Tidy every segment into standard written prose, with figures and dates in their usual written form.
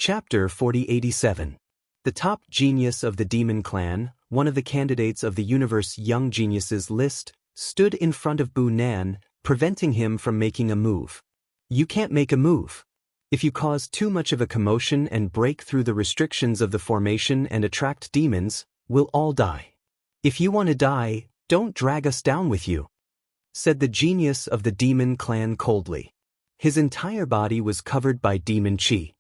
Chapter 4087. The top genius of the demon clan, one of the candidates of the universe young geniuses list, stood in front of Bu Nan, preventing him from making a move. You can't make a move. If you cause too much of a commotion and break through the restrictions of the formation and attract demons, we'll all die. If you want to die, don't drag us down with you, said the genius of the demon clan coldly. His entire body was covered by demon chi.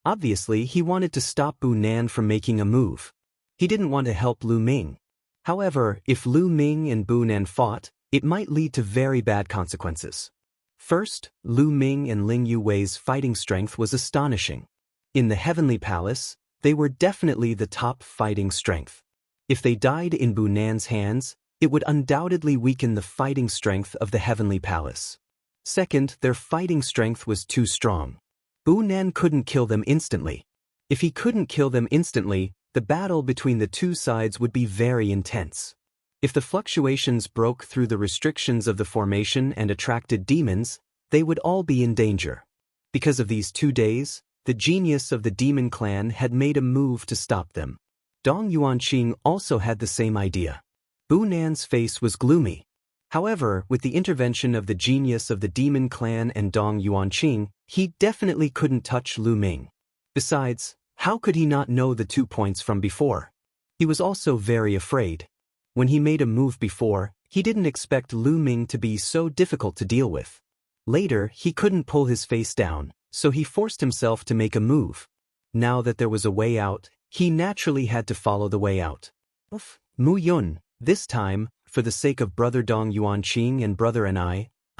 Obviously, he wanted to stop Bu Nan from making a move. He didn't want to help Lu Ming. However, if Lu Ming and Bu Nan fought, it might lead to very bad consequences. First, Lu Ming and Ling Yuwei's fighting strength was astonishing. In the Heavenly Palace, they were definitely the top fighting strength. If they died in Bu Nan's hands, it would undoubtedly weaken the fighting strength of the Heavenly Palace. Second, their fighting strength was too strong. Bu Nan couldn't kill them instantly. If he couldn't kill them instantly, the battle between the two sides would be very intense. If the fluctuations broke through the restrictions of the formation and attracted demons, they would all be in danger. Because of these 2 days, the genius of the demon clan had made a move to stop them. Dong Yuanqing also had the same idea. Bu Nan's face was gloomy. However, with the intervention of the genius of the demon clan and Dong Yuanqing, he definitely couldn't touch Lu Ming. Besides, how could he not know the 2 points from before? He was also very afraid. When he made a move before, he didn't expect Lu Ming to be so difficult to deal with. Later, he couldn't pull his face down, so he forced himself to make a move. Now that there was a way out, he naturally had to follow the way out. Mu Yun, this time, for the sake of brother Dong Yuanqing and brother and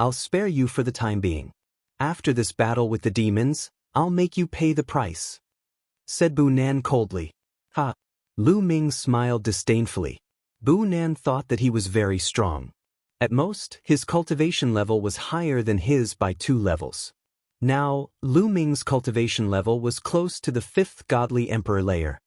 I'll spare you for the time being. After this battle with the demons, I'll make you pay the price, said Bu Nan coldly. Ha! Lu Ming smiled disdainfully. Bu Nan thought that he was very strong. At most, his cultivation level was higher than his by 2 levels. Now, Lu Ming's cultivation level was close to the 5th godly emperor layer.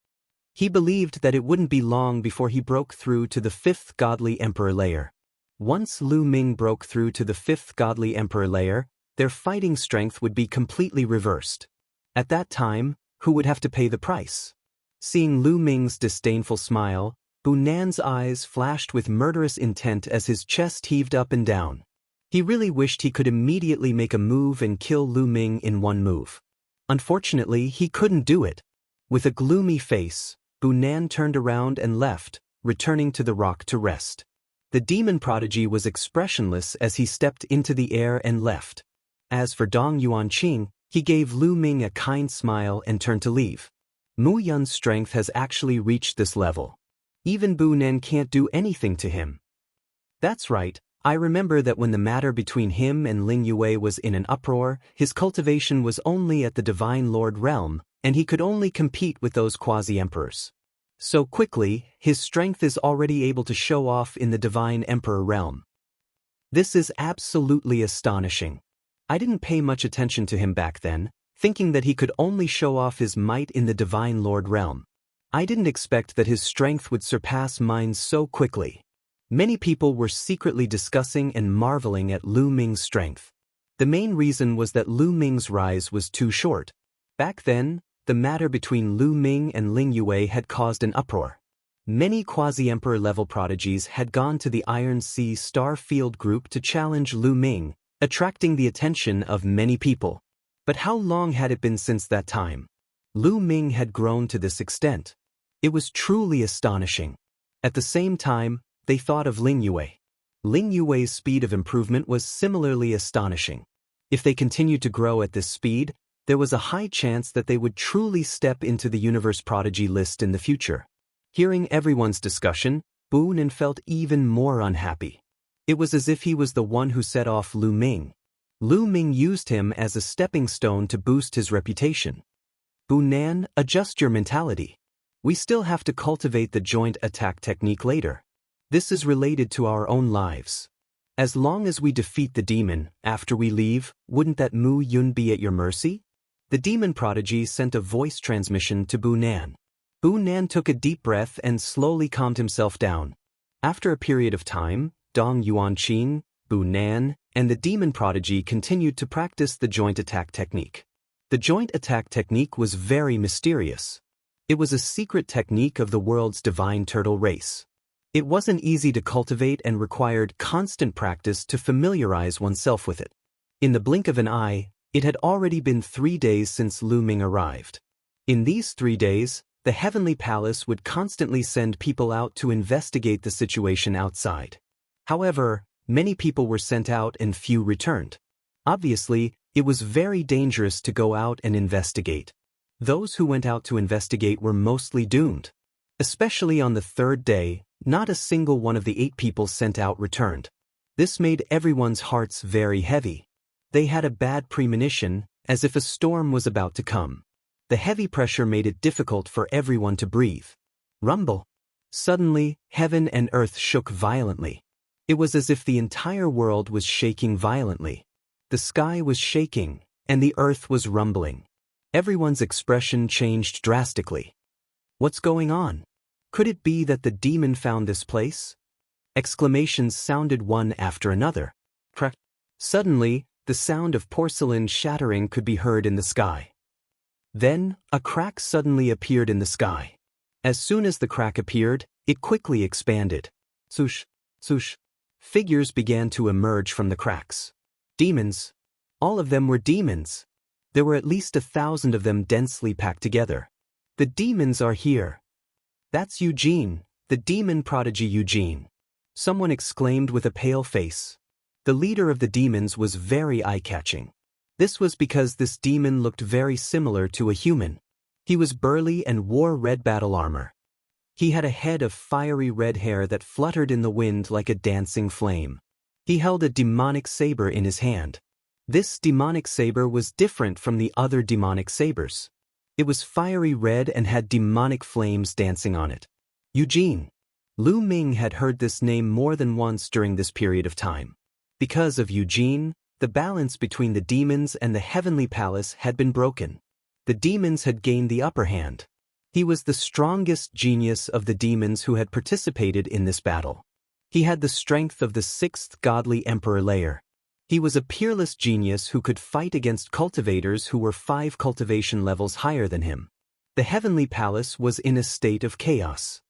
He believed that it wouldn't be long before he broke through to the 5th godly emperor layer. Once Lu Ming broke through to the 5th godly emperor layer, their fighting strength would be completely reversed. At that time, who would have to pay the price? Seeing Lu Ming's disdainful smile, Bu Nan's eyes flashed with murderous intent as his chest heaved up and down. He really wished he could immediately make a move and kill Lu Ming in one move. Unfortunately, he couldn't do it. With a gloomy face, Bu Nan turned around and left, returning to the rock to rest. The demon prodigy was expressionless as he stepped into the air and left. As for Dong Yuanqing, he gave Lu Ming a kind smile and turned to leave. Mu Yun's strength has actually reached this level. Even Bu Nan can't do anything to him. That's right, I remember that when the matter between him and Ling Yue was in an uproar, his cultivation was only at the Divine Lord realm, and he could only compete with those quasi-emperors. So quickly, his strength is already able to show off in the Divine Emperor realm. This is absolutely astonishing. I didn't pay much attention to him back then, thinking that he could only show off his might in the Divine Lord realm. I didn't expect that his strength would surpass mine so quickly. Many people were secretly discussing and marveling at Lu Ming's strength. The main reason was that Lu Ming's rise was too short. Back then, the matter between Lu Ming and Ling Yue had caused an uproar. Many quasi-emperor level prodigies had gone to the Iron Sea Star Field group to challenge Lu Ming, attracting the attention of many people. But how long had it been since that time? Lu Ming had grown to this extent. It was truly astonishing. At the same time, they thought of Ling Yue. Ling Yue's speed of improvement was similarly astonishing. If they continued to grow at this speed, there was a high chance that they would truly step into the universe prodigy list in the future. Hearing everyone's discussion, Bu Nan felt even more unhappy. It was as if he was the one who set off Lu Ming. Lu Ming used him as a stepping stone to boost his reputation. Bu Nan, adjust your mentality. We still have to cultivate the joint attack technique later. This is related to our own lives. As long as we defeat the demon, after we leave, wouldn't that Mu Yun be at your mercy? The demon prodigy sent a voice transmission to Bu Nan. Bu Nan took a deep breath and slowly calmed himself down. After a period of time, Dong Yuanqing, Bu Nan, and the demon prodigy continued to practice the joint attack technique. The joint attack technique was very mysterious. It was a secret technique of the world's divine turtle race. It wasn't easy to cultivate and required constant practice to familiarize oneself with it. In the blink of an eye, it had already been 3 days since Lu Ming arrived. In these 3 days, the Heavenly Palace would constantly send people out to investigate the situation outside. However, many people were sent out and few returned. Obviously, it was very dangerous to go out and investigate. Those who went out to investigate were mostly doomed. Especially on the 3rd day, not a single one of the 8 people sent out returned. This made everyone's hearts very heavy. They had a bad premonition, as if a storm was about to come. The heavy pressure made it difficult for everyone to breathe. Rumble. Suddenly, heaven and earth shook violently. It was as if the entire world was shaking violently. The sky was shaking, and the earth was rumbling. Everyone's expression changed drastically. What's going on? Could it be that the demon found this place? Exclamations sounded one after another. Crack. Suddenly, the sound of porcelain shattering could be heard in the sky. Then, a crack suddenly appeared in the sky. As soon as the crack appeared, it quickly expanded. Swoosh, swoosh. Figures began to emerge from the cracks. Demons. All of them were demons. There were at least 1,000 of them densely packed together. The demons are here. That's Eugene, the demon prodigy Eugene. Someone exclaimed with a pale face. The leader of the demons was very eye-catching. This was because this demon looked very similar to a human. He was burly and wore red battle armor. He had a head of fiery red hair that fluttered in the wind like a dancing flame. He held a demonic saber in his hand. This demonic saber was different from the other demonic sabers. It was fiery red and had demonic flames dancing on it. Eugene. Lu Ming had heard this name more than once during this period of time. Because of Eugene, the balance between the demons and the Heavenly Palace had been broken. The demons had gained the upper hand. He was the strongest genius of the demons who had participated in this battle. He had the strength of the 6th godly emperor layer. He was a peerless genius who could fight against cultivators who were 5 cultivation levels higher than him. The Heavenly Palace was in a state of chaos.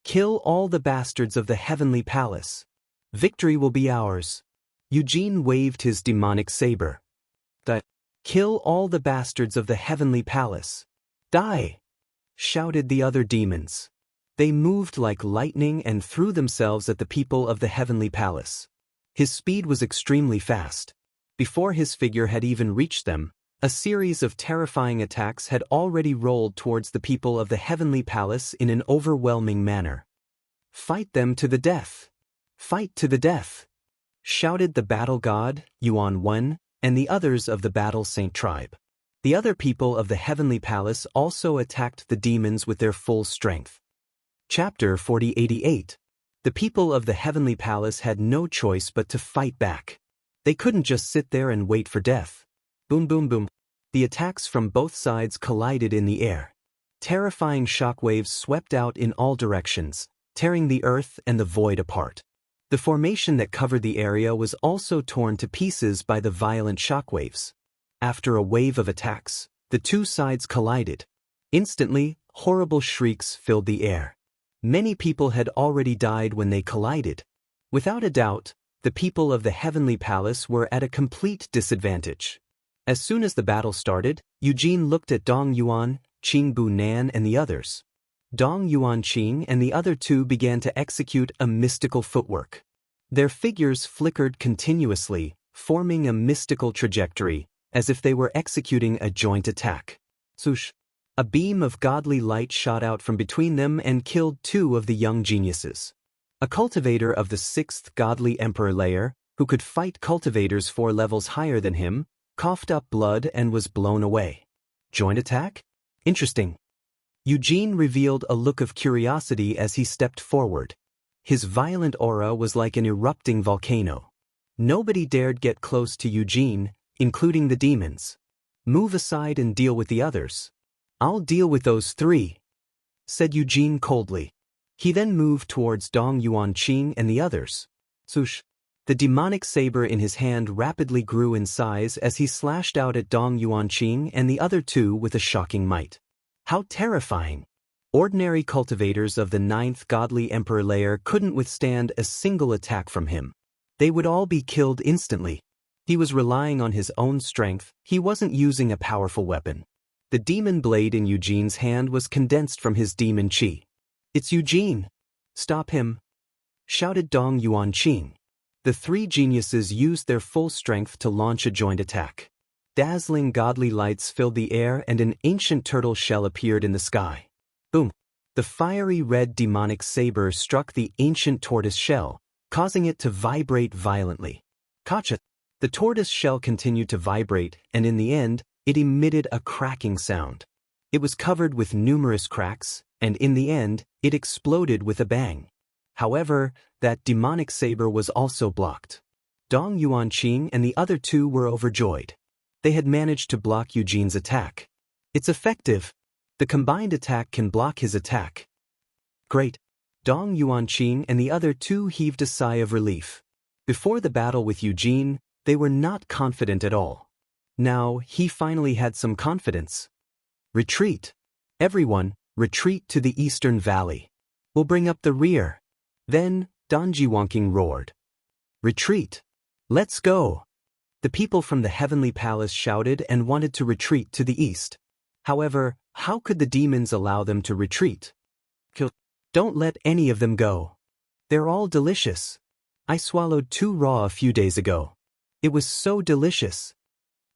Kill all the bastards of the Heavenly Palace. Victory will be ours. Eugene waved his demonic saber. Kill all the bastards of the Heavenly Palace. Die! Shouted the other demons. They moved like lightning and threw themselves at the people of the Heavenly Palace. His speed was extremely fast. Before his figure had even reached them, a series of terrifying attacks had already rolled towards the people of the Heavenly Palace in an overwhelming manner. Fight them to the death! Fight to the death! Shouted the battle god, Yuan Wen, and the others of the Battle Saint tribe. The other people of the Heavenly Palace also attacked the demons with their full strength. Chapter 4088. The people of the Heavenly Palace had no choice but to fight back. They couldn't just sit there and wait for death. Boom boom boom. The attacks from both sides collided in the air. Terrifying shockwaves swept out in all directions, tearing the earth and the void apart. The formation that covered the area was also torn to pieces by the violent shockwaves. After a wave of attacks, the two sides collided. Instantly, horrible shrieks filled the air. Many people had already died when they collided. Without a doubt, the people of the Heavenly Palace were at a complete disadvantage. As soon as the battle started, Eugene looked at Dong Yuan, Qing Bu Nan and the others. Dong Yuan Qing and the other two began to execute a mystical footwork. Their figures flickered continuously, forming a mystical trajectory, as if they were executing a joint attack. Swoosh! A beam of godly light shot out from between them and killed 2 of the young geniuses. A cultivator of the 6th godly emperor layer, who could fight cultivators 4 levels higher than him, coughed up blood and was blown away. Joint attack? Interesting. Eugene revealed a look of curiosity as he stepped forward. His violent aura was like an erupting volcano. Nobody dared get close to Eugene, including the demons. Move aside and deal with the others. I'll deal with those 3, said Eugene coldly. He then moved towards Dong Yuan Qing and the others. Swoosh! The demonic saber in his hand rapidly grew in size as he slashed out at Dong Yuanqing and the other two with a shocking might. How terrifying! Ordinary cultivators of the 9th godly emperor layer couldn't withstand a single attack from him. They would all be killed instantly. He was relying on his own strength, he wasn't using a powerful weapon. The demon blade in Eugene's hand was condensed from his demon chi. "It's Eugene! Stop him!" shouted Dong Yuanqing. The three geniuses used their full strength to launch a joint attack. Dazzling godly lights filled the air and an ancient turtle shell appeared in the sky. Boom! The fiery red demonic saber struck the ancient tortoise shell, causing it to vibrate violently. Gotcha! The tortoise shell continued to vibrate, and in the end, it emitted a cracking sound. It was covered with numerous cracks, and in the end, it exploded with a bang. However, that demonic saber was also blocked. Dong Yuanqing and the other two were overjoyed. They had managed to block Eugene's attack. It's effective. The combined attack can block his attack. Great. Dong Yuanqing and the other two heaved a sigh of relief. Before the battle with Eugene, they were not confident at all. Now, he finally had some confidence. Retreat. Everyone, retreat to the eastern valley. We'll bring up the rear. Then, Dong Jiwanqing roared. Retreat. Let's go. The people from the heavenly palace shouted and wanted to retreat to the east. However, how could the demons allow them to retreat? Don't let any of them go. They're all delicious. I swallowed 2 raw a few days ago. It was so delicious.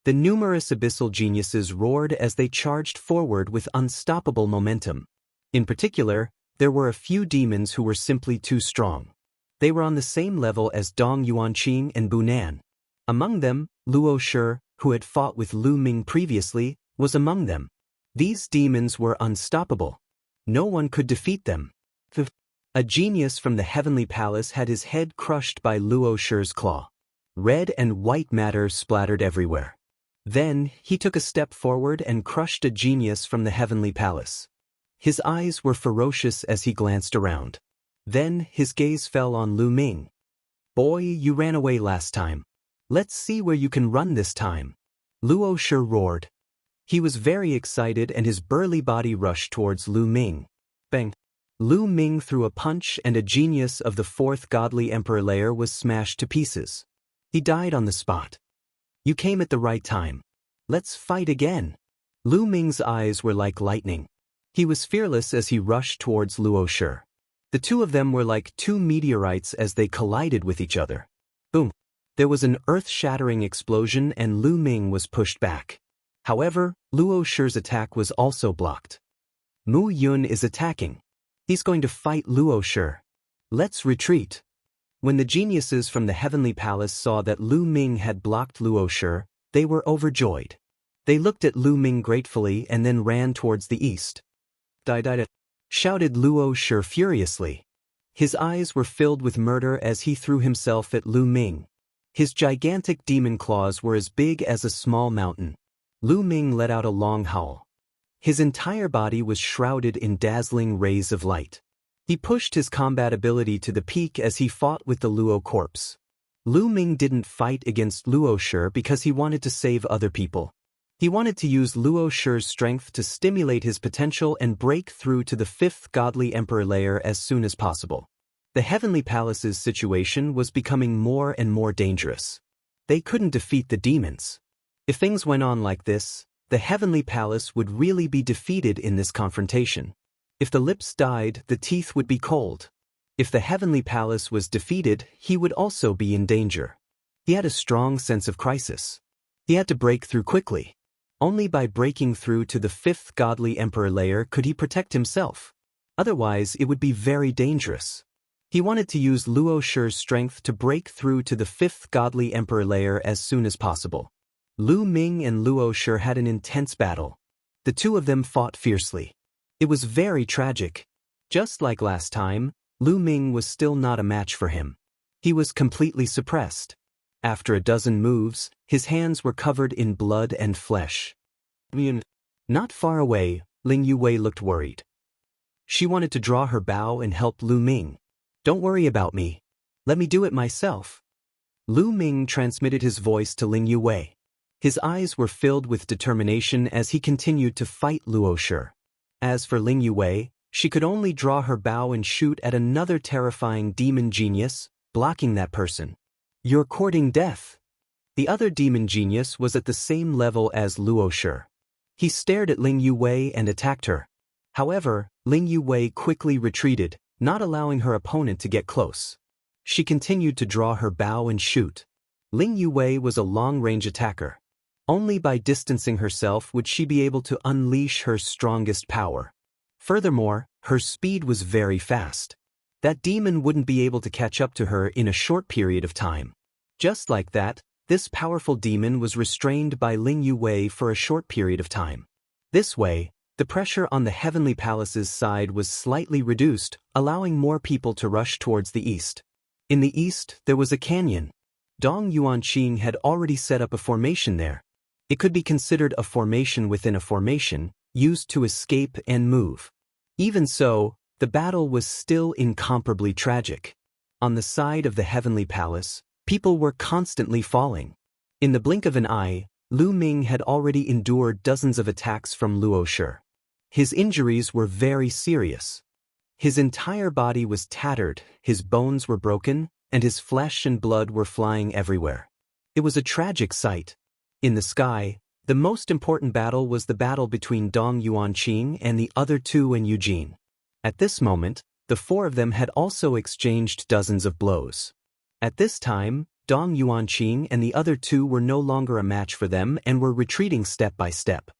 The numerous abyssal geniuses roared as they charged forward with unstoppable momentum. In particular, there were a few demons who were simply too strong. They were on the same level as Dong Yuanqing and Bunan. Among them, Luo Shi, who had fought with Lu Ming previously, was among them. These demons were unstoppable. No one could defeat them. A genius from the heavenly palace had his head crushed by Luo Shi's claw. Red and white matter splattered everywhere. Then, he took a step forward and crushed a genius from the heavenly palace. His eyes were ferocious as he glanced around. Then, his gaze fell on Lu Ming. Boy, you ran away last time. Let's see where you can run this time. Luo Shi roared. He was very excited and his burly body rushed towards Lu Ming. Bang! Lu Ming threw a punch and a genius of the 4th godly emperor layer was smashed to pieces. He died on the spot. You came at the right time. Let's fight again. Lu Ming's eyes were like lightning. He was fearless as he rushed towards Luo Shi. The two of them were like 2 meteorites as they collided with each other. Boom! There was an earth-shattering explosion and Lu Ming was pushed back. However, Luo Shi's attack was also blocked. Mu Yun is attacking. He's going to fight Luo Shi. Let's retreat. When the geniuses from the heavenly palace saw that Lu Ming had blocked Luo Shi, they were overjoyed. They looked at Lu Ming gratefully and then ran towards the east. Die, shouted Luo Shi furiously. His eyes were filled with murder as he threw himself at Lu Ming. His gigantic demon claws were as big as a small mountain. Lu Ming let out a long howl. His entire body was shrouded in dazzling rays of light. He pushed his combat ability to the peak as he fought with the Luo corpse. Lu Ming didn't fight against Luo Shi because he wanted to save other people. He wanted to use Luo Shi's strength to stimulate his potential and break through to the 5th godly emperor layer as soon as possible. The heavenly palace's situation was becoming more and more dangerous. They couldn't defeat the demons. If things went on like this, the heavenly palace would really be defeated in this confrontation. If the lips died, the teeth would be cold. If the heavenly palace was defeated, he would also be in danger. He had a strong sense of crisis. He had to break through quickly. Only by breaking through to the 5th godly emperor layer could he protect himself. Otherwise, it would be very dangerous. He wanted to use Luo Shi's strength to break through to the 5th godly emperor layer as soon as possible. Lu Ming and Luo Shi had an intense battle. The two of them fought fiercely. It was very tragic. Just like last time, Lu Ming was still not a match for him. He was completely suppressed. After a dozen moves, his hands were covered in blood and flesh. Not far away, Ling Yuwei looked worried. She wanted to draw her bow and help Lu Ming. Don't worry about me. Let me do it myself. Lu Ming transmitted his voice to Ling Yue. His eyes were filled with determination as he continued to fight Luo Shi. As for Ling Yue, she could only draw her bow and shoot at another terrifying demon genius, blocking that person. "You're courting death." The other demon genius was at the same level as Luo Shi. He stared at Ling Yue and attacked her. However, Ling Yue quickly retreated, not allowing her opponent to get close. She continued to draw her bow and shoot. Ling Yue was a long-range attacker. Only by distancing herself would she be able to unleash her strongest power. Furthermore, her speed was very fast. That demon wouldn't be able to catch up to her in a short period of time. Just like that, this powerful demon was restrained by Ling Yue for a short period of time. This way, the pressure on the Heavenly Palace's side was slightly reduced, allowing more people to rush towards the east. In the east, there was a canyon. Dong Yuanqing had already set up a formation there. It could be considered a formation within a formation, used to escape and move. Even so, the battle was still incomparably tragic. On the side of the Heavenly Palace, people were constantly falling. In the blink of an eye, Lu Ming had already endured dozens of attacks from Luo Shi. His injuries were very serious. His entire body was tattered, his bones were broken, and his flesh and blood were flying everywhere. It was a tragic sight. In the sky, the most important battle was the battle between Dong Yuanqing and the other two and Eugene. At this moment, the four of them had also exchanged dozens of blows. At this time, Dong Yuanqing and the other two were no longer a match for them and were retreating step by step.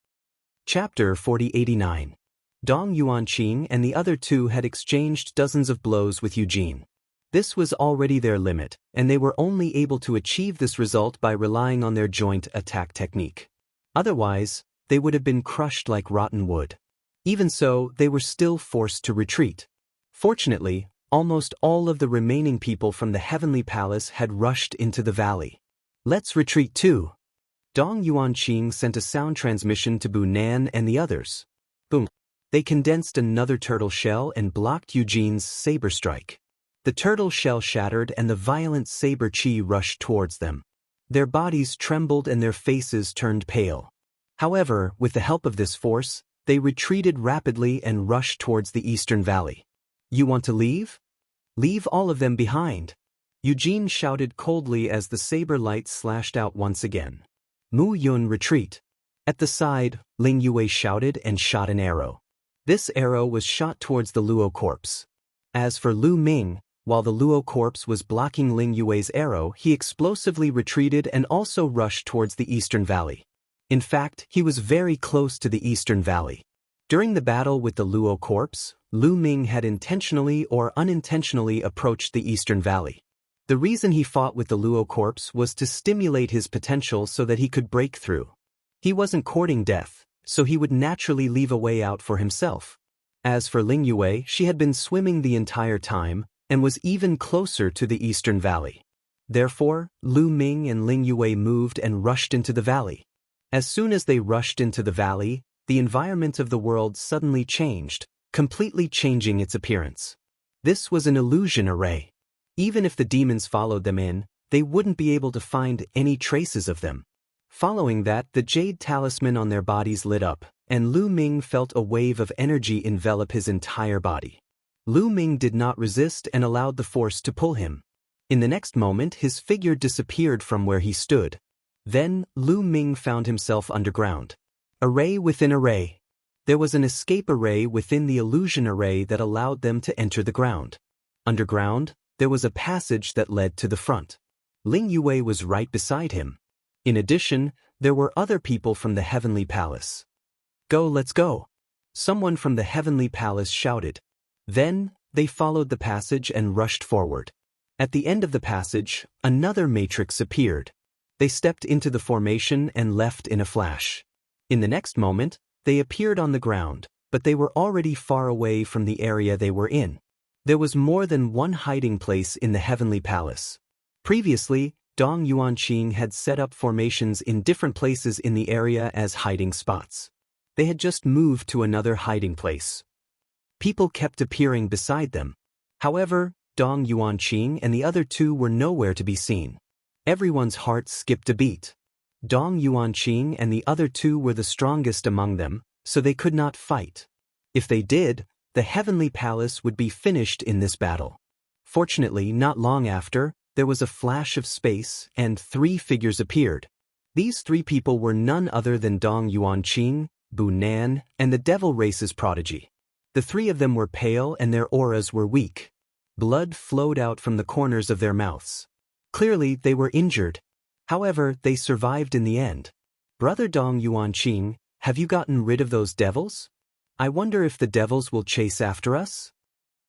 Chapter 4089. Dong Yuanqing and the other two had exchanged dozens of blows with Eugene. This was already their limit, and they were only able to achieve this result by relying on their joint attack technique. Otherwise, they would have been crushed like rotten wood. Even so, they were still forced to retreat. Fortunately, almost all of the remaining people from the Heavenly Palace had rushed into the valley. "Let's retreat too." Dong Yuanqing sent a sound transmission to Bu Nan and the others. Boom. They condensed another turtle shell and blocked Eugene's saber strike. The turtle shell shattered and the violent saber chi rushed towards them. Their bodies trembled and their faces turned pale. However, with the help of this force, they retreated rapidly and rushed towards the eastern valley. "You want to leave? Leave all of them behind," Eugene shouted coldly as the saber light slashed out once again. "Mu Yun, retreat." At the side, Ling Yue shouted and shot an arrow. This arrow was shot towards the Luo corpse. As for Lu Ming, while the Luo corpse was blocking Ling Yue's arrow, he explosively retreated and also rushed towards the eastern valley. In fact, he was very close to the eastern valley. During the battle with the Luo corpse, Lu Ming had intentionally or unintentionally approached the eastern valley. The reason he fought with the Luo corpse was to stimulate his potential so that he could break through. He wasn't courting death, so he would naturally leave a way out for himself. As for Ling Yue, she had been swimming the entire time, and was even closer to the eastern valley. Therefore, Lu Ming and Ling Yue moved and rushed into the valley. As soon as they rushed into the valley, the environment of the world suddenly changed, completely changing its appearance. This was an illusion array. Even if the demons followed them in, they wouldn't be able to find any traces of them. Following that, the jade talisman on their bodies lit up, and Lu Ming felt a wave of energy envelop his entire body. Lu Ming did not resist and allowed the force to pull him. In the next moment, his figure disappeared from where he stood. Then, Lu Ming found himself underground. Array within array. There was an escape array within the illusion array that allowed them to enter the ground. Underground, there was a passage that led to the front. Ling Yue was right beside him. In addition, there were other people from the Heavenly Palace. "Go, let's go!" Someone from the Heavenly Palace shouted. Then, they followed the passage and rushed forward. At the end of the passage, another matrix appeared. They stepped into the formation and left in a flash. In the next moment, they appeared on the ground, but they were already far away from the area they were in. There was more than one hiding place in the Heavenly Palace. Previously, Dong Yuanqing had set up formations in different places in the area as hiding spots. They had just moved to another hiding place. People kept appearing beside them. However, Dong Yuanqing and the other two were nowhere to be seen. Everyone's heart skipped a beat. Dong Yuanqing and the other two were the strongest among them, so they could not fight. If they did, the heavenly palace would be finished in this battle. Fortunately, not long after, there was a flash of space and 3 figures appeared. These 3 people were none other than Dong Yuanqing, Bu Nan, and the devil race's prodigy. The 3 of them were pale and their auras were weak. Blood flowed out from the corners of their mouths. Clearly, they were injured. However, they survived in the end. Brother Dong Yuanqing, have you gotten rid of those devils? I wonder if the devils will chase after us?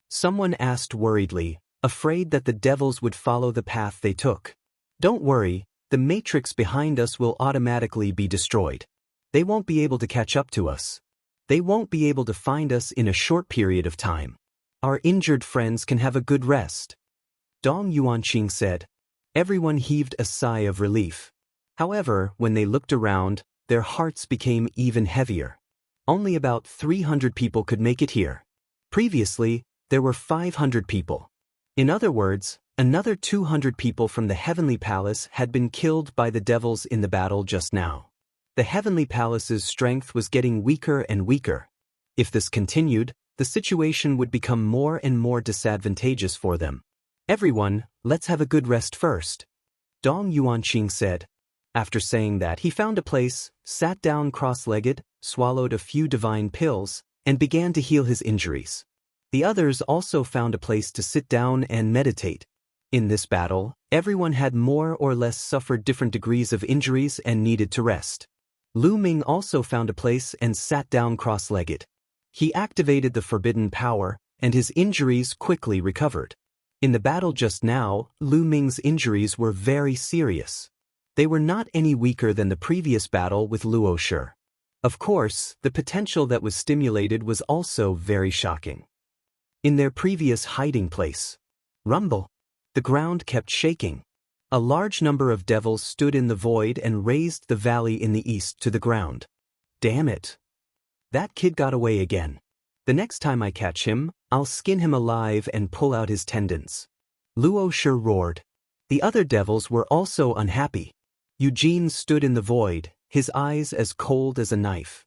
Someone asked worriedly, afraid that the devils would follow the path they took. Don't worry, the matrix behind us will automatically be destroyed. They won't be able to catch up to us. They won't be able to find us in a short period of time. Our injured friends can have a good rest. Dong Yuanqing said. Everyone heaved a sigh of relief. However, when they looked around, their hearts became even heavier. Only about 300 people could make it here. Previously, there were 500 people. In other words, another 200 people from the Heavenly Palace had been killed by the devils in the battle just now. The Heavenly Palace's strength was getting weaker and weaker. If this continued, the situation would become more and more disadvantageous for them. Everyone, let's have a good rest first. Dong Yuanqing said. After saying that, he found a place, sat down cross-legged, swallowed a few divine pills, and began to heal his injuries. The others also found a place to sit down and meditate. In this battle, everyone had more or less suffered different degrees of injuries and needed to rest. Lu Ming also found a place and sat down cross-legged. He activated the forbidden power, and his injuries quickly recovered. In the battle just now, Lu Ming's injuries were very serious. They were not any weaker than the previous battle with Luo Shi. Of course, the potential that was stimulated was also very shocking. In their previous hiding place, rumble, the ground kept shaking. A large number of devils stood in the void and raised the valley in the east to the ground. Damn it! That kid got away again. The next time I catch him, I'll skin him alive and pull out his tendons. Luo Shi roared. The other devils were also unhappy. Eugene stood in the void, his eyes as cold as a knife.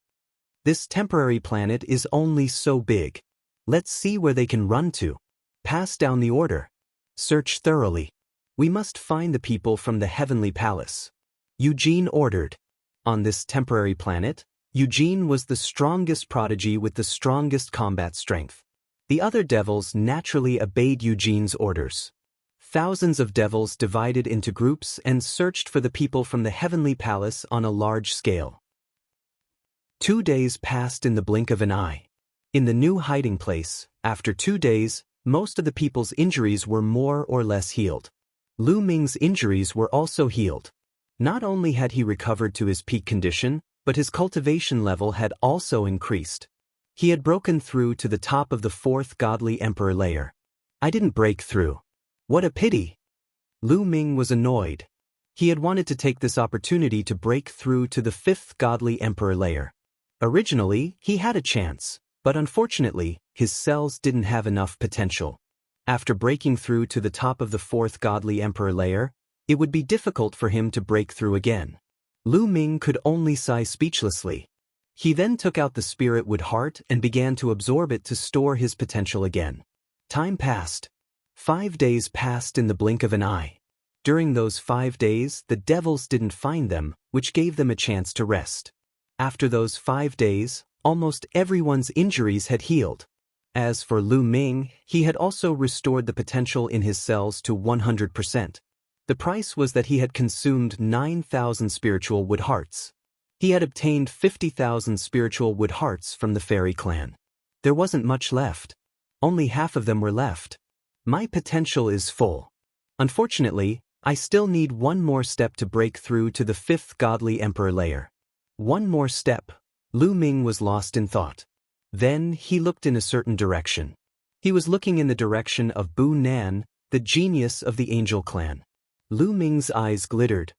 This temporary planet is only so big. Let's see where they can run to. Pass down the order. Search thoroughly. We must find the people from the Heavenly Palace. Eugene ordered. On this temporary planet, Eugene was the strongest prodigy with the strongest combat strength. The other devils naturally obeyed Eugene's orders. Thousands of devils divided into groups and searched for the people from the Heavenly Palace on a large scale. 2 days passed in the blink of an eye. In the new hiding place, after 2 days, most of the people's injuries were more or less healed. Lu Ming's injuries were also healed. Not only had he recovered to his peak condition, but his cultivation level had also increased. He had broken through to the top of the 4th godly emperor layer. I didn't break through. What a pity! Lu Ming was annoyed. He had wanted to take this opportunity to break through to the 5th godly emperor layer. Originally, he had a chance, but unfortunately, his cells didn't have enough potential. After breaking through to the top of the 4th godly emperor layer, it would be difficult for him to break through again. Lu Ming could only sigh speechlessly. He then took out the spirit wood heart and began to absorb it to store his potential again. Time passed. 5 days passed in the blink of an eye. During those 5 days, the devils didn't find them, which gave them a chance to rest. After those 5 days, almost everyone's injuries had healed. As for Lu Ming, he had also restored the potential in his cells to 100%. The price was that he had consumed 9,000 spiritual wood hearts. He had obtained 50,000 spiritual wood hearts from the fairy clan. There wasn't much left. Only half of them were left. My potential is full. Unfortunately, I still need one more step to break through to the 5th godly emperor layer. One more step. Lu Ming was lost in thought. Then he looked in a certain direction. He was looking in the direction of Bu Nan, the genius of the angel clan. Lu Ming's eyes glittered.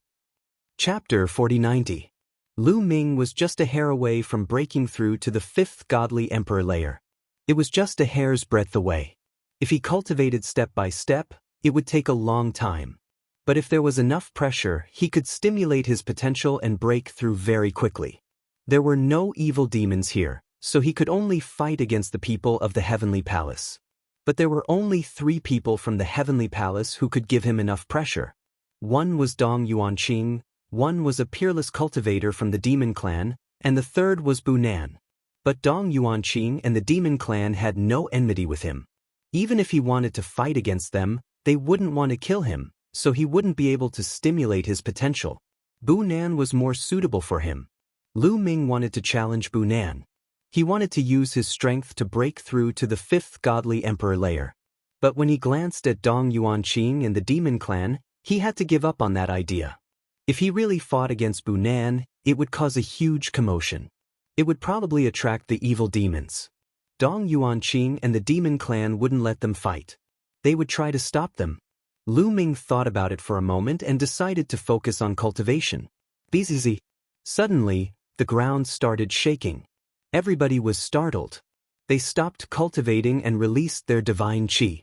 Chapter 4090. Lu Ming was just a hair away from breaking through to the 5th godly emperor layer. It was just a hair's breadth away. If he cultivated step by step, it would take a long time. But if there was enough pressure, he could stimulate his potential and break through very quickly. There were no evil demons here, so he could only fight against the people of the Heavenly Palace. But there were only 3 people from the Heavenly Palace who could give him enough pressure. One was Dong Yuanqing, one was a peerless cultivator from the Demon Clan, and the third was Bu Nan. But Dong Yuanqing and the Demon Clan had no enmity with him. Even if he wanted to fight against them, they wouldn't want to kill him, so he wouldn't be able to stimulate his potential. Bu Nan was more suitable for him. Lu Ming wanted to challenge Bu Nan. He wanted to use his strength to break through to the 5th godly emperor layer. But when he glanced at Dong Yuanqing and the Demon Clan, he had to give up on that idea. If he really fought against Bu Nan, it would cause a huge commotion. It would probably attract the evil demons. Dong Yuanqing and the Demon Clan wouldn't let them fight. They would try to stop them. Lu Ming thought about it for a moment and decided to focus on cultivation. Bzzz. Suddenly, the ground started shaking. Everybody was startled. They stopped cultivating and released their divine qi.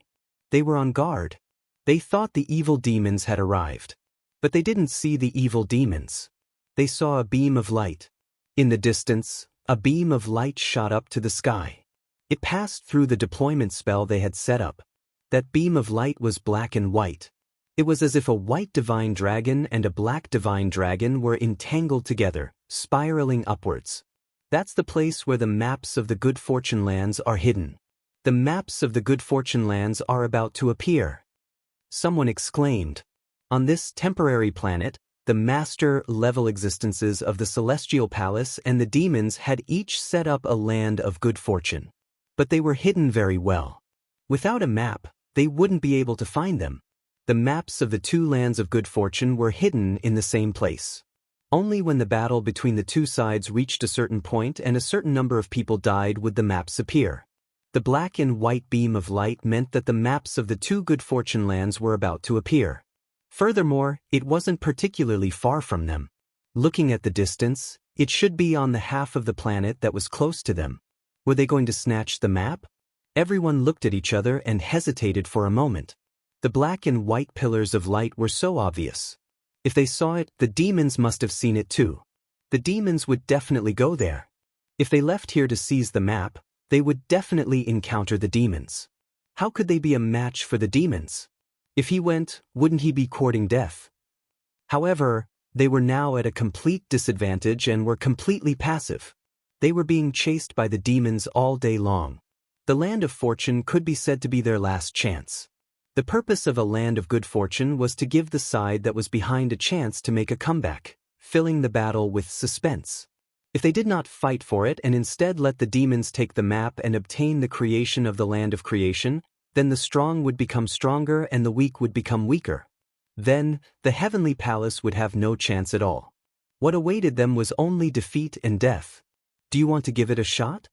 They were on guard. They thought the evil demons had arrived. But they didn't see the evil demons. They saw a beam of light. In the distance, a beam of light shot up to the sky. It passed through the deployment spell they had set up. That beam of light was black and white. It was as if a white divine dragon and a black divine dragon were entangled together, spiraling upwards. That's the place where the maps of the Good Fortune lands are hidden. The maps of the Good Fortune lands are about to appear. Someone exclaimed. On this temporary planet, the master-level existences of the Celestial Palace and the demons had each set up a land of good fortune. But they were hidden very well. Without a map, they wouldn't be able to find them. The maps of the 2 lands of good fortune were hidden in the same place. Only when the battle between the 2 sides reached a certain point and a certain number of people died would the maps appear. The black and white beam of light meant that the maps of the 2 good fortune lands were about to appear. Furthermore, it wasn't particularly far from them. Looking at the distance, it should be on the half of the planet that was close to them. Were they going to snatch the map? Everyone looked at each other and hesitated for a moment. The black and white pillars of light were so obvious. If they saw it, the demons must have seen it too. The demons would definitely go there. If they left here to seize the map, they would definitely encounter the demons. How could they be a match for the demons? If he went, wouldn't he be courting death? However, they were now at a complete disadvantage and were completely passive. They were being chased by the demons all day long. The land of fortune could be said to be their last chance. The purpose of a land of good fortune was to give the side that was behind a chance to make a comeback, filling the battle with suspense. If they did not fight for it and instead let the demons take the map and obtain the creation of the land of creation, then the strong would become stronger and the weak would become weaker. Then, the Heavenly Palace would have no chance at all. What awaited them was only defeat and death. Do you want to give it a shot?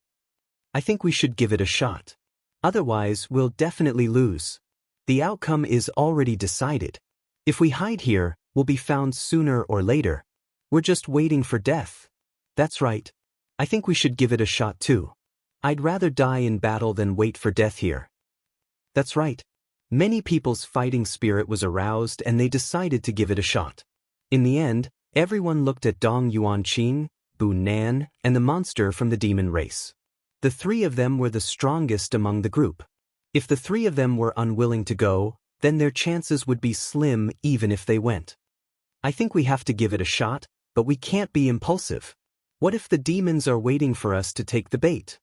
I think we should give it a shot. Otherwise, we'll definitely lose. The outcome is already decided. If we hide here, we'll be found sooner or later. We're just waiting for death. That's right. I think we should give it a shot too. I'd rather die in battle than wait for death here. That's right. Many people's fighting spirit was aroused and they decided to give it a shot. In the end, everyone looked at Dong Yuanqing, Bu Nan, and the monster from the demon race. The 3 of them were the strongest among the group. If the 3 of them were unwilling to go, then their chances would be slim even if they went. I think we have to give it a shot, but we can't be impulsive. What if the demons are waiting for us to take the bait?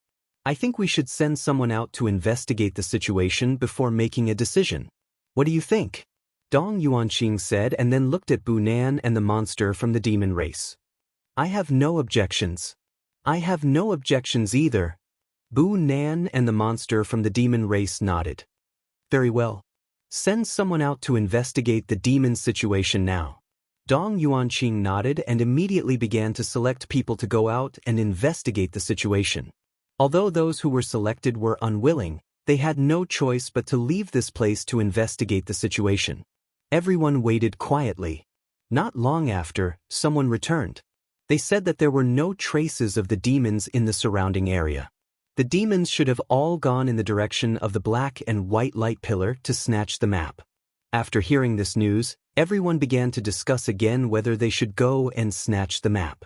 I think we should send someone out to investigate the situation before making a decision. What do you think? Dong Yuanqing said and then looked at Bu Nan and the monster from the demon race. I have no objections. I have no objections either. Bu Nan and the monster from the demon race nodded. Very well. Send someone out to investigate the demon situation now. Dong Yuanqing nodded and immediately began to select people to go out and investigate the situation. Although those who were selected were unwilling, they had no choice but to leave this place to investigate the situation. Everyone waited quietly. Not long after, someone returned. They said that there were no traces of the demons in the surrounding area. The demons should have all gone in the direction of the black and white light pillar to snatch the map. After hearing this news, everyone began to discuss again whether they should go and snatch the map.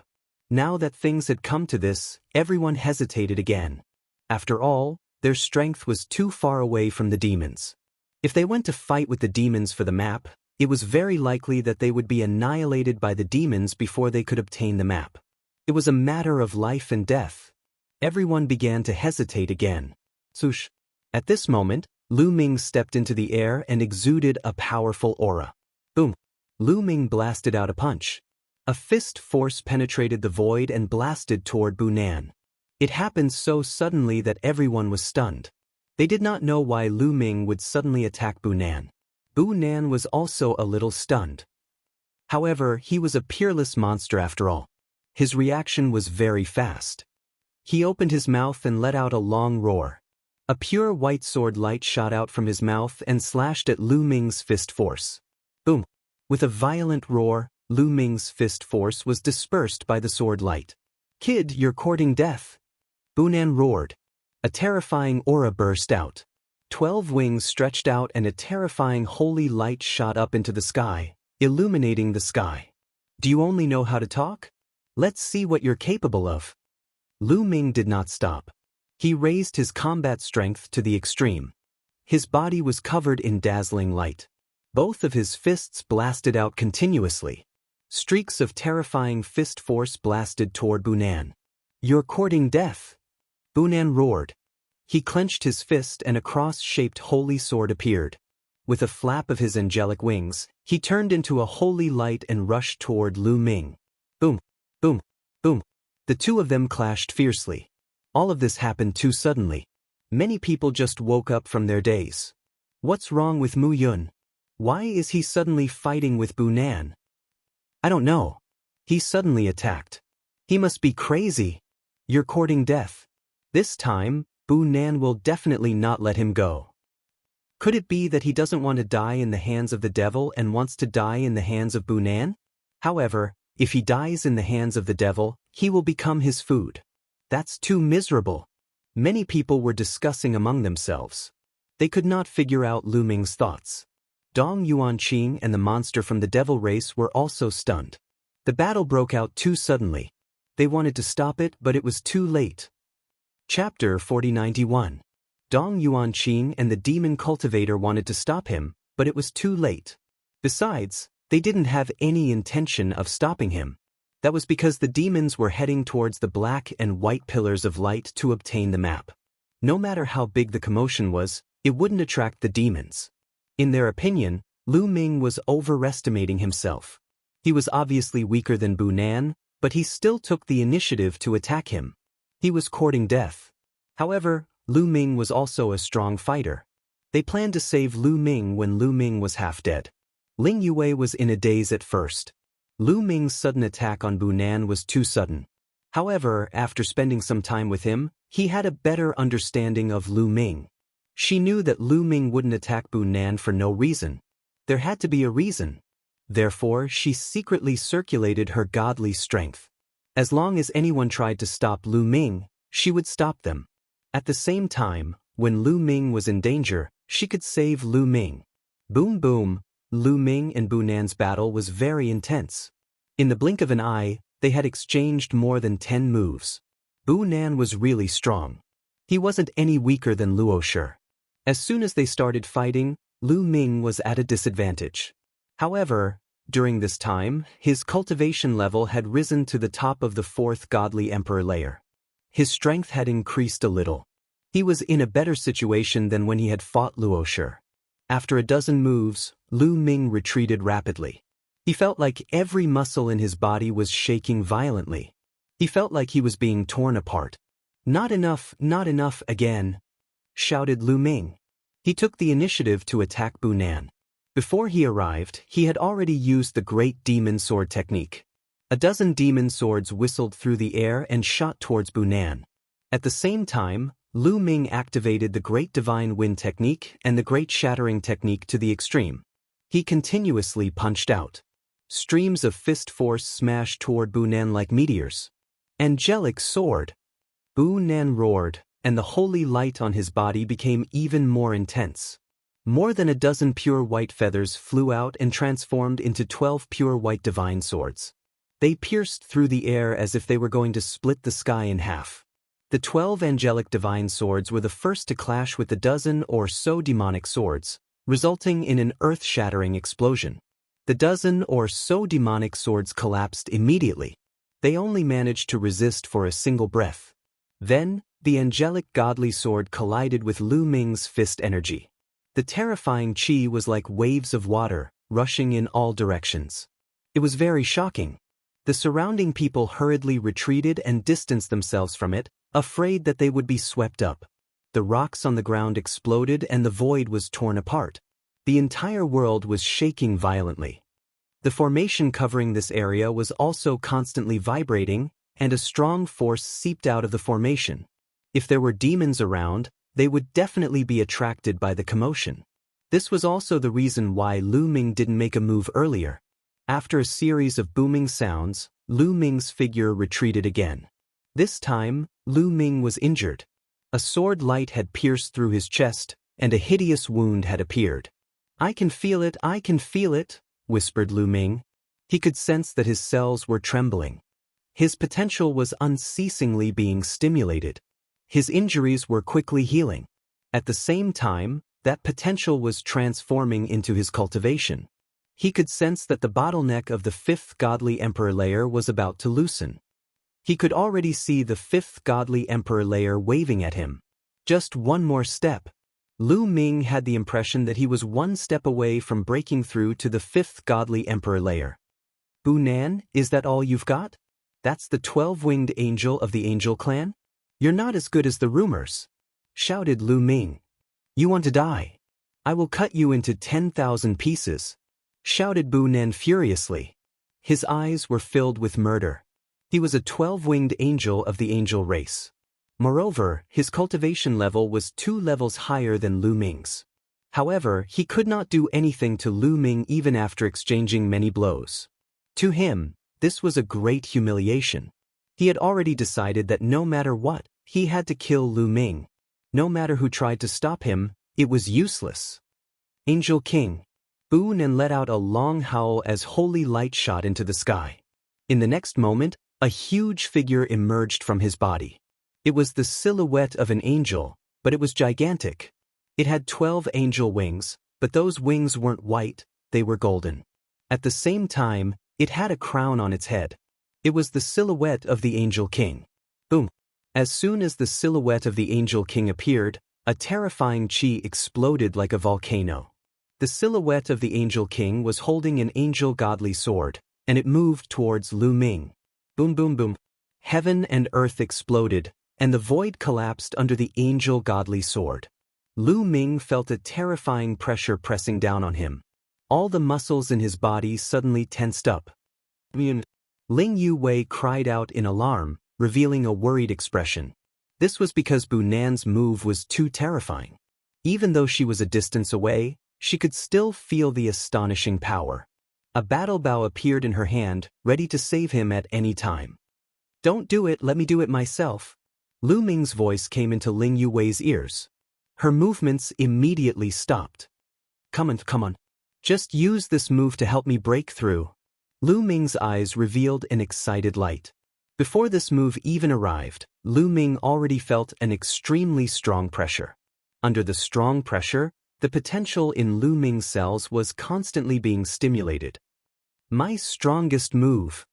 Now that things had come to this, everyone hesitated again. After all, their strength was too far away from the demons. If they went to fight with the demons for the map, it was very likely that they would be annihilated by the demons before they could obtain the map. It was a matter of life and death. Everyone began to hesitate again. Swoosh. At this moment, Lu Ming stepped into the air and exuded a powerful aura. Boom! Lu Ming blasted out a punch. A fist force penetrated the void and blasted toward Bu Nan. It happened so suddenly that everyone was stunned. They did not know why Lu Ming would suddenly attack Bu Nan. Bu Nan was also a little stunned. However, he was a peerless monster after all. His reaction was very fast. He opened his mouth and let out a long roar. A pure white sword light shot out from his mouth and slashed at Lu Ming's fist force. Boom! With a violent roar, Lu Ming's fist force was dispersed by the sword light. "Kid, you're courting death!" Bu Nan roared. A terrifying aura burst out. 12 wings stretched out and a terrifying holy light shot up into the sky, illuminating the sky. "Do you only know how to talk? Let's see what you're capable of." Lu Ming did not stop. He raised his combat strength to the extreme. His body was covered in dazzling light. Both of his fists blasted out continuously. Streaks of terrifying fist force blasted toward Bu Nan. "You're courting death!" Bu Nan roared. He clenched his fist and a cross-shaped holy sword appeared. With a flap of his angelic wings, he turned into a holy light and rushed toward Lu Ming. Boom! Boom! Boom! The two of them clashed fiercely. All of this happened too suddenly. Many people just woke up from their daze. What's wrong with Mu Yun? Why is he suddenly fighting with Bu Nan? I don't know. He suddenly attacked. He must be crazy. You're courting death. This time, Bu Nan will definitely not let him go. Could it be that he doesn't want to die in the hands of the devil and wants to die in the hands of Bu Nan? However, if he dies in the hands of the devil, he will become his food. That's too miserable. Many people were discussing among themselves. They could not figure out Lu Ming's thoughts. Dong Yuanqing and the monster from the devil race were also stunned. The battle broke out too suddenly. They wanted to stop it, but it was too late. Chapter 4091. Dong Yuanqing and the demon cultivator wanted to stop him, but it was too late. Besides, they didn't have any intention of stopping him. That was because the demons were heading towards the black and white pillars of light to obtain the map. No matter how big the commotion was, it wouldn't attract the demons. In their opinion, Lu Ming was overestimating himself. He was obviously weaker than Bu Nan, but he still took the initiative to attack him. He was courting death. However, Lu Ming was also a strong fighter. They planned to save Lu Ming when Lu Ming was half dead. Ling Yue was in a daze at first. Lu Ming's sudden attack on Bu Nan was too sudden. However, after spending some time with him, he had a better understanding of Lu Ming. She knew that Lu Ming wouldn't attack Bu Nan for no reason. There had to be a reason. Therefore, she secretly circulated her godly strength. As long as anyone tried to stop Lu Ming, she would stop them. At the same time, when Lu Ming was in danger, she could save Lu Ming. Boom boom! Lu Ming and Bu Nan's battle was very intense. In the blink of an eye, they had exchanged more than 10 moves. Bu Nan was really strong. He wasn't any weaker than Luo Shi. As soon as they started fighting, Lu Ming was at a disadvantage. However, during this time, his cultivation level had risen to the top of the 4th godly emperor layer. His strength had increased a little. He was in a better situation than when he had fought Luo Shi. After a dozen moves, Lu Ming retreated rapidly. He felt like every muscle in his body was shaking violently. He felt like he was being torn apart. Not enough again," shouted Lu Ming. He took the initiative to attack Bu Nan. Before he arrived, he had already used the Great Demon Sword technique. A dozen demon swords whistled through the air and shot towards Bu Nan. At the same time, Lu Ming activated the Great Divine Wind technique and the Great Shattering technique to the extreme. He continuously punched out. Streams of fist force smashed toward Bu Nan like meteors. Angelic sword! Bu Nan roared, and the holy light on his body became even more intense. More than a dozen pure white feathers flew out and transformed into 12 pure white divine swords. They pierced through the air as if they were going to split the sky in half. The 12 angelic divine swords were the first to clash with the dozen or so demonic swords, resulting in an earth-shattering explosion. The dozen or so demonic swords collapsed immediately. They only managed to resist for a single breath. Then, the angelic godly sword collided with Lu Ming's fist energy. The terrifying qi was like waves of water, rushing in all directions. It was very shocking. The surrounding people hurriedly retreated and distanced themselves from it, afraid that they would be swept up. The rocks on the ground exploded and the void was torn apart. The entire world was shaking violently. The formation covering this area was also constantly vibrating, and a strong force seeped out of the formation. If there were demons around, they would definitely be attracted by the commotion. This was also the reason why Lu Ming didn't make a move earlier. After a series of booming sounds, Lu Ming's figure retreated again. This time, Lu Ming was injured. A sword light had pierced through his chest, and a hideous wound had appeared. I can feel it, whispered Lu Ming. He could sense that his cells were trembling. His potential was unceasingly being stimulated. His injuries were quickly healing. At the same time, that potential was transforming into his cultivation. He could sense that the bottleneck of the fifth godly emperor layer was about to loosen. He could already see the fifth godly emperor layer waving at him. Just one more step. Lu Ming had the impression that he was one step away from breaking through to the fifth godly emperor layer. Bu Nan, is that all you've got? That's the 12-winged angel of the angel clan? You're not as good as the rumors, shouted Lu Ming. You want to die? I will cut you into 10,000 pieces, shouted Bu Nan furiously. His eyes were filled with murder. He was a 12-winged angel of the angel race. Moreover, his cultivation level was 2 levels higher than Lu Ming's. However, he could not do anything to Lu Ming even after exchanging many blows. To him, this was a great humiliation. He had already decided that no matter what, he had to kill Lu Ming. No matter who tried to stop him, it was useless. Angel King. Bu Nan let out a long howl as holy light shot into the sky. In the next moment, a huge figure emerged from his body. It was the silhouette of an angel, but it was gigantic. It had 12 angel wings, but those wings weren't white, they were golden. At the same time, it had a crown on its head. It was the silhouette of the Angel King. Boom! As soon as the silhouette of the Angel King appeared, a terrifying qi exploded like a volcano. The silhouette of the Angel King was holding an angel godly sword, and it moved towards Lu Ming. Boom boom boom. Heaven and earth exploded, and the void collapsed under the angel godly sword. Lu Ming felt a terrifying pressure pressing down on him. All the muscles in his body suddenly tensed up. Ling Yu-wei cried out in alarm, revealing a worried expression. This was because Bu Nan's move was too terrifying. Even though she was a distance away, she could still feel the astonishing power. A battle bow appeared in her hand, ready to save him at any time. Don't do it, let me do it myself. Lu Ming's voice came into Ling Yu-wei's ears. Her movements immediately stopped. Come on. Just use this move to help me break through. Lu Ming's eyes revealed an excited light. Before this move even arrived, Lu Ming already felt an extremely strong pressure. Under the strong pressure, the potential in Lu Ming's cells was constantly being stimulated. My strongest move!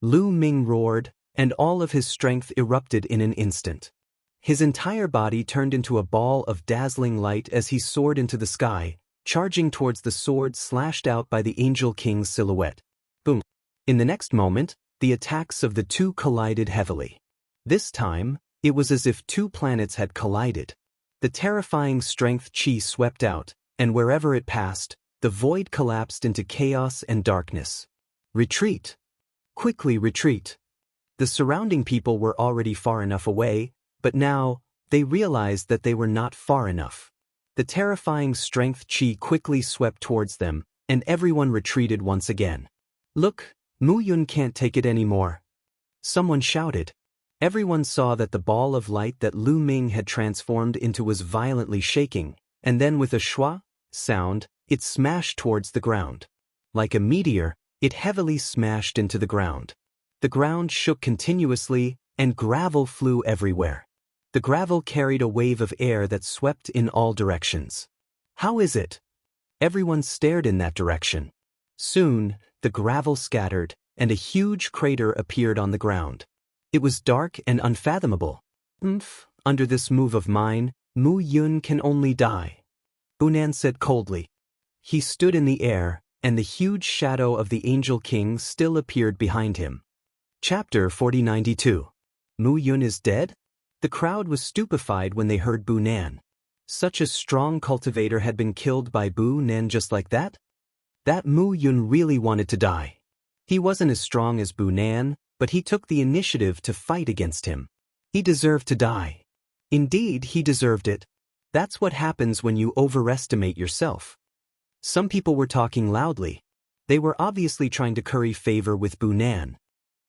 Lu Ming roared, and all of his strength erupted in an instant. His entire body turned into a ball of dazzling light as he soared into the sky, charging towards the sword slashed out by the Angel King's silhouette. Boom! In the next moment, the attacks of the two collided heavily. This time, it was as if two planets had collided. The terrifying strength qi swept out, and wherever it passed, the void collapsed into chaos and darkness. Retreat! Quickly retreat! The surrounding people were already far enough away, but now, they realized that they were not far enough. The terrifying strength qi quickly swept towards them, and everyone retreated once again. Look, Mu Yun can't take it anymore. Someone shouted. Everyone saw that the ball of light that Lu Ming had transformed into was violently shaking, and then with a schwa, sound, it smashed towards the ground. Like a meteor, it heavily smashed into the ground. The ground shook continuously, and gravel flew everywhere. The gravel carried a wave of air that swept in all directions. How is it? Everyone stared in that direction. Soon, the gravel scattered, and a huge crater appeared on the ground. It was dark and unfathomable. Under this move of mine, Mu Yun can only die. Bunan said coldly. He stood in the air, and the huge shadow of the Angel King still appeared behind him. Chapter 4092. Mu Yun is dead? The crowd was stupefied when they heard Bunan. Such a strong cultivator had been killed by Bunan just like that? That Mu Yun really wanted to die. He wasn't as strong as Bunan, but he took the initiative to fight against him. He deserved to die. Indeed, he deserved it. That's what happens when you overestimate yourself. Some people were talking loudly. They were obviously trying to curry favor with Bunan.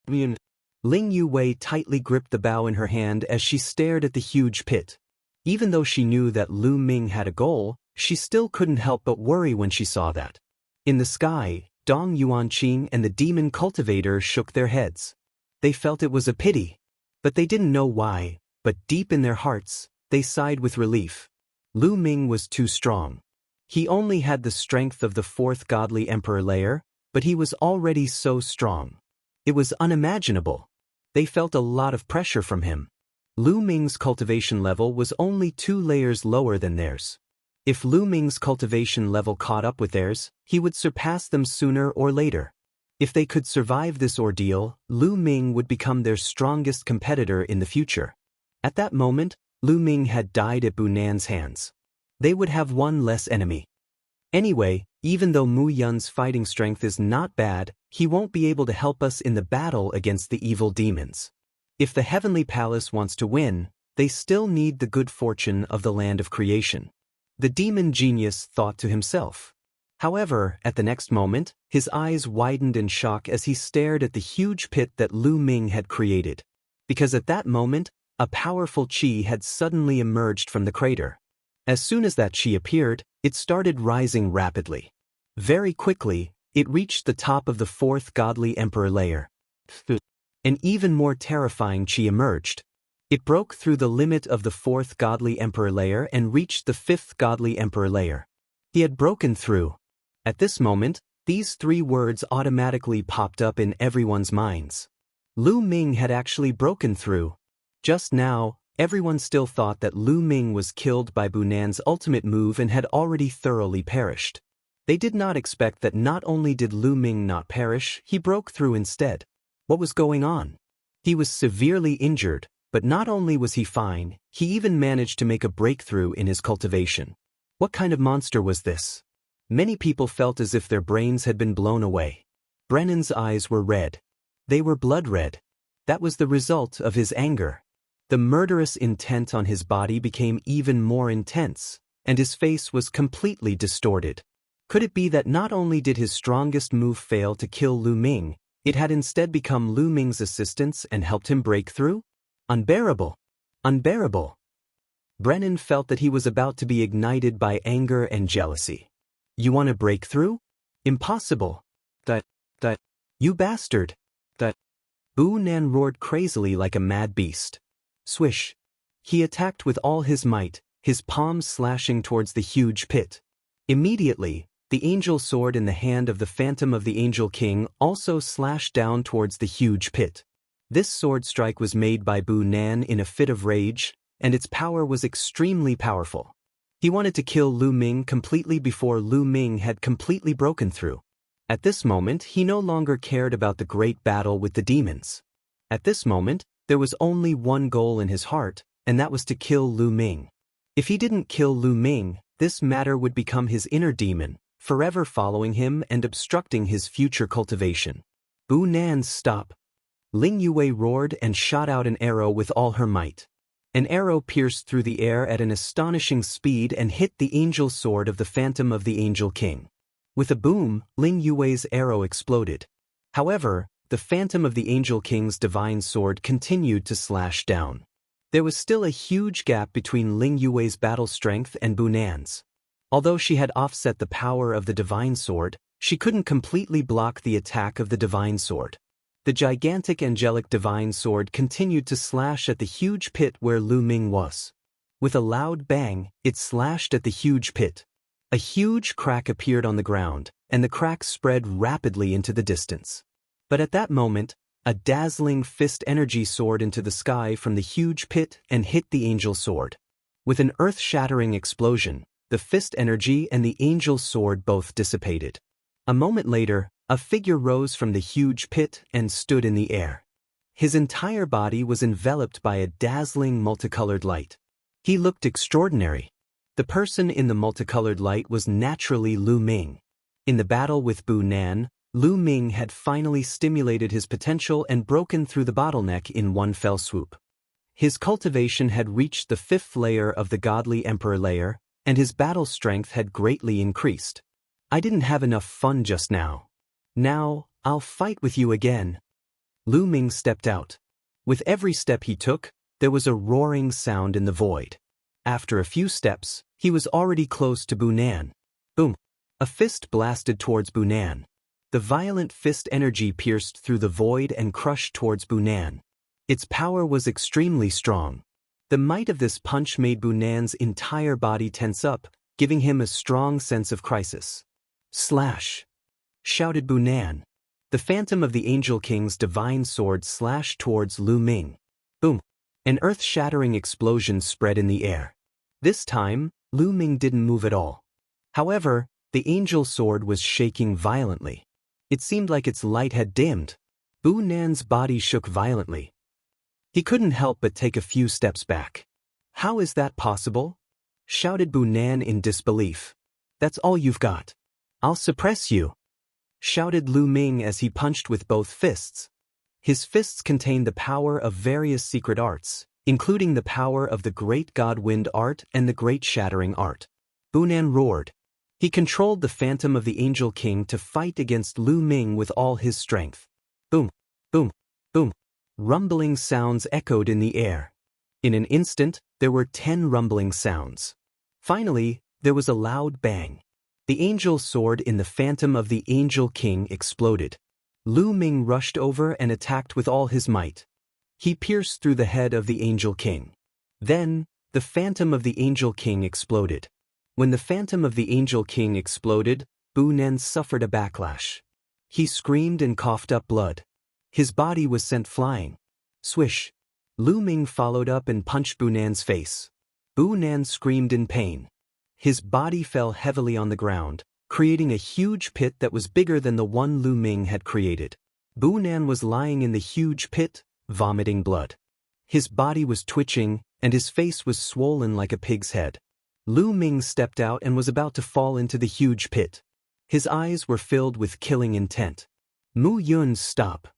Ling Yuwei tightly gripped the bow in her hand as she stared at the huge pit. Even though she knew that Lu Ming had a goal, she still couldn't help but worry when she saw that. In the sky, Dong Yuanqing and the demon cultivator shook their heads. They felt it was a pity. But they didn't know why, but deep in their hearts, they sighed with relief. Lu Ming was too strong. He only had the strength of the fourth godly emperor layer, but he was already so strong. It was unimaginable. They felt a lot of pressure from him. Lu Ming's cultivation level was only 2 layers lower than theirs. If Lu Ming's cultivation level caught up with theirs, he would surpass them sooner or later. If they could survive this ordeal, Lu Ming would become their strongest competitor in the future. At that moment, Lu Ming had died at Bunan's hands. They would have one less enemy. Anyway, even though Mu Yun's fighting strength is not bad, he won't be able to help us in the battle against the evil demons. If the Heavenly Palace wants to win, they still need the good fortune of the land of creation. The demon genius thought to himself. However, at the next moment, his eyes widened in shock as he stared at the huge pit that Lu Ming had created. Because at that moment, a powerful qi had suddenly emerged from the crater. As soon as that qi appeared, it started rising rapidly. Very quickly, it reached the top of the fourth godly emperor layer. An even more terrifying qi emerged. It broke through the limit of the fourth godly emperor layer and reached the fifth godly emperor layer. He had broken through. At this moment, these 3 words automatically popped up in everyone's minds. Lu Ming had actually broken through. Just now, everyone still thought that Lu Ming was killed by Bunan's ultimate move and had already thoroughly perished. They did not expect that not only did Lu Ming not perish, he broke through instead. What was going on? He was severely injured, but not only was he fine, he even managed to make a breakthrough in his cultivation. What kind of monster was this? Many people felt as if their brains had been blown away. Brennan's eyes were red. They were blood red. That was the result of his anger. The murderous intent on his body became even more intense, and his face was completely distorted. Could it be that not only did his strongest move fail to kill Lu Ming, it had instead become Lu Ming's assistance and helped him break through? Unbearable! Unbearable! Brennan felt that he was about to be ignited by anger and jealousy. You want to break through? Impossible! That, you bastard! That. Nan roared crazily like a mad beast. Swish! He attacked with all his might, his palms slashing towards the huge pit. Immediately, the angel sword in the hand of the phantom of the Angel King also slashed down towards the huge pit. This sword strike was made by Nan in a fit of rage, and its power was extremely powerful. He wanted to kill Lu Ming completely before Lu Ming had completely broken through. At this moment, he no longer cared about the great battle with the demons. At this moment, there was only one goal in his heart, and that was to kill Lu Ming. If he didn't kill Lu Ming, this matter would become his inner demon, forever following him and obstructing his future cultivation. Nan, stop! Ling Yue roared and shot out an arrow with all her might. An arrow pierced through the air at an astonishing speed and hit the angel sword of the phantom of the Angel King. With a boom, Ling Yue's arrow exploded. However, the phantom of the Angel King's divine sword continued to slash down. There was still a huge gap between Ling Yue's battle strength and Nan's. Although she had offset the power of the divine sword, she couldn't completely block the attack of the divine sword. The gigantic angelic divine sword continued to slash at the huge pit where Lu Ming was. With a loud bang, it slashed at the huge pit. A huge crack appeared on the ground, and the crack spread rapidly into the distance. But at that moment, a dazzling fist energy soared into the sky from the huge pit and hit the angel sword. With an earth-shattering explosion, the fist energy and the angel sword both dissipated. A moment later, a figure rose from the huge pit and stood in the air. His entire body was enveloped by a dazzling multicolored light. He looked extraordinary. The person in the multicolored light was naturally Lu Ming. In the battle with Bu Nan, Lu Ming had finally stimulated his potential and broken through the bottleneck in one fell swoop. His cultivation had reached the 5th layer of the godly emperor layer, and his battle strength had greatly increased. I didn't have enough fun just now. Now, I'll fight with you again. Lu Ming stepped out. With every step he took, there was a roaring sound in the void. After a few steps, he was already close to Bu Nan. Boom! A fist blasted towards Bu Nan. The violent fist energy pierced through the void and crushed towards Bu Nan. Its power was extremely strong. The might of this punch made Bu Nan's entire body tense up, giving him a strong sense of crisis. Slash! Shouted Bu Nan. The phantom of the Angel King's divine sword slashed towards Lu Ming. Boom! An earth-shattering explosion spread in the air. This time, Lu Ming didn't move at all. However, the angel sword was shaking violently. It seemed like its light had dimmed. Bu Nan's body shook violently. He couldn't help but take a few steps back. How is that possible? Shouted Bu Nan in disbelief. That's all you've got. I'll suppress you. Shouted Lu Ming as he punched with both fists. His fists contained the power of various secret arts, including the power of the Great God Wind art and the Great Shattering art. Bu Nan roared. He controlled the phantom of the Angel King to fight against Lu Ming with all his strength. Boom, boom, boom. Rumbling sounds echoed in the air. In an instant, there were 10 rumbling sounds. Finally, there was a loud bang. The angel sword in the phantom of the Angel King exploded. Lu Ming rushed over and attacked with all his might. He pierced through the head of the Angel King. Then, the phantom of the Angel King exploded. When the phantom of the Angel King exploded, Bu Nan suffered a backlash. He screamed and coughed up blood. His body was sent flying. Swish! Lu Ming followed up and punched Bu Nan's face. Bu Nan screamed in pain. His body fell heavily on the ground, creating a huge pit that was bigger than the one Lu Ming had created. Bu Nan was lying in the huge pit, vomiting blood. His body was twitching, and his face was swollen like a pig's head. Lu Ming stepped out and was about to fall into the huge pit. His eyes were filled with killing intent. Mu Yun, stop!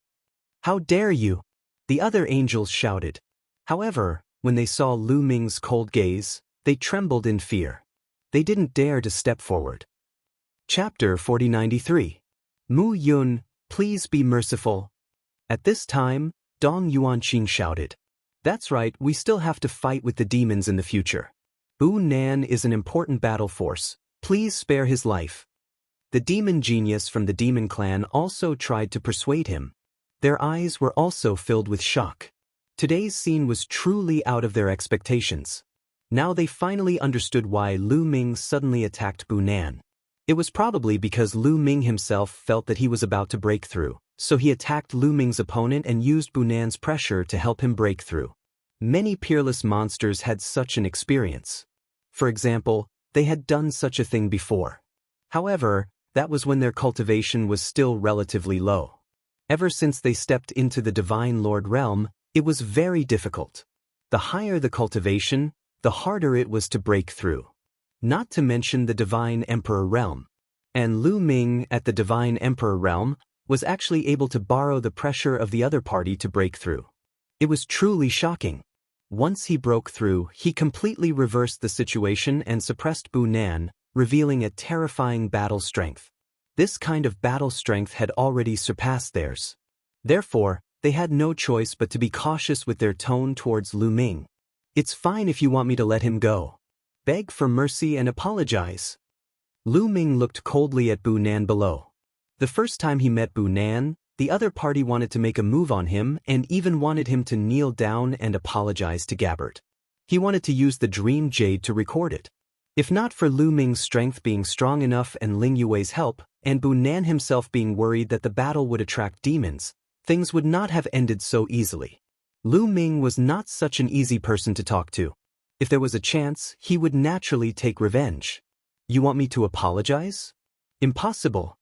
How dare you! The other angels shouted. However, when they saw Lu Ming's cold gaze, they trembled in fear. They didn't dare to step forward. Chapter 4093. Mu Yun, please be merciful. At this time, Dong Yuanqing shouted. That's right, we still have to fight with the demons in the future. Bu Nan is an important battle force. Please spare his life. The demon genius from the demon clan also tried to persuade him. Their eyes were also filled with shock. Today's scene was truly out of their expectations. Now they finally understood why Lu Ming suddenly attacked Bu Nan. It was probably because Lu Ming himself felt that he was about to break through, so he attacked Lu Ming's opponent and used Bu Nan's pressure to help him break through. Many peerless monsters had such an experience. For example, they had done such a thing before. However, that was when their cultivation was still relatively low. Ever since they stepped into the Divine Lord realm, it was very difficult. The higher the cultivation, the harder it was to break through. Not to mention the Divine Emperor realm. And Lu Ming at the Divine Emperor realm was actually able to borrow the pressure of the other party to break through. It was truly shocking. Once he broke through, he completely reversed the situation and suppressed Bu Nan, revealing a terrifying battle strength. This kind of battle strength had already surpassed theirs. Therefore, they had no choice but to be cautious with their tone towards Lu Ming. It's fine if you want me to let him go. Beg for mercy and apologize. Lu Ming looked coldly at Bu Nan below. The first time he met Bu Nan, the other party wanted to make a move on him and even wanted him to kneel down and apologize to Gabbert. He wanted to use the Dream Jade to record it. If not for Lu Ming's strength being strong enough and Ling Yue's help, and Bu Nan himself being worried that the battle would attract demons, things would not have ended so easily. Lu Ming was not such an easy person to talk to. If there was a chance, he would naturally take revenge. You want me to apologize? Impossible.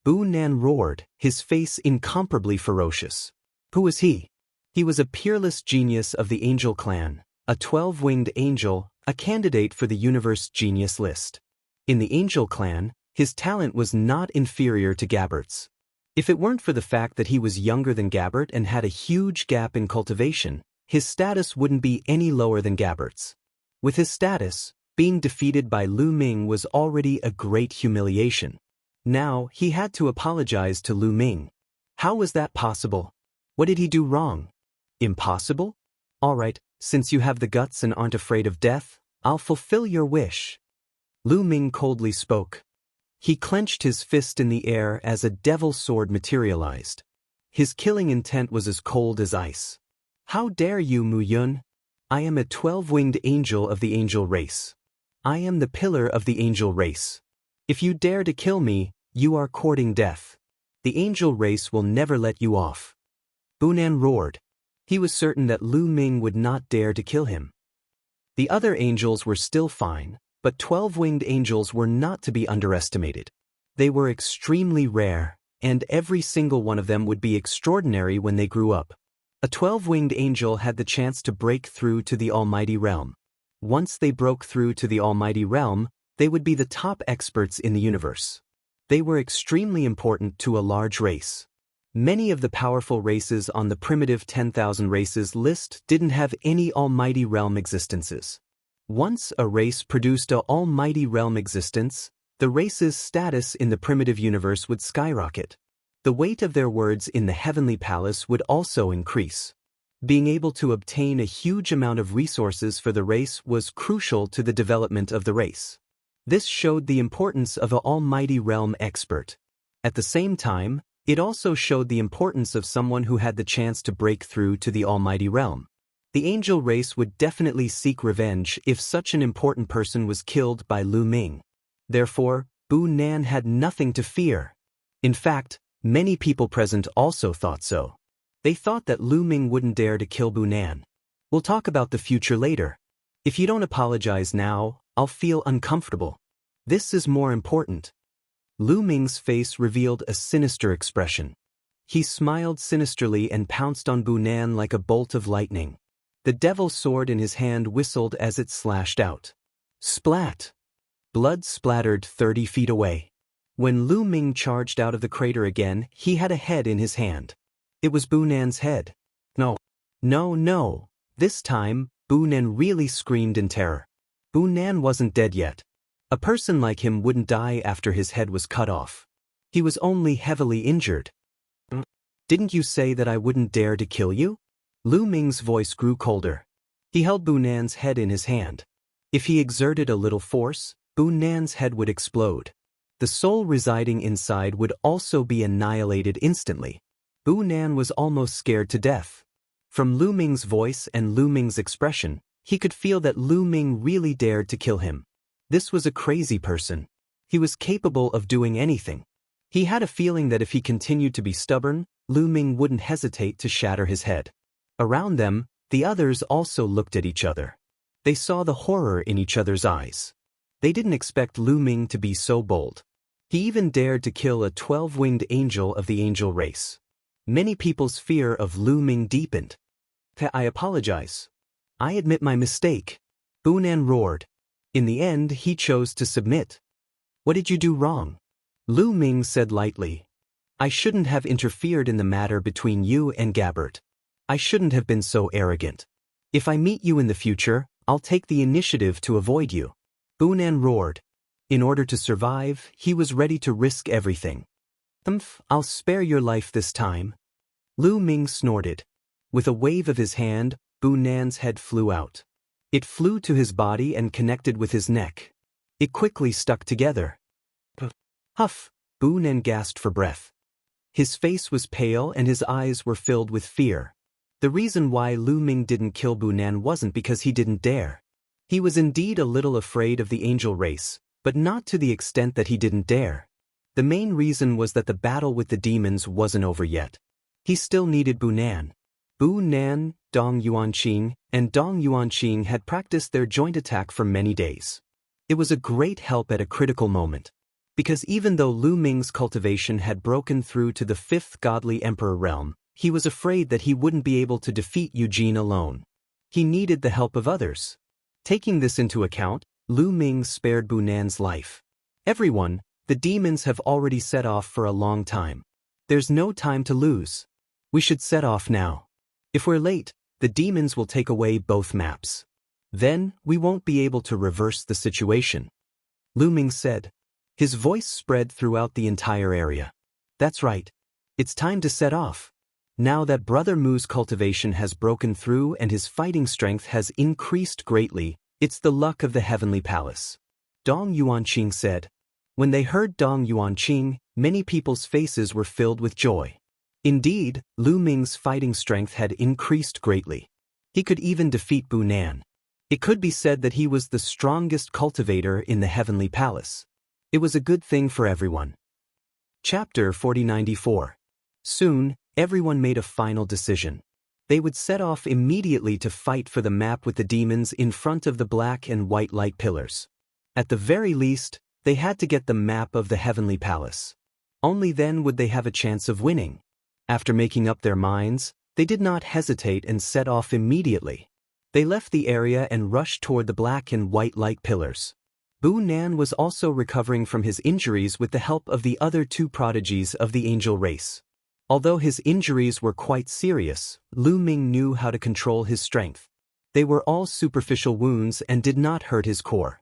Bu Nan roared, his face incomparably ferocious. Who was he? He was a peerless genius of the Angel clan, a 12-winged angel, a candidate for the Universe Genius list. In the Angel clan, his talent was not inferior to Gabbert's. If it weren't for the fact that he was younger than Gabbert and had a huge gap in cultivation, his status wouldn't be any lower than Gabbert's. With his status, being defeated by Lu Ming was already a great humiliation. Now, he had to apologize to Lu Ming. How was that possible? What did he do wrong? Impossible? All right, since you have the guts and aren't afraid of death, I'll fulfill your wish. Lu Ming coldly spoke. He clenched his fist in the air as a devil sword materialized. His killing intent was as cold as ice. How dare you, Mu Yun? I am a 12-winged angel of the angel race. I am the pillar of the angel race. If you dare to kill me, you are courting death. The angel race will never let you off. Bu Nan roared. He was certain that Lu Ming would not dare to kill him. The other angels were still fine, but 12-winged angels were not to be underestimated. They were extremely rare, and every single one of them would be extraordinary when they grew up. A 12-winged angel had the chance to break through to the Almighty Realm. Once they broke through to the Almighty Realm, they would be the top experts in the universe. They were extremely important to a large race. Many of the powerful races on the primitive 10,000 races list didn't have any Almighty Realm existences. Once a race produced an Almighty Realm existence, the race's status in the primitive universe would skyrocket. The weight of their words in the Heavenly Palace would also increase. Being able to obtain a huge amount of resources for the race was crucial to the development of the race. This showed the importance of an Almighty Realm expert. At the same time, it also showed the importance of someone who had the chance to break through to the Almighty Realm. The angel race would definitely seek revenge if such an important person was killed by Lu Ming. Therefore, Bu Nan had nothing to fear. In fact, many people present also thought so. They thought that Lu Ming wouldn't dare to kill Bu Nan. We'll talk about the future later. If you don't apologize now, I'll feel uncomfortable. This is more important. Lu Ming's face revealed a sinister expression. He smiled sinisterly and pounced on Bu Nan like a bolt of lightning. The devil's sword in his hand whistled as it slashed out. Splat! Blood splattered 30 feet away. When Lu Ming charged out of the crater again, he had a head in his hand. It was Bu Nan's head. No. No. This time, Bu Nan really screamed in terror. Bu Nan wasn't dead yet. A person like him wouldn't die after his head was cut off. He was only heavily injured. Didn't you say that I wouldn't dare to kill you? Lu Ming's voice grew colder. He held Bu Nan's head in his hand. If he exerted a little force, Bu Nan's head would explode. The soul residing inside would also be annihilated instantly. Bu Nan was almost scared to death. From Lu Ming's voice and Lu Ming's expression, he could feel that Lu Ming really dared to kill him. This was a crazy person. He was capable of doing anything. He had a feeling that if he continued to be stubborn, Lu Ming wouldn't hesitate to shatter his head. Around them, the others also looked at each other. They saw the horror in each other's eyes. They didn't expect Lu Ming to be so bold. He even dared to kill a 12-winged angel of the angel race. Many people's fear of Lu Ming deepened. I apologize. I admit my mistake. Bu Nan roared. In the end, he chose to submit. What did you do wrong? Lu Ming said lightly. I shouldn't have interfered in the matter between you and Gabbert. I shouldn't have been so arrogant. If I meet you in the future, I'll take the initiative to avoid you. Bu Nan roared. In order to survive, he was ready to risk everything. I'll spare your life this time. Lu Ming snorted. With a wave of his hand, Bu Nan's head flew out. It flew to his body and connected with his neck. It quickly stuck together. Huff! Bu Nan gasped for breath. His face was pale and his eyes were filled with fear. The reason why Lu Ming didn't kill Bu Nan wasn't because he didn't dare. He was indeed a little afraid of the angel race, but not to the extent that he didn't dare. The main reason was that the battle with the demons wasn't over yet. He still needed Bu Nan. Bu Nan, Dong Yuanqing, and Dong Yuanqing had practiced their joint attack for many days. It was a great help at a critical moment. Because even though Lu Ming's cultivation had broken through to the 5th godly emperor realm, he was afraid that he wouldn't be able to defeat Eugene alone. He needed the help of others. Taking this into account, Lu Ming spared Bu Nan's life. Everyone, the demons have already set off for a long time. There's no time to lose. We should set off now. If we're late, the demons will take away both maps. Then, we won't be able to reverse the situation. Lu Ming said. His voice spread throughout the entire area. That's right. It's time to set off. Now that Brother Mu's cultivation has broken through and his fighting strength has increased greatly, it's the luck of the heavenly palace. Dong Yuanqing said. When they heard Dong Yuanqing, many people's faces were filled with joy. Indeed, Lu Ming's fighting strength had increased greatly. He could even defeat Bu Nan. It could be said that he was the strongest cultivator in the heavenly palace. It was a good thing for everyone. Chapter 4094. Soon, everyone made a final decision. They would set off immediately to fight for the map with the demons in front of the black and white light pillars. At the very least, they had to get the map of the heavenly palace. Only then would they have a chance of winning. After making up their minds, they did not hesitate and set off immediately. They left the area and rushed toward the black and white light pillars. Bu Nan was also recovering from his injuries with the help of the other 2 prodigies of the angel race. Although his injuries were quite serious, Lu Ming knew how to control his strength. They were all superficial wounds and did not hurt his core.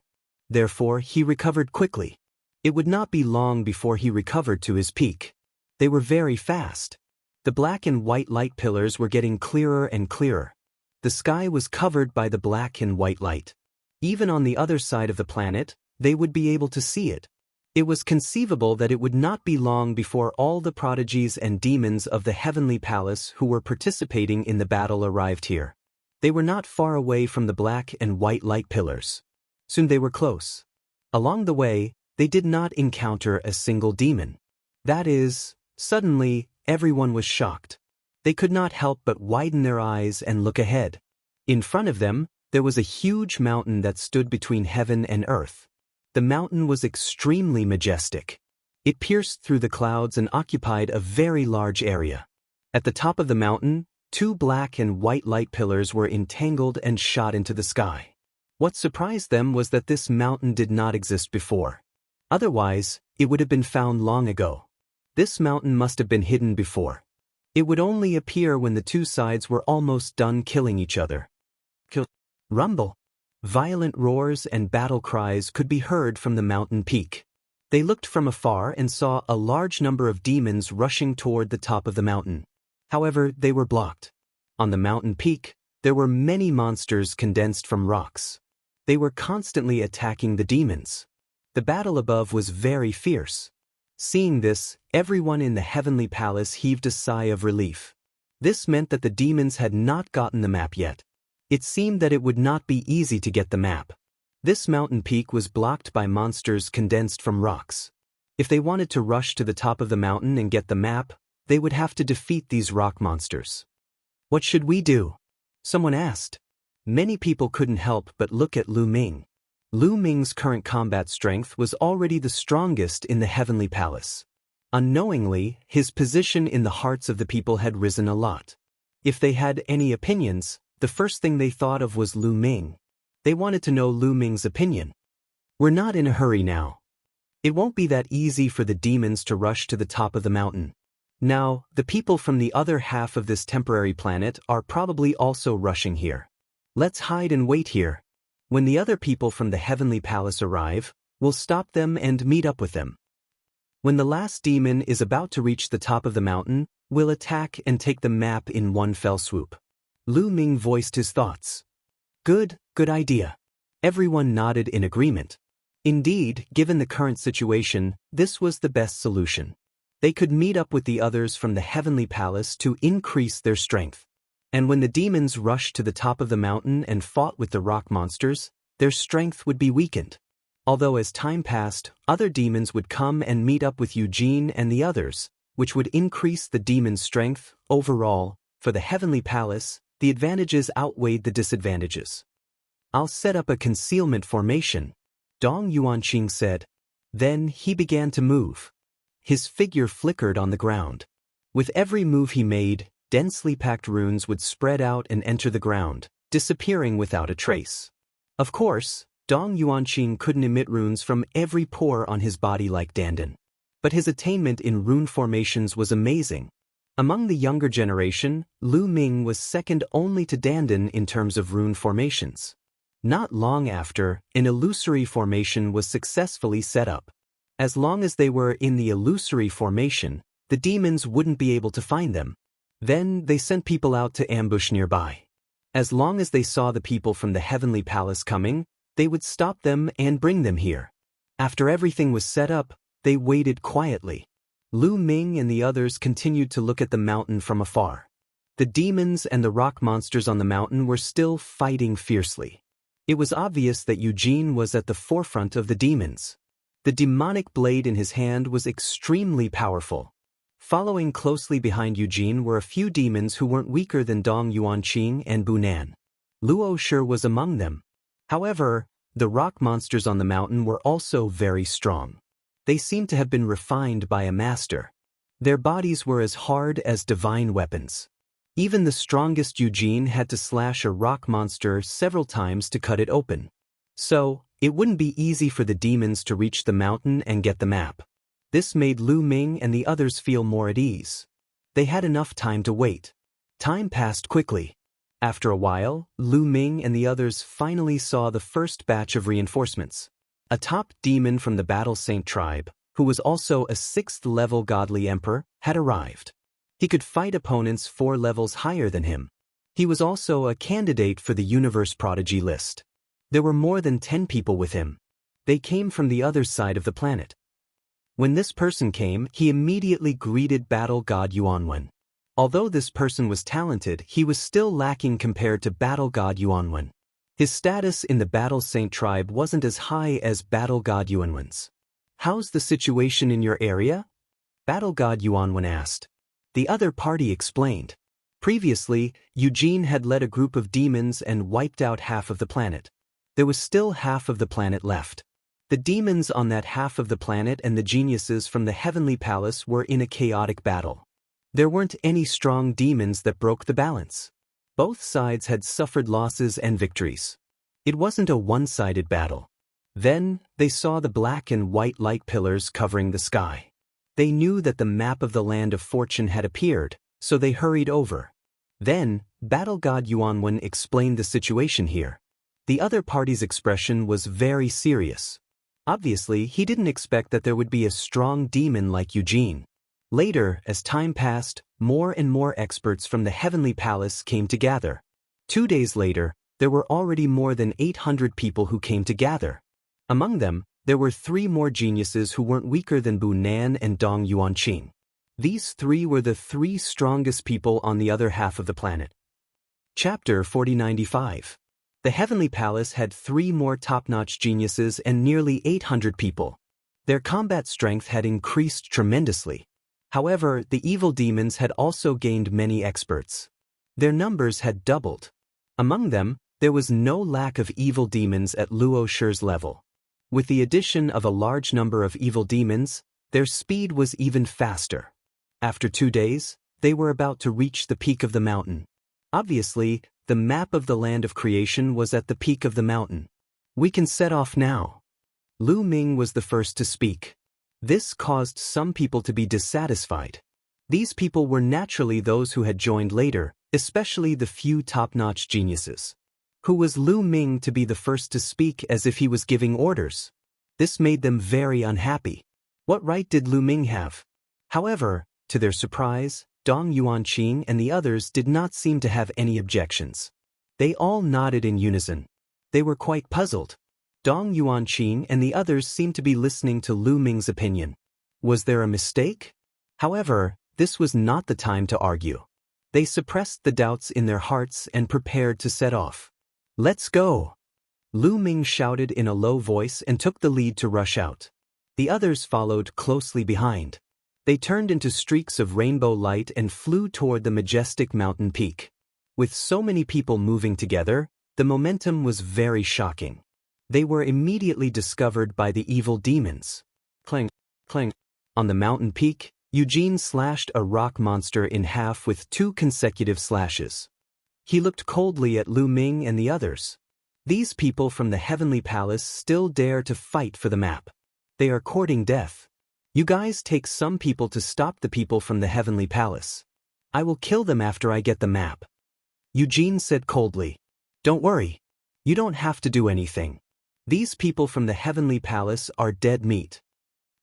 Therefore, he recovered quickly. It would not be long before he recovered to his peak. They were very fast. The black and white light pillars were getting clearer and clearer. The sky was covered by the black and white light. Even on the other side of the planet, they would be able to see it. It was conceivable that it would not be long before all the prodigies and demons of the heavenly palace who were participating in the battle arrived here. They were not far away from the black and white light pillars. Soon they were close. Along the way, they did not encounter a single demon. That is, suddenly, everyone was shocked. They could not help but widen their eyes and look ahead. In front of them, there was a huge mountain that stood between heaven and earth. The mountain was extremely majestic. It pierced through the clouds and occupied a very large area. At the top of the mountain, 2 black and white light pillars were entangled and shot into the sky. What surprised them was that this mountain did not exist before. Otherwise, it would have been found long ago. This mountain must have been hidden before. It would only appear when the 2 sides were almost done killing each other. Rumble. Violent roars and battle cries could be heard from the mountain peak. They looked from afar and saw a large number of demons rushing toward the top of the mountain. However, they were blocked. On the mountain peak, there were many monsters condensed from rocks. They were constantly attacking the demons. The battle above was very fierce. Seeing this, everyone in the heavenly palace heaved a sigh of relief. This meant that the demons had not gotten the map yet. It seemed that it would not be easy to get the map. This mountain peak was blocked by monsters condensed from rocks. If they wanted to rush to the top of the mountain and get the map, they would have to defeat these rock monsters. What should we do? Someone asked. Many people couldn't help but look at Lu Ming. Lu Ming's current combat strength was already the strongest in the heavenly palace. Unknowingly, his position in the hearts of the people had risen a lot. If they had any opinions, the first thing they thought of was Lu Ming. They wanted to know Lu Ming's opinion. We're not in a hurry now. It won't be that easy for the demons to rush to the top of the mountain. Now, the people from the other half of this temporary planet are probably also rushing here. Let's hide and wait here. When the other people from the heavenly palace arrive, we'll stop them and meet up with them. When the last demon is about to reach the top of the mountain, we'll attack and take the map in one fell swoop. Lu Ming voiced his thoughts. Good, Good idea. Everyone nodded in agreement. Indeed, given the current situation, this was the best solution. They could meet up with the others from the heavenly palace to increase their strength. And when the demons rushed to the top of the mountain and fought with the rock monsters, their strength would be weakened. Although as time passed, other demons would come and meet up with Eugene and the others, which would increase the demon's strength. Overall, for the heavenly palace, the advantages outweighed the disadvantages. I'll set up a concealment formation, Dong Yuanqing said. Then he began to move. His figure flickered on the ground. With every move he made, densely packed runes would spread out and enter the ground, disappearing without a trace. Of course, Dong Yuanqing couldn't emit runes from every pore on his body like Dandan. But his attainment in rune formations was amazing. Among the younger generation, Lu Ming was second only to Dandan in terms of rune formations. Not long after, an illusory formation was successfully set up. As long as they were in the illusory formation, the demons wouldn't be able to find them. Then they sent people out to ambush nearby. As long as they saw the people from the heavenly palace coming, they would stop them and bring them here. After everything was set up, they waited quietly. Lu Ming and the others continued to look at the mountain from afar. The demons and the rock monsters on the mountain were still fighting fiercely. It was obvious that Eugene was at the forefront of the demons. The demonic blade in his hand was extremely powerful. Following closely behind Eugene were a few demons who weren't weaker than Dong Yuanqing and Bunan. Luo Shi was among them. However, the rock monsters on the mountain were also very strong. They seemed to have been refined by a master. Their bodies were as hard as divine weapons. Even the strongest Eugene had to slash a rock monster several times to cut it open. So, it wouldn't be easy for the demons to reach the mountain and get the map. This made Lu Ming and the others feel more at ease. They had enough time to wait. Time passed quickly. After a while, Lu Ming and the others finally saw the first batch of reinforcements. A top demon from the Battle Saint tribe, who was also a 6th-level godly emperor, had arrived. He could fight opponents 4 levels higher than him. He was also a candidate for the Universe Prodigy list. There were more than 10 people with him. They came from the other side of the planet. When this person came, he immediately greeted Battle God Yuanwen. Although this person was talented, he was still lacking compared to Battle God Yuanwen. His status in the Battle Saint tribe wasn't as high as Battle God Yuanwen's. "How's the situation in your area?" Battle God Yuanwen asked. The other party explained. Previously, Eugene had led a group of demons and wiped out half of the planet. There was still half of the planet left. The demons on that half of the planet and the geniuses from the heavenly palace were in a chaotic battle. There weren't any strong demons that broke the balance. Both sides had suffered losses and victories. It wasn't a one-sided battle. Then, they saw the black and white light pillars covering the sky. They knew that the map of the Land of Fortune had appeared, so they hurried over. Then, Battle God Yuanwen explained the situation here. The other party's expression was very serious. Obviously, he didn't expect that there would be a strong demon like Eugene. Later, as time passed, more and more experts from the heavenly palace came to gather. 2 days later, there were already more than 800 people who came to gather. Among them, there were 3 more geniuses who weren't weaker than Bunan and Dong Yuanqing. These 3 were the 3 strongest people on the other half of the planet. Chapter 4095. The heavenly palace had 3 more top-notch geniuses and nearly 800 people. Their combat strength had increased tremendously. However, the evil demons had also gained many experts. Their numbers had doubled. Among them, there was no lack of evil demons at Luo Shi's level. With the addition of a large number of evil demons, their speed was even faster. After 2 days, they were about to reach the peak of the mountain. Obviously, the map of the land of creation was at the peak of the mountain. "We can set off now." Lu Ming was the first to speak. This caused some people to be dissatisfied. These people were naturally those who had joined later, especially the few top-notch geniuses. Who was Lu Ming to be the first to speak as if he was giving orders? This made them very unhappy. What right did Lu Ming have? However, to their surprise, Dong Yuanqing and the others did not seem to have any objections. They all nodded in unison. They were quite puzzled. Dong Yuanqing and the others seemed to be listening to Lu Ming's opinion. Was there a mistake? However, this was not the time to argue. They suppressed the doubts in their hearts and prepared to set off. Let's go! Lu Ming shouted in a low voice and took the lead to rush out. The others followed closely behind. They turned into streaks of rainbow light and flew toward the majestic mountain peak. With so many people moving together, the momentum was very shocking. They were immediately discovered by the evil demons. Clang, clang. On the mountain peak, Eugene slashed a rock monster in half with 2 consecutive slashes. He looked coldly at Lu Ming and the others. These people from the Heavenly Palace still dare to fight for the map. They are courting death. You guys take some people to stop the people from the Heavenly Palace. I will kill them after I get the map. Eugene said coldly. Don't worry. You don't have to do anything. These people from the Heavenly Palace are dead meat.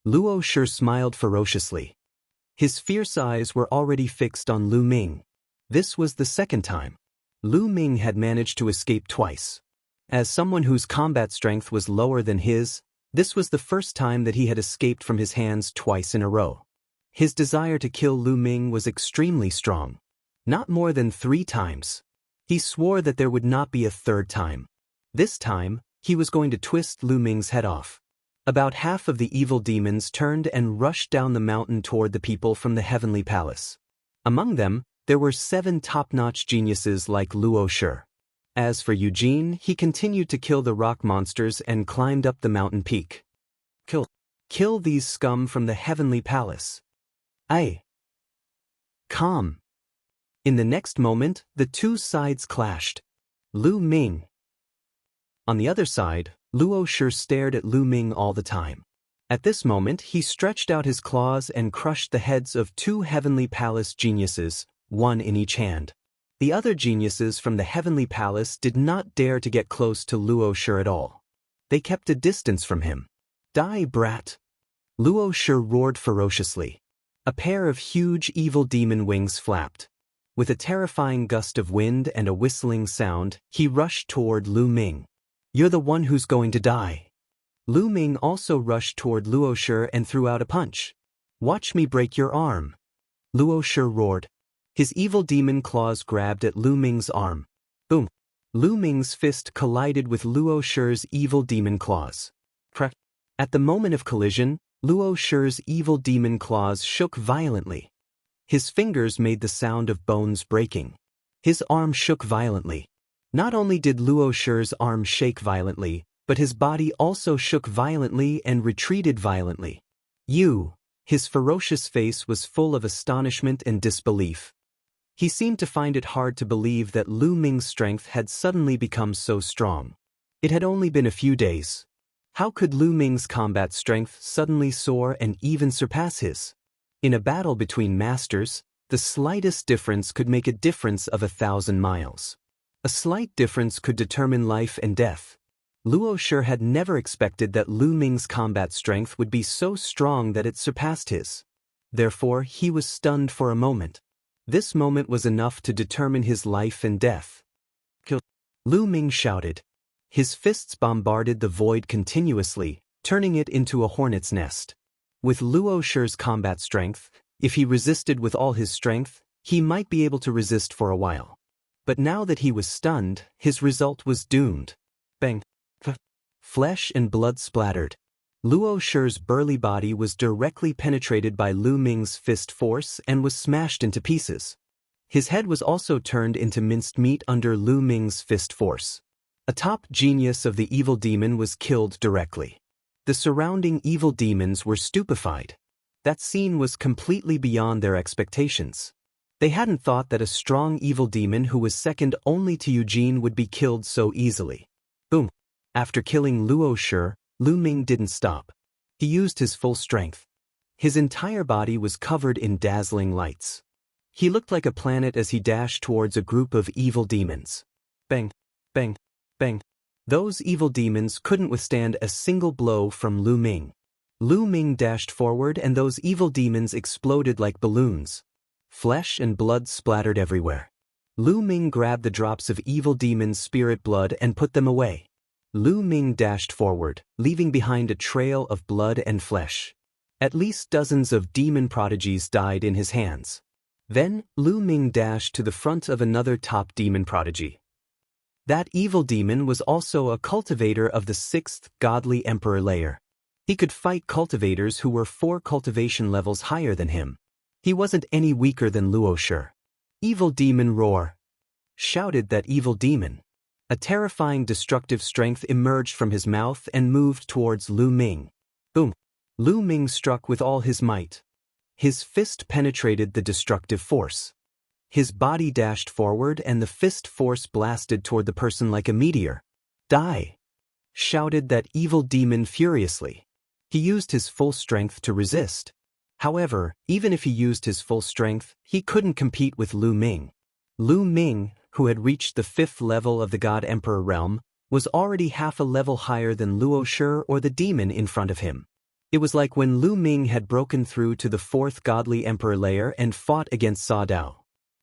Luo Shi smiled ferociously. His fierce eyes were already fixed on Lu Ming. This was the second time. Lu Ming had managed to escape twice. As someone whose combat strength was lower than his, this was the first time that he had escaped from his hands twice in a row. His desire to kill Lu Ming was extremely strong. Not more than 3 times. He swore that there would not be a third time. This time, he was going to twist Lu Ming's head off. About half of the evil demons turned and rushed down the mountain toward the people from the Heavenly Palace. Among them, there were 7 top-notch geniuses like Luo Shi. As for Eugene, he continued to kill the rock monsters and climbed up the mountain peak. Kill these scum from the Heavenly Palace. Aye. Calm. In the next moment, the 2 sides clashed. Lu Ming. On the other side, Luo Shi stared at Lu Ming all the time. At this moment, he stretched out his claws and crushed the heads of 2 Heavenly Palace geniuses, 1 in each hand. The other geniuses from the Heavenly Palace did not dare to get close to Luo Shi at all. They kept a distance from him. Die, brat! Luo Shi roared ferociously. A pair of huge evil demon wings flapped. With a terrifying gust of wind and a whistling sound, he rushed toward Lu Ming. You're the one who's going to die. Lu Ming also rushed toward Luo Shi and threw out a punch. Watch me break your arm. Luo Shi roared. His evil demon claws grabbed at Lu Ming's arm. Boom. Lu Ming's fist collided with Luo Shi's evil demon claws. Crack. At the moment of collision, Luo Shi's evil demon claws shook violently. His fingers made the sound of bones breaking. His arm shook violently. Not only did Luo Shi's arm shake violently, but his body also shook violently and retreated violently. His ferocious face was full of astonishment and disbelief. He seemed to find it hard to believe that Lu Ming's strength had suddenly become so strong. It had only been a few days. How could Lu Ming's combat strength suddenly soar and even surpass his? In a battle between masters, the slightest difference could make a difference of 1,000 miles. A slight difference could determine life and death. Luo Shi had never expected that Lu Ming's combat strength would be so strong that it surpassed his. Therefore, he was stunned for a moment. This moment was enough to determine his life and death. Kill! Lu Ming shouted. His fists bombarded the void continuously, turning it into a hornet's nest. With Luo Shi's combat strength, if he resisted with all his strength, he might be able to resist for a while. But now that he was stunned, his result was doomed. Bang! Flesh and blood splattered. Luo Shi's burly body was directly penetrated by Lu Ming's fist force and was smashed into pieces. His head was also turned into minced meat under Lu Ming's fist force. A top genius of the evil demon was killed directly. The surrounding evil demons were stupefied. That scene was completely beyond their expectations. They hadn't thought that a strong evil demon who was second only to Eugene would be killed so easily. Boom! After killing Luo Shi, Lu Ming didn't stop. He used his full strength. His entire body was covered in dazzling lights. He looked like a planet as he dashed towards a group of evil demons. Bang! Bang! Bang! Those evil demons couldn't withstand a single blow from Lu Ming. Lu Ming dashed forward and those evil demons exploded like balloons. Flesh and blood splattered everywhere. Lu Ming grabbed the drops of evil demon's spirit blood and put them away. Lu Ming dashed forward, leaving behind a trail of blood and flesh. At least dozens of demon prodigies died in his hands. Then, Lu Ming dashed to the front of another top demon prodigy. That evil demon was also a cultivator of the 6th godly emperor layer. He could fight cultivators who were 4 cultivation levels higher than him. He wasn't any weaker than Luo Shi. Evil demon roar! Shouted that evil demon. A terrifying destructive strength emerged from his mouth and moved towards Lu Ming. Boom! Lu Ming struck with all his might. His fist penetrated the destructive force. His body dashed forward and the fist force blasted toward the person like a meteor. Die! Shouted that evil demon furiously. He used his full strength to resist. However, even if he used his full strength, he couldn't compete with Lu Ming. Lu Ming, who had reached the 5th level of the God Emperor realm, was already half a level higher than Luo Shi or the demon in front of him. It was like when Lu Ming had broken through to the 4th godly emperor layer and fought against Sa Dao.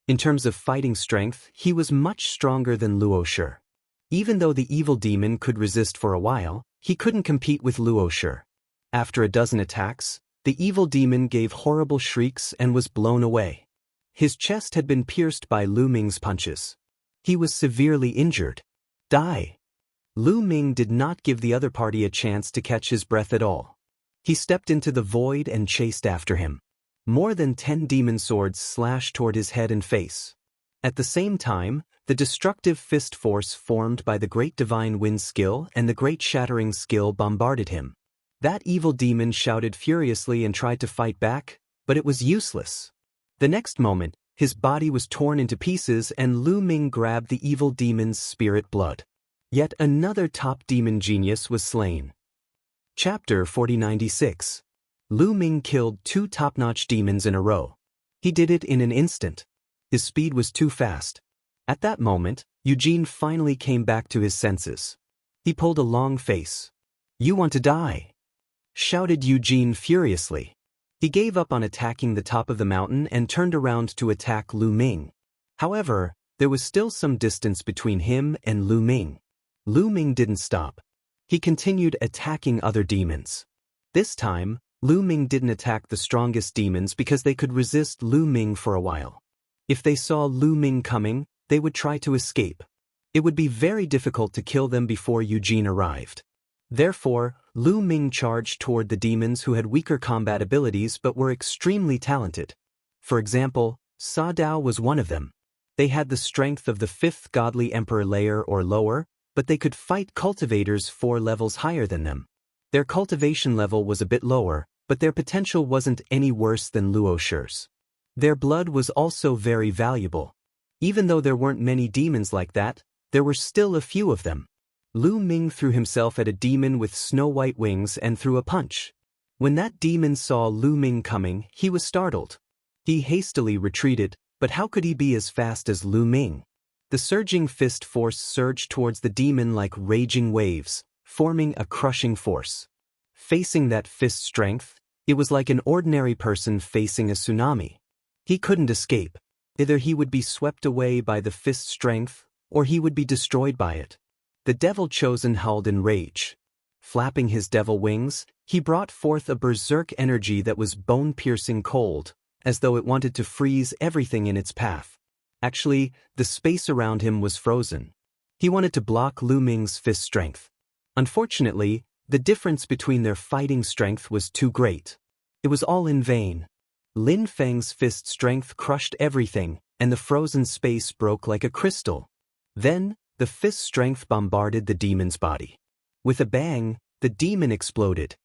In terms of fighting strength, he was much stronger than Luo Shi. Even though the evil demon could resist for a while, he couldn't compete with Luo Shi. After a dozen attacks, the evil demon gave horrible shrieks and was blown away. His chest had been pierced by Lu Ming's punches. He was severely injured. Die! Lu Ming did not give the other party a chance to catch his breath at all. He stepped into the void and chased after him. More than 10 demon swords slashed toward his head and face. At the same time, the destructive fist force formed by the Great Divine Wind skill and the Great Shattering skill bombarded him. That evil demon shouted furiously and tried to fight back, but it was useless. The next moment, his body was torn into pieces and Lu Ming grabbed the evil demon's spirit blood. Yet another top demon genius was slain. Chapter 4096. Lu Ming killed 2 top-notch demons in a row. He did it in an instant. His speed was too fast. At that moment, Eugene finally came back to his senses. He pulled a long face. "You want to die?" shouted Eugene furiously. He gave up on attacking the top of the mountain and turned around to attack Lu Ming. However, there was still some distance between him and Lu Ming. Lu Ming didn't stop. He continued attacking other demons. This time, Lu Ming didn't attack the strongest demons because they could resist Lu Ming for a while. If they saw Lu Ming coming, they would try to escape. It would be very difficult to kill them before Eugene arrived. Therefore, Lu Ming charged toward the demons who had weaker combat abilities but were extremely talented. For example, Sa Dao was one of them. They had the strength of the 5th godly emperor layer or lower, but they could fight cultivators 4 levels higher than them. Their cultivation level was a bit lower, but their potential wasn't any worse than Luo Shi's. Their blood was also very valuable. Even though there weren't many demons like that, there were still a few of them. Lu Ming threw himself at a demon with snow-white wings and threw a punch. When that demon saw Lu Ming coming, he was startled. He hastily retreated, but how could he be as fast as Lu Ming? The surging fist force surged towards the demon like raging waves, forming a crushing force. Facing that fist strength, it was like an ordinary person facing a tsunami. He couldn't escape. Either he would be swept away by the fist strength, or he would be destroyed by it. The devil chosen howled in rage. Flapping his devil wings, he brought forth a berserk energy that was bone-piercing cold, as though it wanted to freeze everything in its path. Actually, the space around him was frozen. He wanted to block Lu Ming's fist strength. Unfortunately, the difference between their fighting strength was too great. It was all in vain. Lin Feng's fist strength crushed everything, and the frozen space broke like a crystal. Then, the fist strength bombarded the demon's body. With a bang, the demon exploded.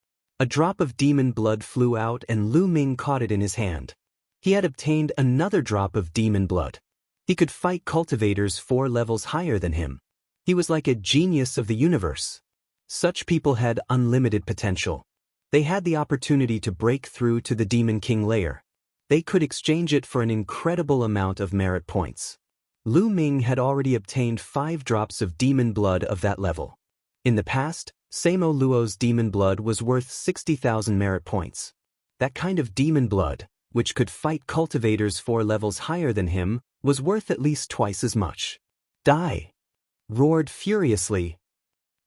A drop of demon blood flew out and Lu Ming caught it in his hand. He had obtained another drop of demon blood. He could fight cultivators 4 levels higher than him. He was like a genius of the universe. Such people had unlimited potential. They had the opportunity to break through to the Demon King layer. They could exchange it for an incredible amount of merit points. Lu Ming had already obtained 5 drops of demon blood of that level. In the past, Samo Luo's demon blood was worth 60,000 merit points. That kind of demon blood, which could fight cultivators 4 levels higher than him, was worth at least twice as much. Die! Roared furiously.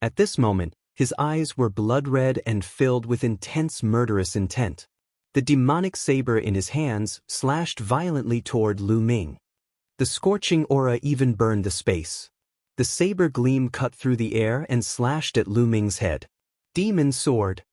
At this moment, his eyes were blood-red and filled with intense murderous intent. The demonic saber in his hands slashed violently toward Lu Ming. The scorching aura even burned the space. The saber gleam cut through the air and slashed at Lu Ming's head. Demon sword!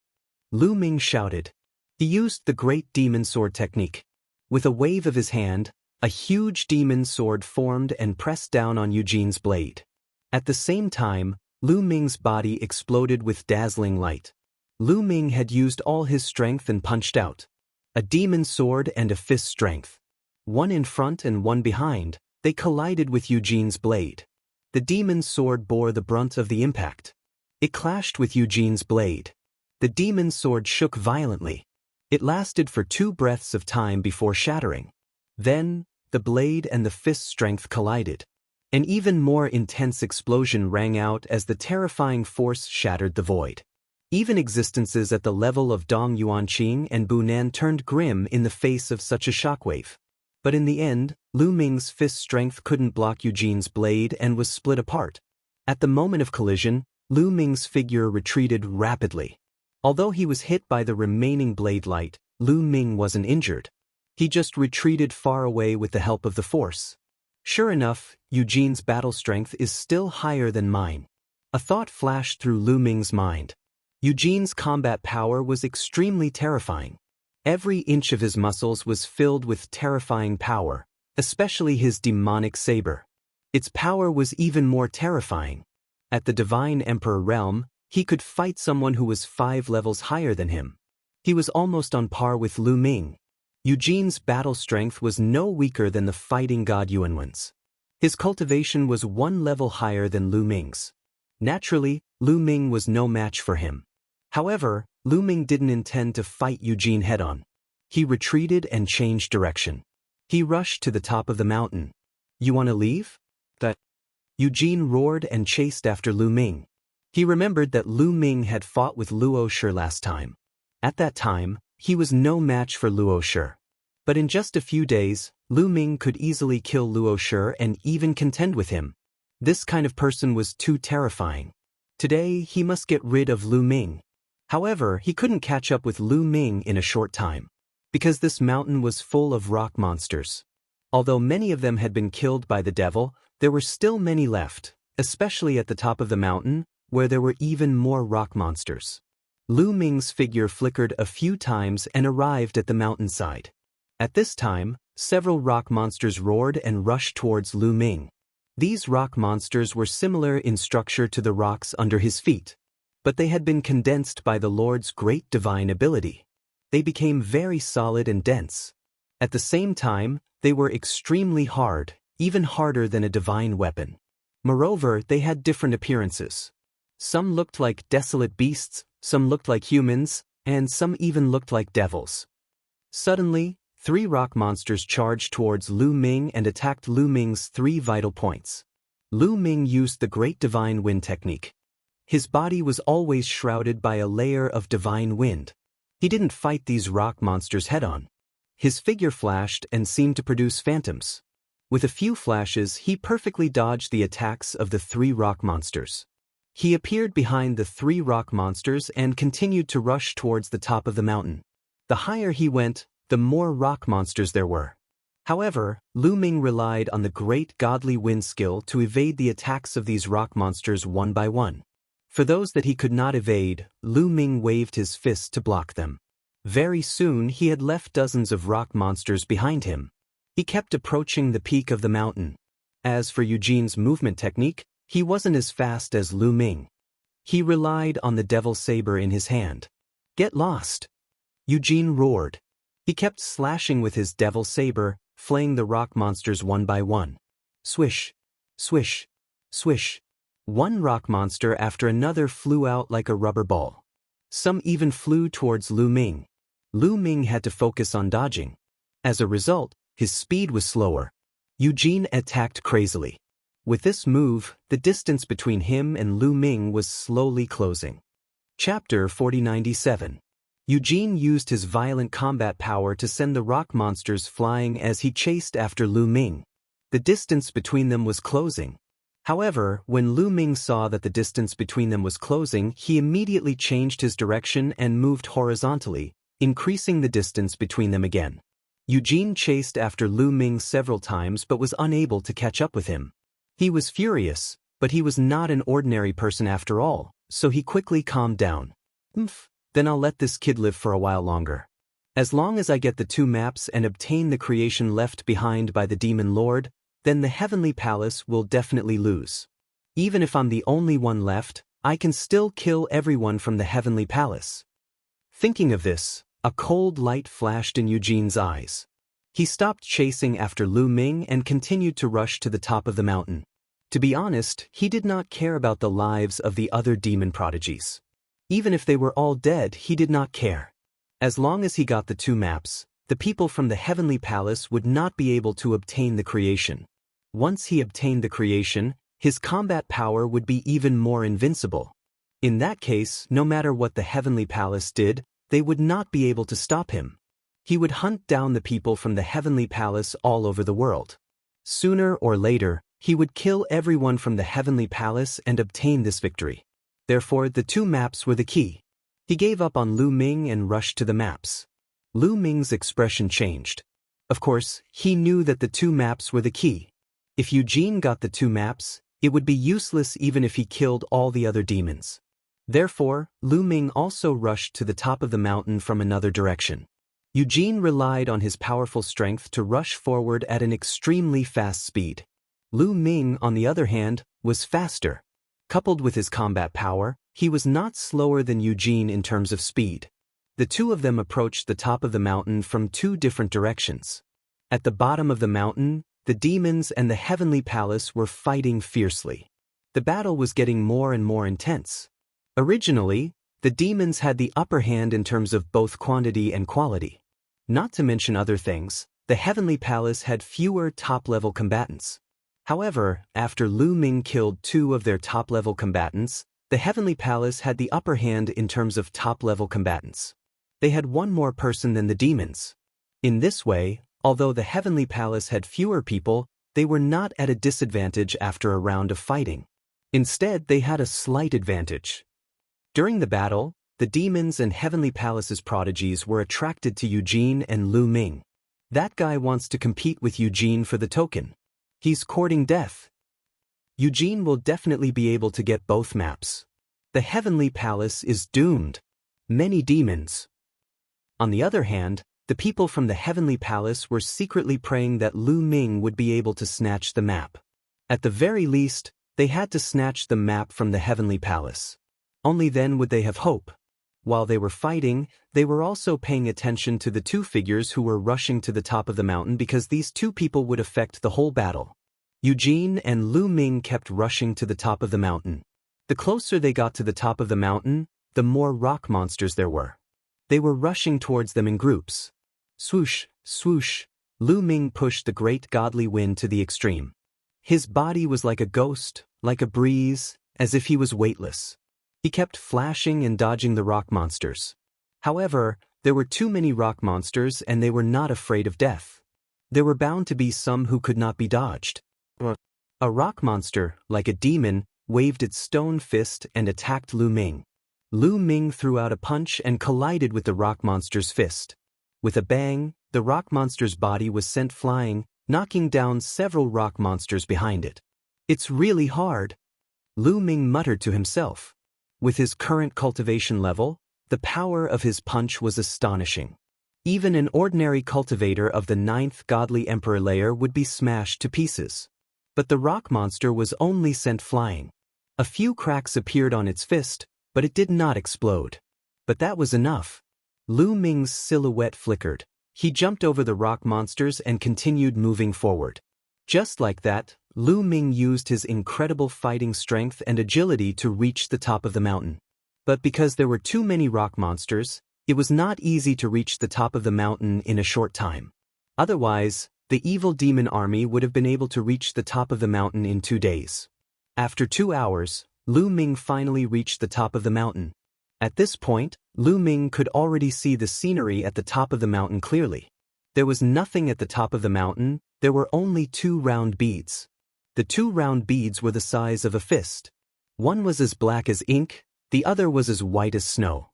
Lu Ming shouted. He used the great demon sword technique. With a wave of his hand, a huge demon sword formed and pressed down on Eugene's blade. At the same time, Lu Ming's body exploded with dazzling light. Lu Ming had used all his strength and punched out. A demon sword and a fist strength. One in front and one behind, they collided with Eugene's blade. The demon sword bore the brunt of the impact. It clashed with Eugene's blade. The demon sword shook violently. It lasted for 2 breaths of time before shattering. Then, the blade and the fist strength collided. An even more intense explosion rang out as the terrifying force shattered the void. Even existences at the level of Dong Yuanqing and Bunan turned grim in the face of such a shockwave. But in the end, Lu Ming's fist strength couldn't block Eugene's blade and was split apart. At the moment of collision, Lu Ming's figure retreated rapidly. Although he was hit by the remaining blade light, Lu Ming wasn't injured. He just retreated far away with the help of the force. Sure enough, Eugene's battle strength is still higher than mine. A thought flashed through Lu Ming's mind. Eugene's combat power was extremely terrifying. Every inch of his muscles was filled with terrifying power, especially his demonic saber. Its power was even more terrifying. At the Divine Emperor realm, he could fight someone who was 5 levels higher than him. He was almost on par with Lu Ming. Eugene's battle strength was no weaker than the fighting god Yuanwen's. His cultivation was 1 level higher than Lu Ming's. Naturally, Lu Ming was no match for him. However, Lu Ming didn't intend to fight Eugene head-on. He retreated and changed direction. He rushed to the top of the mountain. "You want to leave?" Eugene roared and chased after Lu Ming. He remembered that Lu Ming had fought with Luo Shi last time. At that time, he was no match for Luo Shi. But in just a few days, Lu Ming could easily kill Luo Shi and even contend with him. This kind of person was too terrifying. Today, he must get rid of Lu Ming. However, he couldn't catch up with Lu Ming in a short time, because this mountain was full of rock monsters. Although many of them had been killed by the devil, there were still many left, especially at the top of the mountain, where there were even more rock monsters. Lu Ming's figure flickered a few times and arrived at the mountainside. At this time, several rock monsters roared and rushed towards Lu Ming. These rock monsters were similar in structure to the rocks under his feet, but they had been condensed by the Lord's great divine ability. They became very solid and dense. At the same time, they were extremely hard, even harder than a divine weapon. Moreover, they had different appearances. Some looked like desolate beasts, some looked like humans, and some even looked like devils. Suddenly, 3 rock monsters charged towards Lu Ming and attacked Lu Ming's 3 vital points. Lu Ming used the Great Divine Wind technique. His body was always shrouded by a layer of divine wind. He didn't fight these rock monsters head-on. His figure flashed and seemed to produce phantoms. With a few flashes, he perfectly dodged the attacks of the 3 rock monsters. He appeared behind the 3 rock monsters and continued to rush towards the top of the mountain. The higher he went, the more rock monsters there were. However, Lu Ming relied on the great godly wind skill to evade the attacks of these rock monsters one by one. For those that he could not evade, Lu Ming waved his fist to block them. Very soon he had left dozens of rock monsters behind him. He kept approaching the peak of the mountain. As for Eugene's movement technique, he wasn't as fast as Lu Ming. He relied on the devil saber in his hand. "Get lost!" Eugene roared. He kept slashing with his devil saber, flaying the rock monsters one by one. Swish, swish, swish. One rock monster after another flew out like a rubber ball. Some even flew towards Lu Ming. Lu Ming had to focus on dodging. As a result, his speed was slower. Eugene attacked crazily. With this move, the distance between him and Lu Ming was slowly closing. Chapter 4097. Eugene used his violent combat power to send the rock monsters flying as he chased after Lu Ming. The distance between them was closing. However, when Lu Ming saw that the distance between them was closing, he immediately changed his direction and moved horizontally, increasing the distance between them again. Eugene chased after Lu Ming several times but was unable to catch up with him. He was furious, but he was not an ordinary person after all, so he quickly calmed down. Then I'll let this kid live for a while longer. As long as I get the 2 maps and obtain the creation left behind by the Demon Lord, then the Heavenly Palace will definitely lose. Even if I'm the only one left, I can still kill everyone from the Heavenly Palace. Thinking of this, a cold light flashed in Eugene's eyes. He stopped chasing after Lu Ming and continued to rush to the top of the mountain. To be honest, he did not care about the lives of the other demon prodigies. Even if they were all dead, he did not care. As long as he got the 2 maps, the people from the Heavenly Palace would not be able to obtain the creation. Once he obtained the creation, his combat power would be even more invincible. In that case, no matter what the Heavenly Palace did, they would not be able to stop him. He would hunt down the people from the Heavenly Palace all over the world. Sooner or later, he would kill everyone from the Heavenly Palace and obtain this victory. Therefore, the 2 maps were the key. He gave up on Lu Ming and rushed to the maps. Lu Ming's expression changed. Of course, he knew that the 2 maps were the key. If Eugene got the 2 maps, it would be useless even if he killed all the other demons. Therefore, Lu Ming also rushed to the top of the mountain from another direction. Eugene relied on his powerful strength to rush forward at an extremely fast speed. Lu Ming, on the other hand, was faster. Coupled with his combat power, he was not slower than Eugene in terms of speed. The 2 of them approached the top of the mountain from 2 different directions. At the bottom of the mountain, the demons and the Heavenly Palace were fighting fiercely. The battle was getting more and more intense. Originally, the demons had the upper hand in terms of both quantity and quality. Not to mention other things, the Heavenly Palace had fewer top-level combatants. However, after Lu Ming killed 2 of their top-level combatants, the Heavenly Palace had the upper hand in terms of top-level combatants. They had 1 more person than the demons. In this way, although the Heavenly Palace had fewer people, they were not at a disadvantage after a round of fighting. Instead, they had a slight advantage. During the battle, the demons and Heavenly Palace's prodigies were attracted to Eugene and Lu Ming. That guy wants to compete with Eugene for the token. He's courting death. Eugene will definitely be able to get both maps. The Heavenly Palace is doomed. Many demons. On the other hand, the people from the Heavenly Palace were secretly praying that Lu Ming would be able to snatch the map. At the very least, they had to snatch the map from the Heavenly Palace. Only then would they have hope. While they were fighting, they were also paying attention to the 2 figures who were rushing to the top of the mountain because these 2 people would affect the whole battle. Eugene and Lu Ming kept rushing to the top of the mountain. The closer they got to the top of the mountain, the more rock monsters there were. They were rushing towards them in groups. Swoosh, swoosh, Lu Ming pushed the great godly wind to the extreme. His body was like a ghost, like a breeze, as if he was weightless. He kept flashing and dodging the rock monsters. However, there were too many rock monsters and they were not afraid of death. There were bound to be some who could not be dodged. A rock monster, like a demon, waved its stone fist and attacked Lu Ming. Lu Ming threw out a punch and collided with the rock monster's fist. With a bang, the rock monster's body was sent flying, knocking down several rock monsters behind it. It's really hard, Lu Ming muttered to himself. With his current cultivation level, the power of his punch was astonishing. Even an ordinary cultivator of the 9th godly emperor layer would be smashed to pieces. But the rock monster was only sent flying. A few cracks appeared on its fist, but it did not explode. But that was enough. Lu Ming's silhouette flickered. He jumped over the rock monsters and continued moving forward. Just like that, Lu Ming used his incredible fighting strength and agility to reach the top of the mountain. But because there were too many rock monsters, it was not easy to reach the top of the mountain in a short time. Otherwise, the evil demon army would have been able to reach the top of the mountain in 2 days. After 2 hours, Lu Ming finally reached the top of the mountain. At this point, Lu Ming could already see the scenery at the top of the mountain clearly. There was nothing at the top of the mountain, there were only 2 round beads. The two round beads were the size of a fist. One was as black as ink, the other was as white as snow.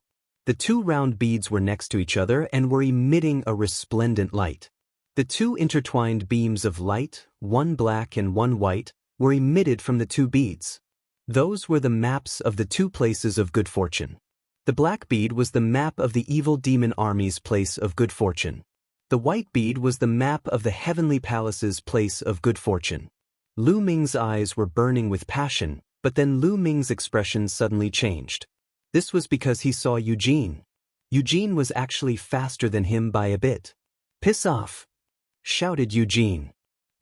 The two round beads were next to each other and were emitting a resplendent light. The two intertwined beams of light, one black and one white, were emitted from the two beads. Those were the maps of the two places of good fortune. The black bead was the map of the evil demon army's place of good fortune. The white bead was the map of the heavenly palace's place of good fortune. Lu Ming's eyes were burning with passion, but then Lu Ming's expression suddenly changed. This was because he saw Eugene. Eugene was actually faster than him by a bit. "Piss off!" shouted Eugene.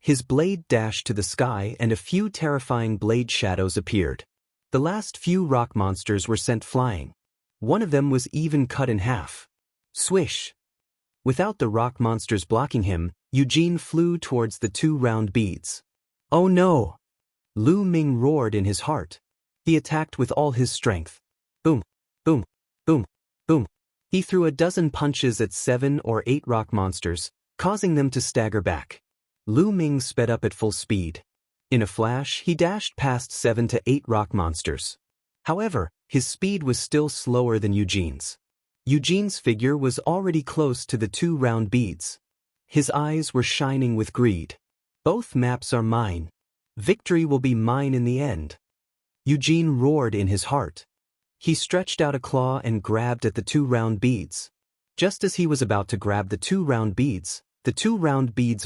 His blade dashed to the sky and a few terrifying blade shadows appeared. The last few rock monsters were sent flying. One of them was even cut in half. Swish! Without the rock monsters blocking him, Eugene flew towards the two round beads. "Oh no!" Lu Ming roared in his heart. He attacked with all his strength. Boom, boom, boom, boom. He threw a dozen punches at 7 or 8 rock monsters, causing them to stagger back. Lu Ming sped up at full speed. In a flash, he dashed past 7 to 8 rock monsters. However, his speed was still slower than Eugene's. Eugene's figure was already close to the two round beads. His eyes were shining with greed. "Both maps are mine. Victory will be mine in the end." Eugene roared in his heart. He stretched out a claw and grabbed at the two round beads. Just as he was about to grab the two round beads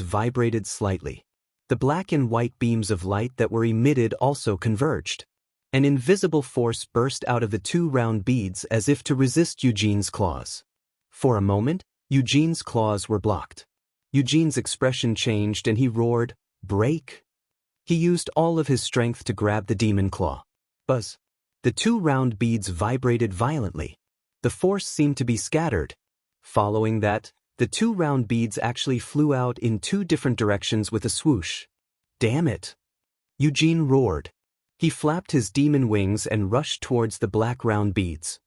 vibrated slightly. The black and white beams of light that were emitted also converged. An invisible force burst out of the two round beads as if to resist Eugene's claws. For a moment, Eugene's claws were blocked. Eugene's expression changed and he roared, "Break!" He used all of his strength to grab the demon claw. Buzz! The two round beads vibrated violently. The force seemed to be scattered. Following that, the two round beads actually flew out in two different directions with a swoosh. "Damn it!" Eugene roared. He flapped his demon wings and rushed towards the black round beads.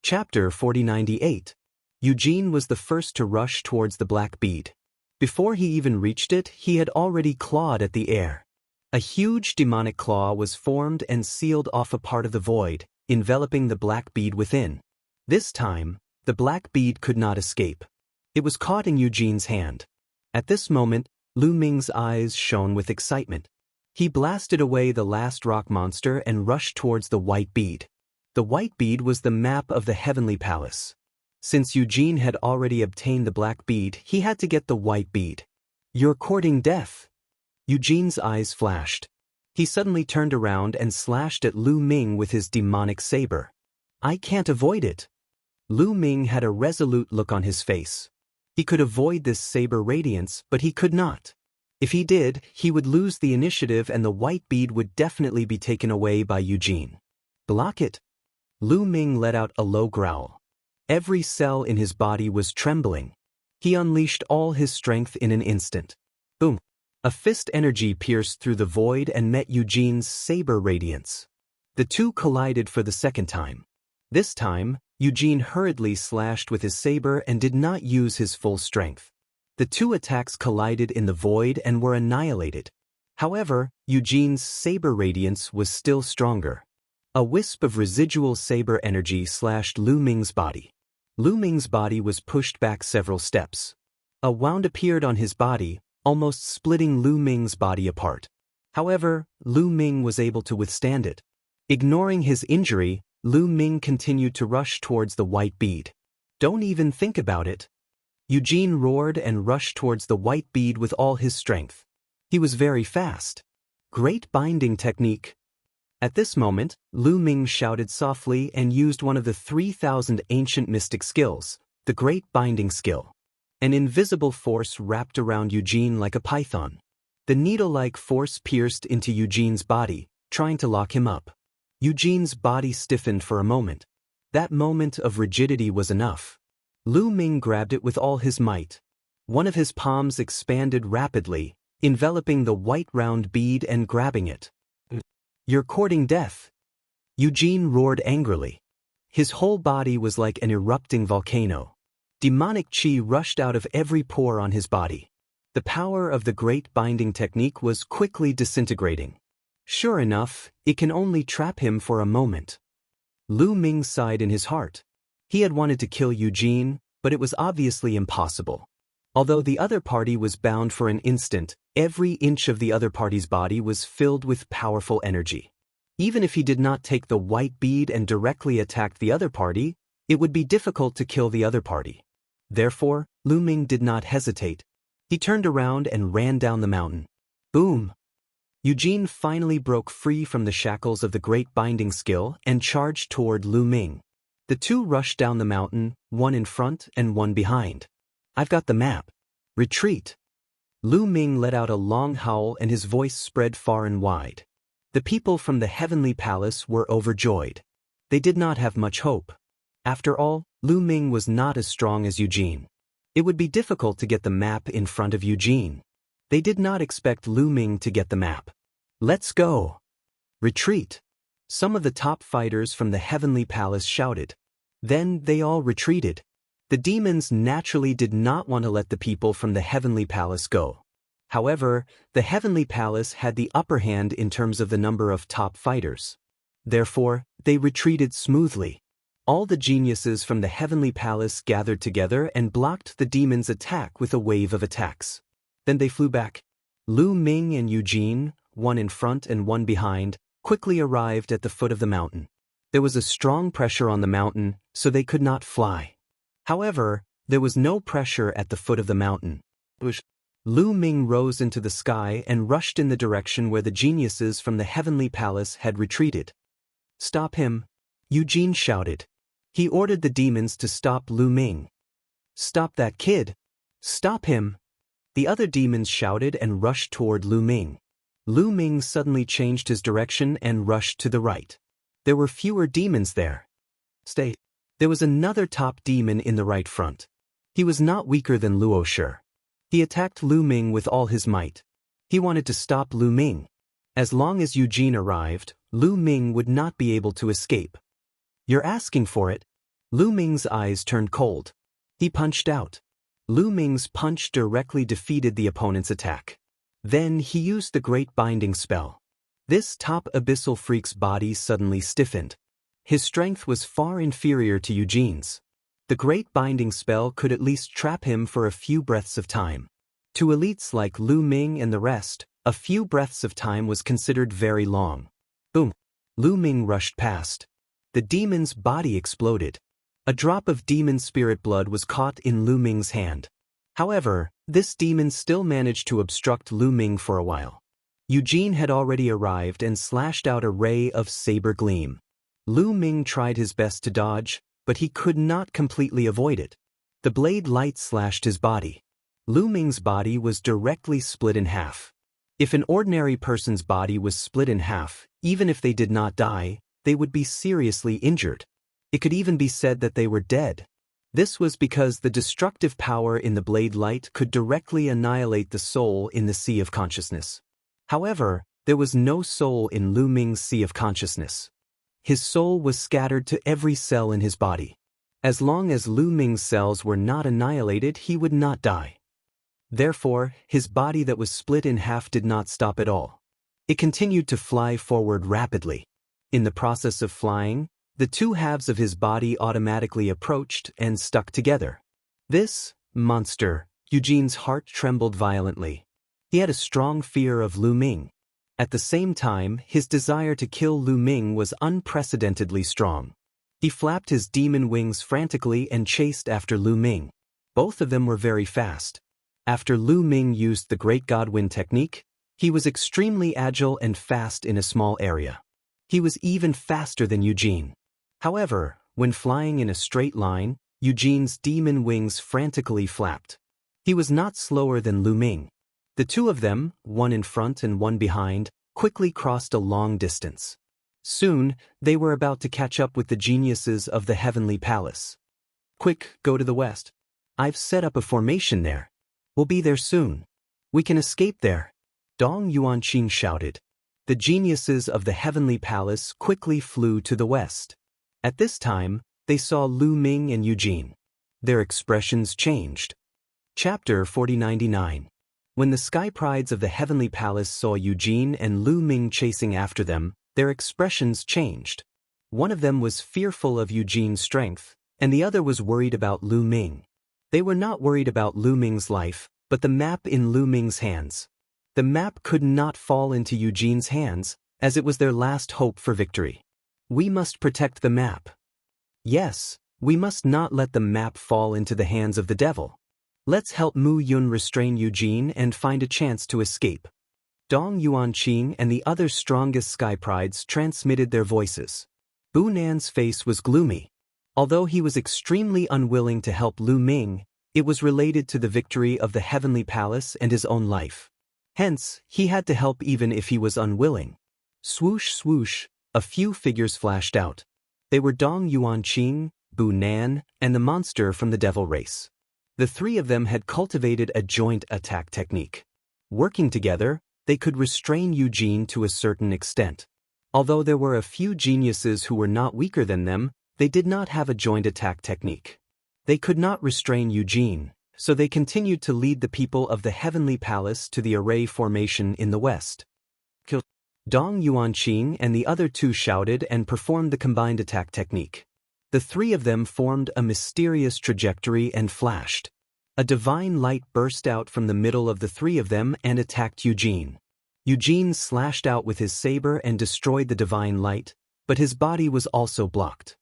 Chapter 4098. Eugene was the first to rush towards the black bead. Before he even reached it, he had already clawed at the air. A huge demonic claw was formed and sealed off a part of the void, enveloping the black bead within. This time, the black bead could not escape. It was caught in Eugene's hand. At this moment, Lu Ming's eyes shone with excitement. He blasted away the last rock monster and rushed towards the white bead. The white bead was the map of the heavenly palace. Since Eugene had already obtained the black bead, he had to get the white bead. "You're courting death." Eugene's eyes flashed. He suddenly turned around and slashed at Lu Ming with his demonic saber. "I can't avoid it." Lu Ming had a resolute look on his face. He could avoid this saber radiance, but he could not. If he did, he would lose the initiative and the white bead would definitely be taken away by Eugene. "Block it." Lu Ming let out a low growl. Every cell in his body was trembling. He unleashed all his strength in an instant. Boom! A fist energy pierced through the void and met Eugene's saber radiance. The two collided for the second time. This time, Eugene hurriedly slashed with his saber and did not use his full strength. The two attacks collided in the void and were annihilated. However, Eugene's saber radiance was still stronger. A wisp of residual saber energy slashed Lu Ming's body. Lu Ming's body was pushed back several steps. A wound appeared on his body, almost splitting Lu Ming's body apart. However, Lu Ming was able to withstand it. Ignoring his injury, Lu Ming continued to rush towards the white bead. "Don't even think about it." Eugene roared and rushed towards the white bead with all his strength. He was very fast. "Great binding technique." At this moment, Lu Ming shouted softly and used one of the 3,000 ancient mystic skills, the Great Binding Skill. An invisible force wrapped around Eugene like a python. The needle-like force pierced into Eugene's body, trying to lock him up. Eugene's body stiffened for a moment. That moment of rigidity was enough. Lu Ming grabbed it with all his might. One of his palms expanded rapidly, enveloping the white round bead and grabbing it. "You're courting death." Eugene roared angrily. His whole body was like an erupting volcano. Demonic chi rushed out of every pore on his body. The power of the great binding technique was quickly disintegrating. Sure enough, it can only trap him for a moment. Lu Ming sighed in his heart. He had wanted to kill Eugene, but it was obviously impossible. Although the other party was bound for an instant, every inch of the other party's body was filled with powerful energy. Even if he did not take the white bead and directly attack the other party, it would be difficult to kill the other party. Therefore, Lu Ming did not hesitate. He turned around and ran down the mountain. Boom! Eugene finally broke free from the shackles of the great binding skill and charged toward Lu Ming. The two rushed down the mountain, one in front and one behind. I've got the map. Retreat! Lu Ming let out a long howl and his voice spread far and wide. The people from the heavenly palace were overjoyed. They did not have much hope. After all, Lu Ming was not as strong as Eugene. It would be difficult to get the map in front of Eugene. They did not expect Lu Ming to get the map. Let's go! Retreat! Some of the top fighters from the heavenly palace shouted. Then they all retreated. The demons naturally did not want to let the people from the heavenly palace go. However, the heavenly palace had the upper hand in terms of the number of top fighters. Therefore, they retreated smoothly. All the geniuses from the heavenly palace gathered together and blocked the demons' attack with a wave of attacks. Then they flew back. Lu Ming and Eugene, one in front and one behind, quickly arrived at the foot of the mountain. There was a strong pressure on the mountain, so they could not fly. However, there was no pressure at the foot of the mountain. Lu Ming rose into the sky and rushed in the direction where the geniuses from the heavenly palace had retreated. Stop him! Eugene shouted. He ordered the demons to stop Lu Ming. Stop that kid! Stop him! The other demons shouted and rushed toward Lu Ming. Lu Ming suddenly changed his direction and rushed to the right. There were fewer demons there. Stay. There was another top demon in the right front. He was not weaker than Luo Shi. He attacked Lu Ming with all his might. He wanted to stop Lu Ming. As long as Eugene arrived, Lu Ming would not be able to escape. You're asking for it? Lu Ming's eyes turned cold. He punched out. Lu Ming's punch directly defeated the opponent's attack. Then he used the great binding spell. This top abyssal freak's body suddenly stiffened. His strength was far inferior to Eugene's. The great binding spell could at least trap him for a few breaths of time. To elites like Lu Ming and the rest, a few breaths of time was considered very long. Boom! Lu Ming rushed past. The demon's body exploded. A drop of demon spirit blood was caught in Lu Ming's hand. However, this demon still managed to obstruct Lu Ming for a while. Eugene had already arrived and slashed out a ray of saber gleam. Lu Ming tried his best to dodge, but he could not completely avoid it. The blade light slashed his body. Lu Ming's body was directly split in half. If an ordinary person's body was split in half, even if they did not die, they would be seriously injured. It could even be said that they were dead. This was because the destructive power in the blade light could directly annihilate the soul in the sea of consciousness. However, there was no soul in Lu Ming's sea of consciousness. His soul was scattered to every cell in his body. As long as Lu Ming's cells were not annihilated, he would not die. Therefore, his body that was split in half did not stop at all. It continued to fly forward rapidly. In the process of flying, the two halves of his body automatically approached and stuck together. This monster, Eugene's heart trembled violently. He had a strong fear of Lu Ming. At the same time, his desire to kill Lu Ming was unprecedentedly strong. He flapped his demon wings frantically and chased after Lu Ming. Both of them were very fast. After Lu Ming used the Great Godwind technique, he was extremely agile and fast in a small area. He was even faster than Eugene. However, when flying in a straight line, Eugene's demon wings frantically flapped. He was not slower than Lu Ming. The two of them, one in front and one behind, quickly crossed a long distance. Soon, they were about to catch up with the geniuses of the heavenly palace. Quick, go to the west. I've set up a formation there. We'll be there soon. We can escape there. Dong Yuanqing shouted. The geniuses of the heavenly palace quickly flew to the west. At this time, they saw Lu Ming and Eugene. Their expressions changed. Chapter 4099. When the sky prides of the heavenly palace saw Eugene and Lu Ming chasing after them, their expressions changed. One of them was fearful of Eugene's strength, and the other was worried about Lu Ming. They were not worried about Lu Ming's life, but the map in Lu Ming's hands. The map could not fall into Eugene's hands, as it was their last hope for victory. We must protect the map. Yes, we must not let the map fall into the hands of the devil. Let's help Mu Yun restrain Eugene and find a chance to escape. Dong Yuanqing and the other strongest sky prides transmitted their voices. Bu Nan's face was gloomy. Although he was extremely unwilling to help Lu Ming, it was related to the victory of the heavenly palace and his own life. Hence, he had to help even if he was unwilling. Swoosh swoosh, a few figures flashed out. They were Dong Yuanqing, Bu Nan, and the monster from the devil race. The three of them had cultivated a joint attack technique. Working together, they could restrain Eugene to a certain extent. Although there were a few geniuses who were not weaker than them, they did not have a joint attack technique. They could not restrain Eugene, so they continued to lead the people of the heavenly palace to the array formation in the west. Dong Yuanqing and the other two shouted and performed the combined attack technique. The three of them formed a mysterious trajectory and flashed. A divine light burst out from the middle of the three of them and attacked Eugene. Eugene slashed out with his saber and destroyed the divine light, but his body was also blocked.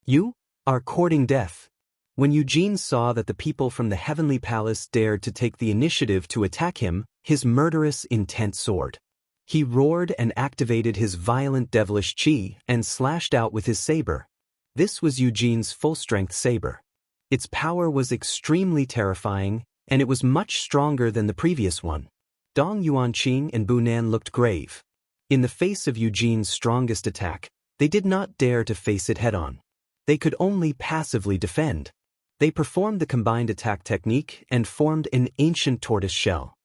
You are courting death. When Eugene saw that the people from the heavenly palace dared to take the initiative to attack him, his murderous intent soared. He roared and activated his violent devilish chi and slashed out with his saber. This was Eugene's full-strength saber. Its power was extremely terrifying, and it was much stronger than the previous one. Dong Yuanqing and Bu Nan looked grave. In the face of Eugene's strongest attack, they did not dare to face it head-on. They could only passively defend. They performed the combined attack technique and formed an ancient tortoise shell.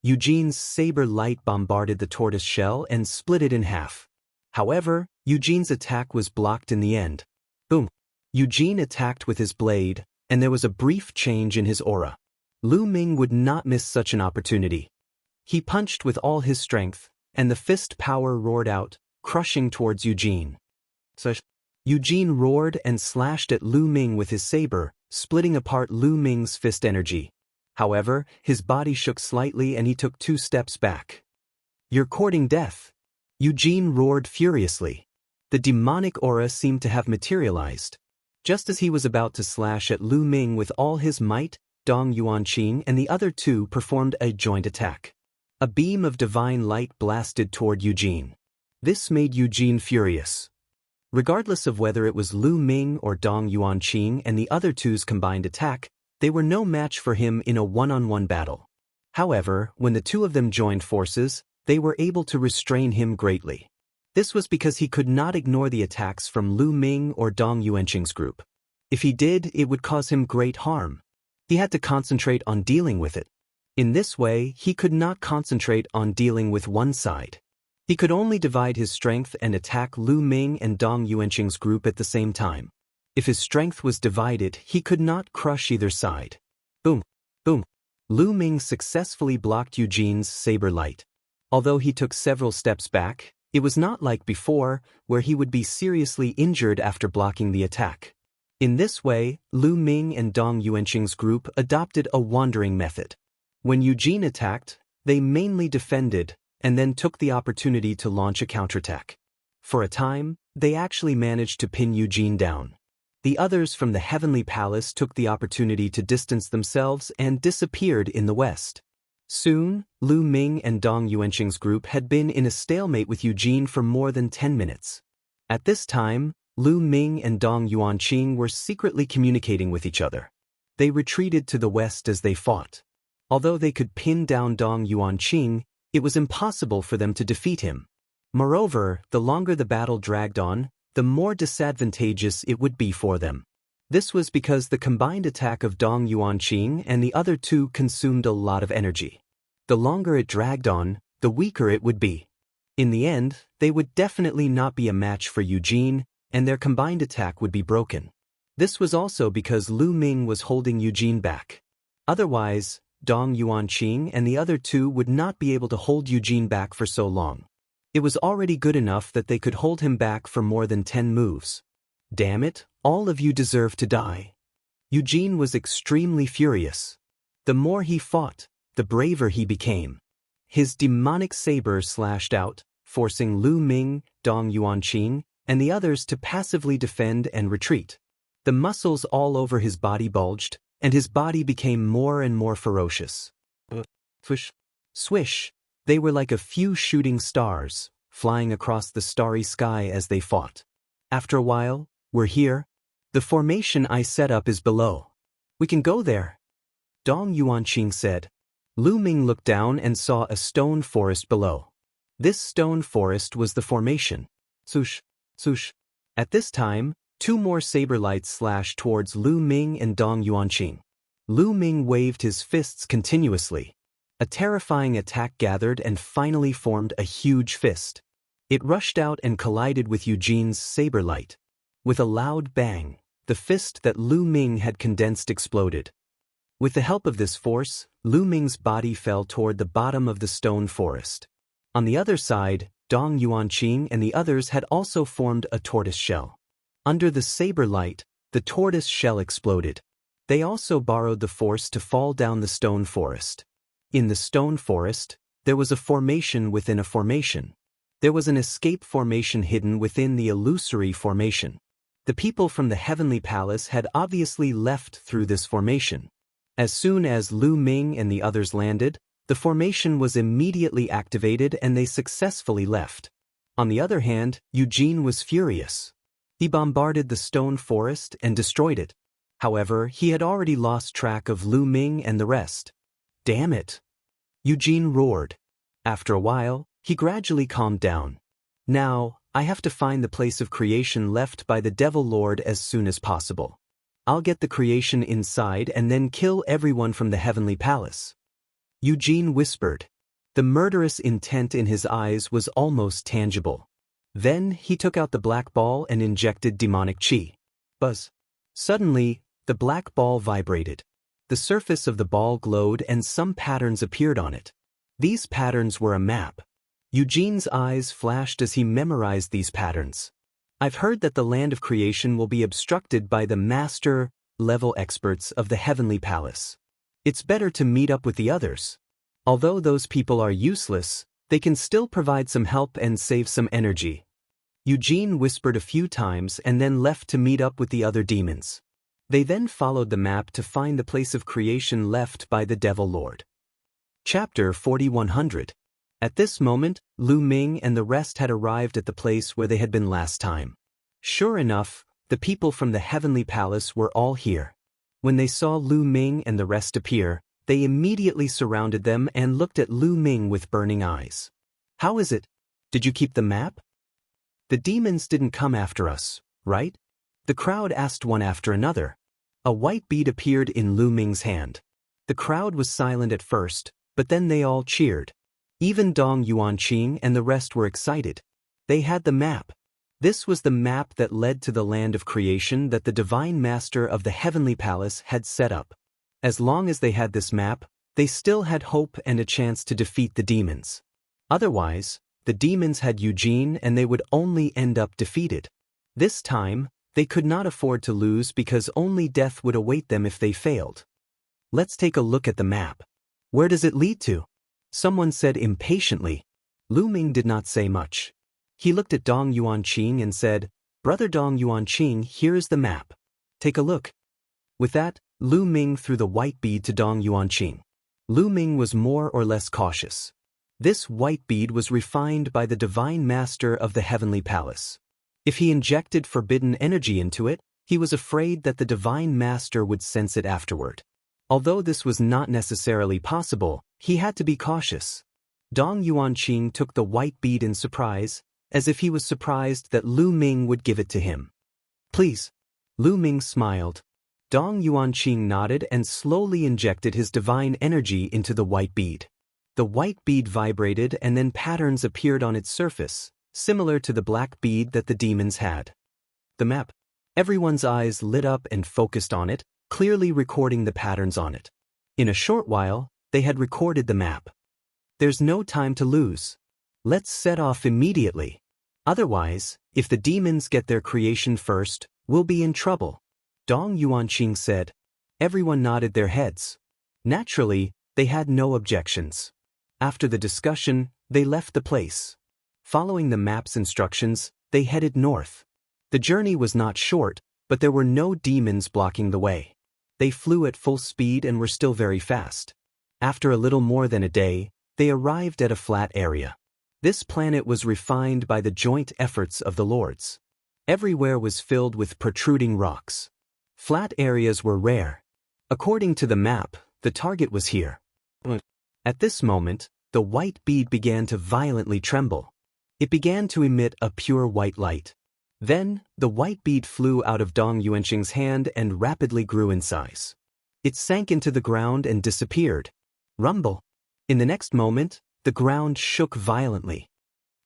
Eugene's saber light bombarded the tortoise shell and split it in half. However, Eugene's attack was blocked in the end. Boom! Eugene attacked with his blade, and there was a brief change in his aura. Lu Ming would not miss such an opportunity. He punched with all his strength, and the fist power roared out, crushing towards Eugene. Eugene roared and slashed at Lu Ming with his saber, splitting apart Lu Ming's fist energy. However, his body shook slightly and he took 2 steps back. You're courting death. Eugene roared furiously. The demonic aura seemed to have materialized. Just as he was about to slash at Lu Ming with all his might, Dong Yuanqing and the other two performed a joint attack. A beam of divine light blasted toward Eugene. This made Eugene furious. Regardless of whether it was Lu Ming or Dong Yuanqing and the other two's combined attack, they were no match for him in a one-on-one battle. However, when the two of them joined forces, they were able to restrain him greatly. This was because he could not ignore the attacks from Lu Ming or Dong Yuanqing's group. If he did, it would cause him great harm. He had to concentrate on dealing with it. In this way, he could not concentrate on dealing with one side. He could only divide his strength and attack Lu Ming and Dong Yuanqing's group at the same time. If his strength was divided, he could not crush either side. Boom! Boom! Lu Ming successfully blocked Eugene's saber light. Although he took several steps back, it was not like before, where he would be seriously injured after blocking the attack. In this way, Lu Ming and Dong Yuanqing's group adopted a wandering method. When Eugene attacked, they mainly defended, and then took the opportunity to launch a counterattack. For a time, they actually managed to pin Eugene down. The others from the heavenly palace took the opportunity to distance themselves and disappeared in the west. Soon, Lu Ming and Dong Yuanqing's group had been in a stalemate with Eugene for more than 10 minutes. At this time, Lu Ming and Dong Yuanqing were secretly communicating with each other. They retreated to the west as they fought. Although they could pin down Dong Yuanqing, it was impossible for them to defeat him. Moreover, the longer the battle dragged on, the more disadvantageous it would be for them. This was because the combined attack of Dong Yuanqing and the other two consumed a lot of energy. The longer it dragged on, the weaker it would be. In the end, they would definitely not be a match for Eugene, and their combined attack would be broken. This was also because Lu Ming was holding Eugene back. Otherwise, Dong Yuanqing and the other two would not be able to hold Eugene back for so long. It was already good enough that they could hold him back for more than 10 moves. Damn it, all of you deserve to die. Eugene was extremely furious. The more he fought, the braver he became. His demonic saber slashed out, forcing Lu Ming, Dong Yuanqing, and the others to passively defend and retreat. The muscles all over his body bulged, and his body became more and more ferocious. Swish. Swish. They were like a few shooting stars, flying across the starry sky as they fought. After a while, we're here. The formation I set up is below. We can go there. Dong Yuanqing said. Lu Ming looked down and saw a stone forest below. This stone forest was the formation. Swoosh, swoosh. At this time, two more saber lights slashed towards Lu Ming and Dong Yuanqing. Lu Ming waved his fists continuously. A terrifying attack gathered and finally formed a huge fist. It rushed out and collided with Eugene's saber light. With a loud bang, the fist that Lu Ming had condensed exploded. With the help of this force, Lu Ming's body fell toward the bottom of the stone forest. On the other side, Dong Yuanqing and the others had also formed a tortoise shell. Under the saber light, the tortoise shell exploded. They also borrowed the force to fall down the stone forest. In the stone forest, there was a formation within a formation. There was an escape formation hidden within the illusory formation. The people from the heavenly palace had obviously left through this formation. As soon as Lu Ming and the others landed, the formation was immediately activated and they successfully left. On the other hand, Eugene was furious. He bombarded the stone forest and destroyed it. However, he had already lost track of Lu Ming and the rest. Damn it! Eugene roared. After a while, he gradually calmed down. Now, I have to find the place of creation left by the Devil Lord as soon as possible. I'll get the creation inside and then kill everyone from the heavenly palace. Eugene whispered. The murderous intent in his eyes was almost tangible. Then he took out the black ball and injected demonic chi. Buzz. Suddenly, the black ball vibrated. The surface of the ball glowed and some patterns appeared on it. These patterns were a map. Eugene's eyes flashed as he memorized these patterns. I've heard that the land of creation will be obstructed by the master-level experts of the heavenly palace. It's better to meet up with the others. Although those people are useless, they can still provide some help and save some energy. Eugene whispered a few times and then left to meet up with the other demons. They then followed the map to find the place of creation left by the Devil Lord. Chapter 4100. At this moment, Lu Ming and the rest had arrived at the place where they had been last time. Sure enough, the people from the heavenly palace were all here. When they saw Lu Ming and the rest appear, they immediately surrounded them and looked at Lu Ming with burning eyes. How is it? Did you keep the map? The demons didn't come after us, right? The crowd asked one after another. A white bead appeared in Lu Ming's hand. The crowd was silent at first, but then they all cheered. Even Dong Yuanqing and the rest were excited. They had the map. This was the map that led to the land of creation that the Divine Master of the Heavenly Palace had set up. As long as they had this map, they still had hope and a chance to defeat the demons. Otherwise, the demons had Eugene and they would only end up defeated. This time, they could not afford to lose because only death would await them if they failed. Let's take a look at the map. Where does it lead to? Someone said impatiently. Lu Ming did not say much. He looked at Dong Yuanqing and said, Brother Dong Yuanqing, here is the map. Take a look. With that, Lu Ming threw the white bead to Dong Yuanqing. Lu Ming was more or less cautious. This white bead was refined by the Divine Master of the Heavenly Palace. If he injected forbidden energy into it, he was afraid that the Divine Master would sense it afterward. Although this was not necessarily possible, he had to be cautious. Dong Yuanqing took the white bead in surprise, as if he was surprised that Lu Ming would give it to him. Please. Lu Ming smiled. Dong Yuanqing nodded and slowly injected his divine energy into the white bead. The white bead vibrated and then patterns appeared on its surface, similar to the black bead that the demons had. The map. Everyone's eyes lit up and focused on it, clearly recording the patterns on it. In a short while, They had recorded the map. There's no time to lose. Let's set off immediately. Otherwise, if the demons get their creation first, we'll be in trouble. Dong Yuanqing said. Everyone nodded their heads. Naturally, they had no objections. After the discussion, they left the place. Following the map's instructions, they headed north. The journey was not short, but there were no demons blocking the way. They flew at full speed and were still very fast. After a little more than a day, they arrived at a flat area. This planet was refined by the joint efforts of the lords. Everywhere was filled with protruding rocks. Flat areas were rare. According to the map, the target was here. At this moment, the white bead began to violently tremble. It began to emit a pure white light. Then, the white bead flew out of Dong Yuanqing's hand and rapidly grew in size. It sank into the ground and disappeared. Rumble. In the next moment, the ground shook violently.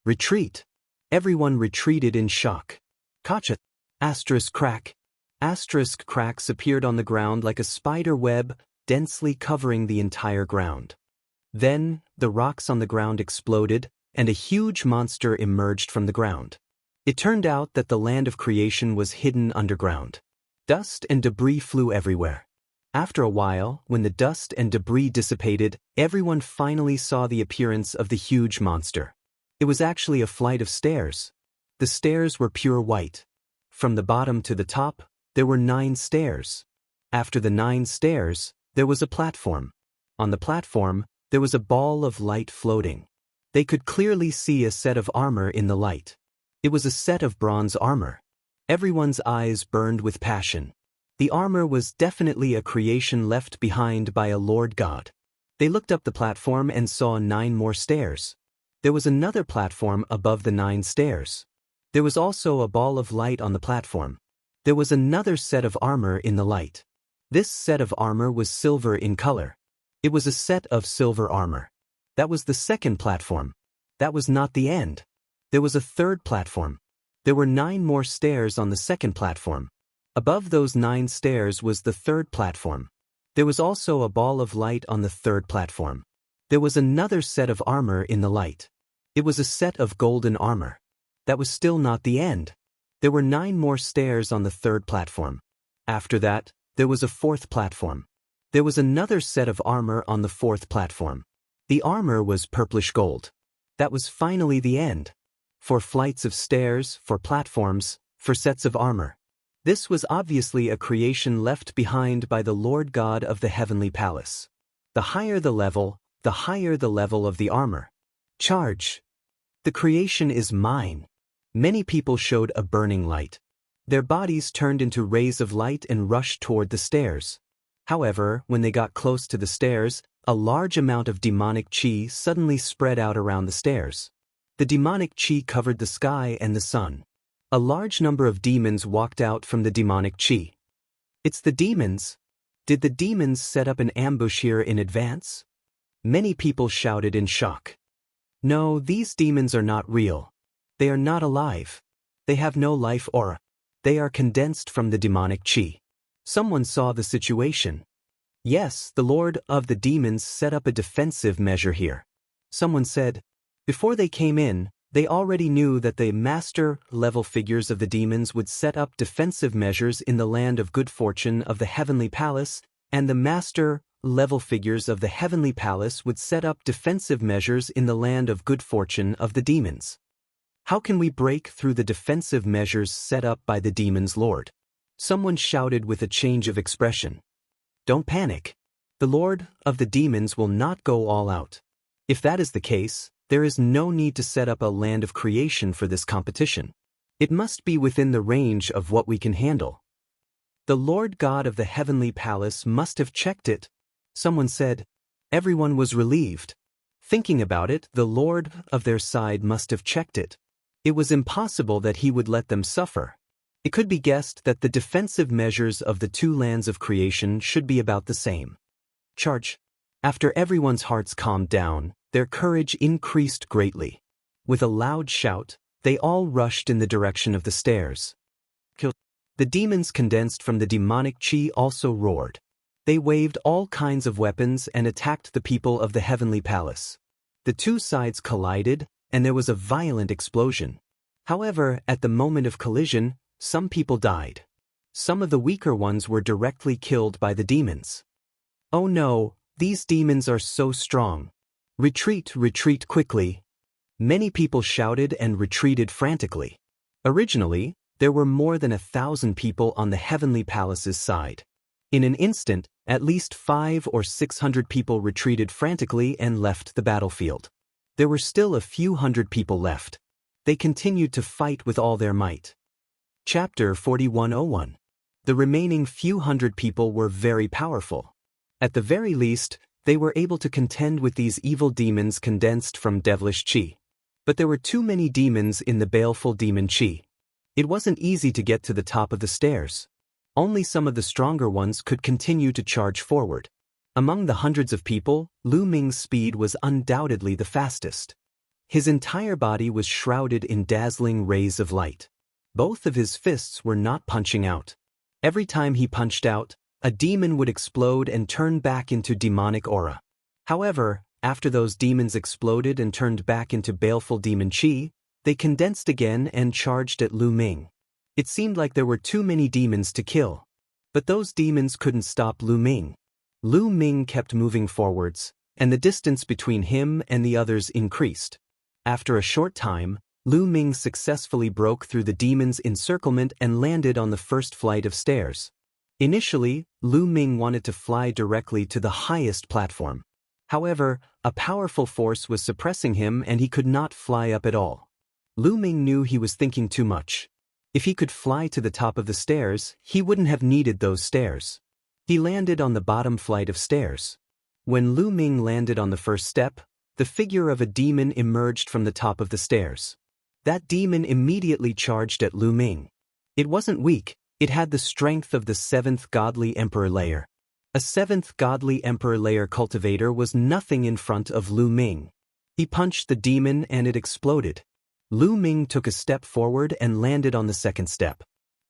Retreat. Everyone retreated in shock. Kacha. Asterisk crack. Asterisk cracks appeared on the ground like a spider web, densely covering the entire ground. Then, the rocks on the ground exploded, and a huge monster emerged from the ground. It turned out that the land of creation was hidden underground. Dust and debris flew everywhere. After a while, when the dust and debris dissipated, everyone finally saw the appearance of the huge monster. It was actually a flight of stairs. The stairs were pure white. From the bottom to the top, there were 9 stairs. After the 9 stairs, there was a platform. On the platform, there was a ball of light floating. They could clearly see a set of armor in the light. It was a set of bronze armor. Everyone's eyes burned with passion. The armor was definitely a creation left behind by a Lord God. They looked up the platform and saw 9 more stairs. There was another platform above the 9 stairs. There was also a ball of light on the platform. There was another set of armor in the light. This set of armor was silver in color. It was a set of silver armor. That was the second platform. That was not the end. There was a third platform. There were 9 more stairs on the second platform. Above those 9 stairs was the third platform. There was also a ball of light on the third platform. There was another set of armor in the light. It was a set of golden armor. That was still not the end. There were 9 more stairs on the third platform. After that, there was a fourth platform. There was another set of armor on the fourth platform. The armor was purplish gold. That was finally the end. 4 flights of stairs, 4 platforms, 4 sets of armor. This was obviously a creation left behind by the Lord God of the heavenly palace. The higher the level of the armor. Charge. The creation is mine. Many people showed a burning light. Their bodies turned into rays of light and rushed toward the stairs. However, when they got close to the stairs, a large amount of demonic chi suddenly spread out around the stairs. The demonic chi covered the sky and the sun. A large number of demons walked out from the demonic chi. It's the demons. Did the demons set up an ambush here in advance? Many people shouted in shock. No, these demons are not real. They are not alive. They have no life aura. They are condensed from the demonic chi. Someone saw the situation. Yes, the Lord of the demons set up a defensive measure here. Someone said, before they came in, they already knew that the master-level figures of the demons would set up defensive measures in the land of good fortune of the heavenly palace, and the master-level figures of the heavenly palace would set up defensive measures in the land of good fortune of the demons. How can we break through the defensive measures set up by the demon's lord? Someone shouted with a change of expression. Don't panic. The Lord of the demons will not go all out. If that is the case, there is no need to set up a land of creation for this competition. It must be within the range of what we can handle. The Lord God of the heavenly palace must have checked it. Someone said. Everyone was relieved. Thinking about it, the Lord of their side must have checked it. It was impossible that he would let them suffer. It could be guessed that the defensive measures of the 2 lands of creation should be about the same. Charge. After everyone's hearts calmed down, their courage increased greatly. With a loud shout, they all rushed in the direction of the stairs. The demons condensed from the demonic chi also roared. They waved all kinds of weapons and attacked the people of the heavenly palace. The two sides collided, and there was a violent explosion. However, at the moment of collision, some people died. Some of the weaker ones were directly killed by the demons. "Oh no, these demons are so strong. Retreat, retreat quickly." Many people shouted and retreated frantically. Originally, there were more than 1,000 people on the heavenly palace's side. In an instant, at least 500 or 600 people retreated frantically and left the battlefield. There were still a few hundred people left. They continued to fight with all their might. Chapter 41:01. The remaining few hundred people were very powerful. At the very least, they were able to contend with these evil demons condensed from devilish qi. But there were too many demons in the baleful demon qi. It wasn't easy to get to the top of the stairs. Only some of the stronger ones could continue to charge forward. Among the hundreds of people, Lu Ming's speed was undoubtedly the fastest. His entire body was shrouded in dazzling rays of light. Both of his fists were not punching out. Every time he punched out, a demon would explode and turn back into demonic aura. However, after those demons exploded and turned back into baleful demon qi, they condensed again and charged at Lu Ming. It seemed like there were too many demons to kill. But those demons couldn't stop Lu Ming. Lu Ming kept moving forwards, and the distance between him and the others increased. After a short time, Lu Ming successfully broke through the demon's encirclement and landed on the first flight of stairs. Initially, Lu Ming wanted to fly directly to the highest platform. However, a powerful force was suppressing him and he could not fly up at all. Lu Ming knew he was thinking too much. If he could fly to the top of the stairs, he wouldn't have needed those stairs. He landed on the bottom flight of stairs. When Lu Ming landed on the first step, the figure of a demon emerged from the top of the stairs. That demon immediately charged at Lu Ming. It wasn't weak, it had the strength of the 7th godly emperor layer. A 7th godly emperor layer cultivator was nothing in front of Lu Ming. He punched the demon and it exploded. Lu Ming took a step forward and landed on the second step.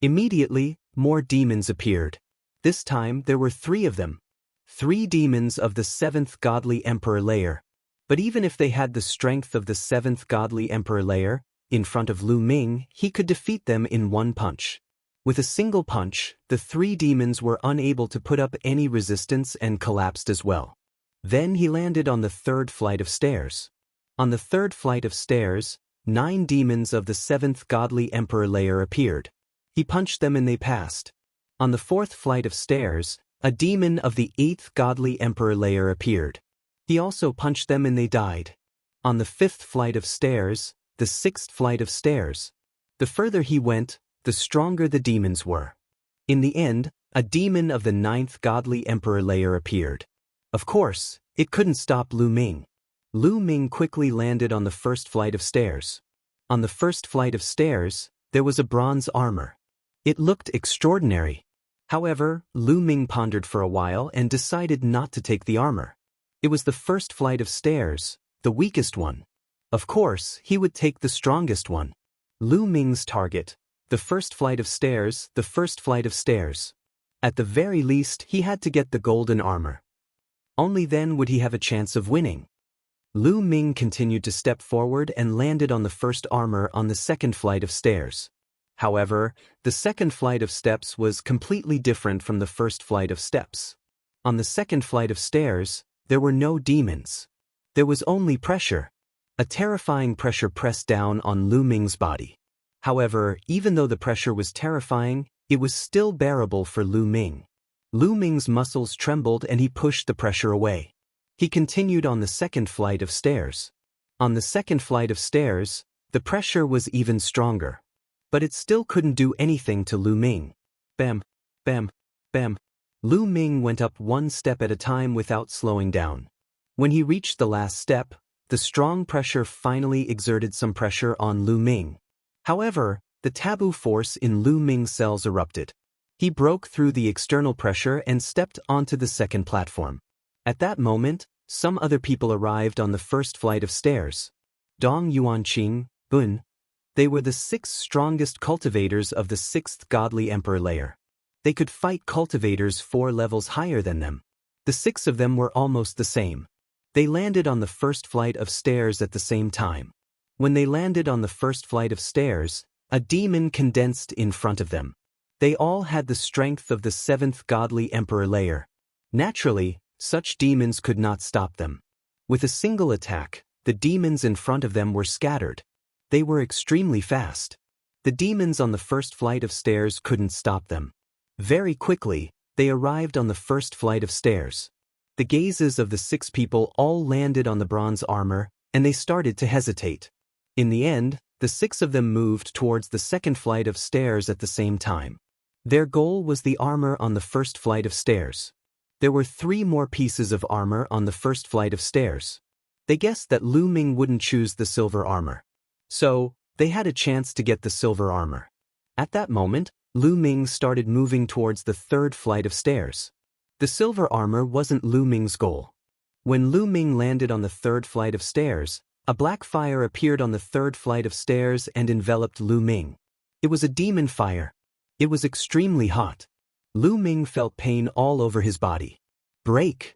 Immediately, more demons appeared. This time there were 3 of them. 3 demons of the 7th godly emperor layer. But even if they had the strength of the 7th godly emperor layer, in front of Lu Ming, he could defeat them in one punch. With a single punch, the 3 demons were unable to put up any resistance and collapsed as well. Then he landed on the 3rd flight of stairs. On the 3rd flight of stairs, 9 demons of the 7th godly emperor layer appeared. He punched them and they passed. On the 4th flight of stairs, a demon of the 8th godly emperor layer appeared. He also punched them and they died. On the 5th flight of stairs, the 6th flight of stairs. The further he went, the stronger the demons were. In the end, a demon of the 9th godly emperor layer appeared. Of course, it couldn't stop Lu Ming. Lu Ming quickly landed on the 1st flight of stairs. On the 1st flight of stairs, there was a bronze armor. It looked extraordinary. However, Lu Ming pondered for a while and decided not to take the armor. It was the 1st flight of stairs, the weakest one. Of course, he would take the strongest one. Lu Ming's target, the 1st flight of stairs, the 1st flight of stairs. At the very least, he had to get the golden armor. Only then would he have a chance of winning. Lu Ming continued to step forward and landed on the 1st armor on the 2nd flight of stairs. However, the 2nd flight of steps was completely different from the 1st flight of steps. On the 2nd flight of stairs, there were no demons. There was only pressure. A terrifying pressure pressed down on Lu Ming's body. However, even though the pressure was terrifying, it was still bearable for Lu Ming. Lu Ming's muscles trembled and he pushed the pressure away. He continued on the 2nd flight of stairs. On the 2nd flight of stairs, the pressure was even stronger. But it still couldn't do anything to Lu Ming. Bam, bam, bam. Lu Ming went up one step at a time without slowing down. When he reached the last step, the strong pressure finally exerted some pressure on Lu Ming. However, the taboo force in Lu Ming's cells erupted. He broke through the external pressure and stepped onto the 2nd platform. At that moment, some other people arrived on the 1st flight of stairs. Dong Yuanqing, Bun. They were the 6 strongest cultivators of the 6th godly emperor layer. They could fight cultivators 4 levels higher than them. The 6 of them were almost the same. They landed on the first flight of stairs at the same time. When they landed on the first flight of stairs, a demon condensed in front of them. They all had the strength of the 7th godly emperor layer. Naturally, such demons could not stop them. With a single attack, the demons in front of them were scattered. They were extremely fast. The demons on the first flight of stairs couldn't stop them. Very quickly, they arrived on the first flight of stairs. The gazes of the 6 people all landed on the bronze armor, and they started to hesitate. In the end, the 6 of them moved towards the second flight of stairs at the same time. Their goal was the armor on the first flight of stairs. There were 3 more pieces of armor on the first flight of stairs. They guessed that Lu Ming wouldn't choose the silver armor. So, they had a chance to get the silver armor. At that moment, Lu Ming started moving towards the 3rd flight of stairs. The silver armor wasn't Lu Ming's goal. When Lu Ming landed on the 3rd flight of stairs, a black fire appeared on the 3rd flight of stairs and enveloped Lu Ming. It was a demon fire. It was extremely hot. Lu Ming felt pain all over his body. "Break!"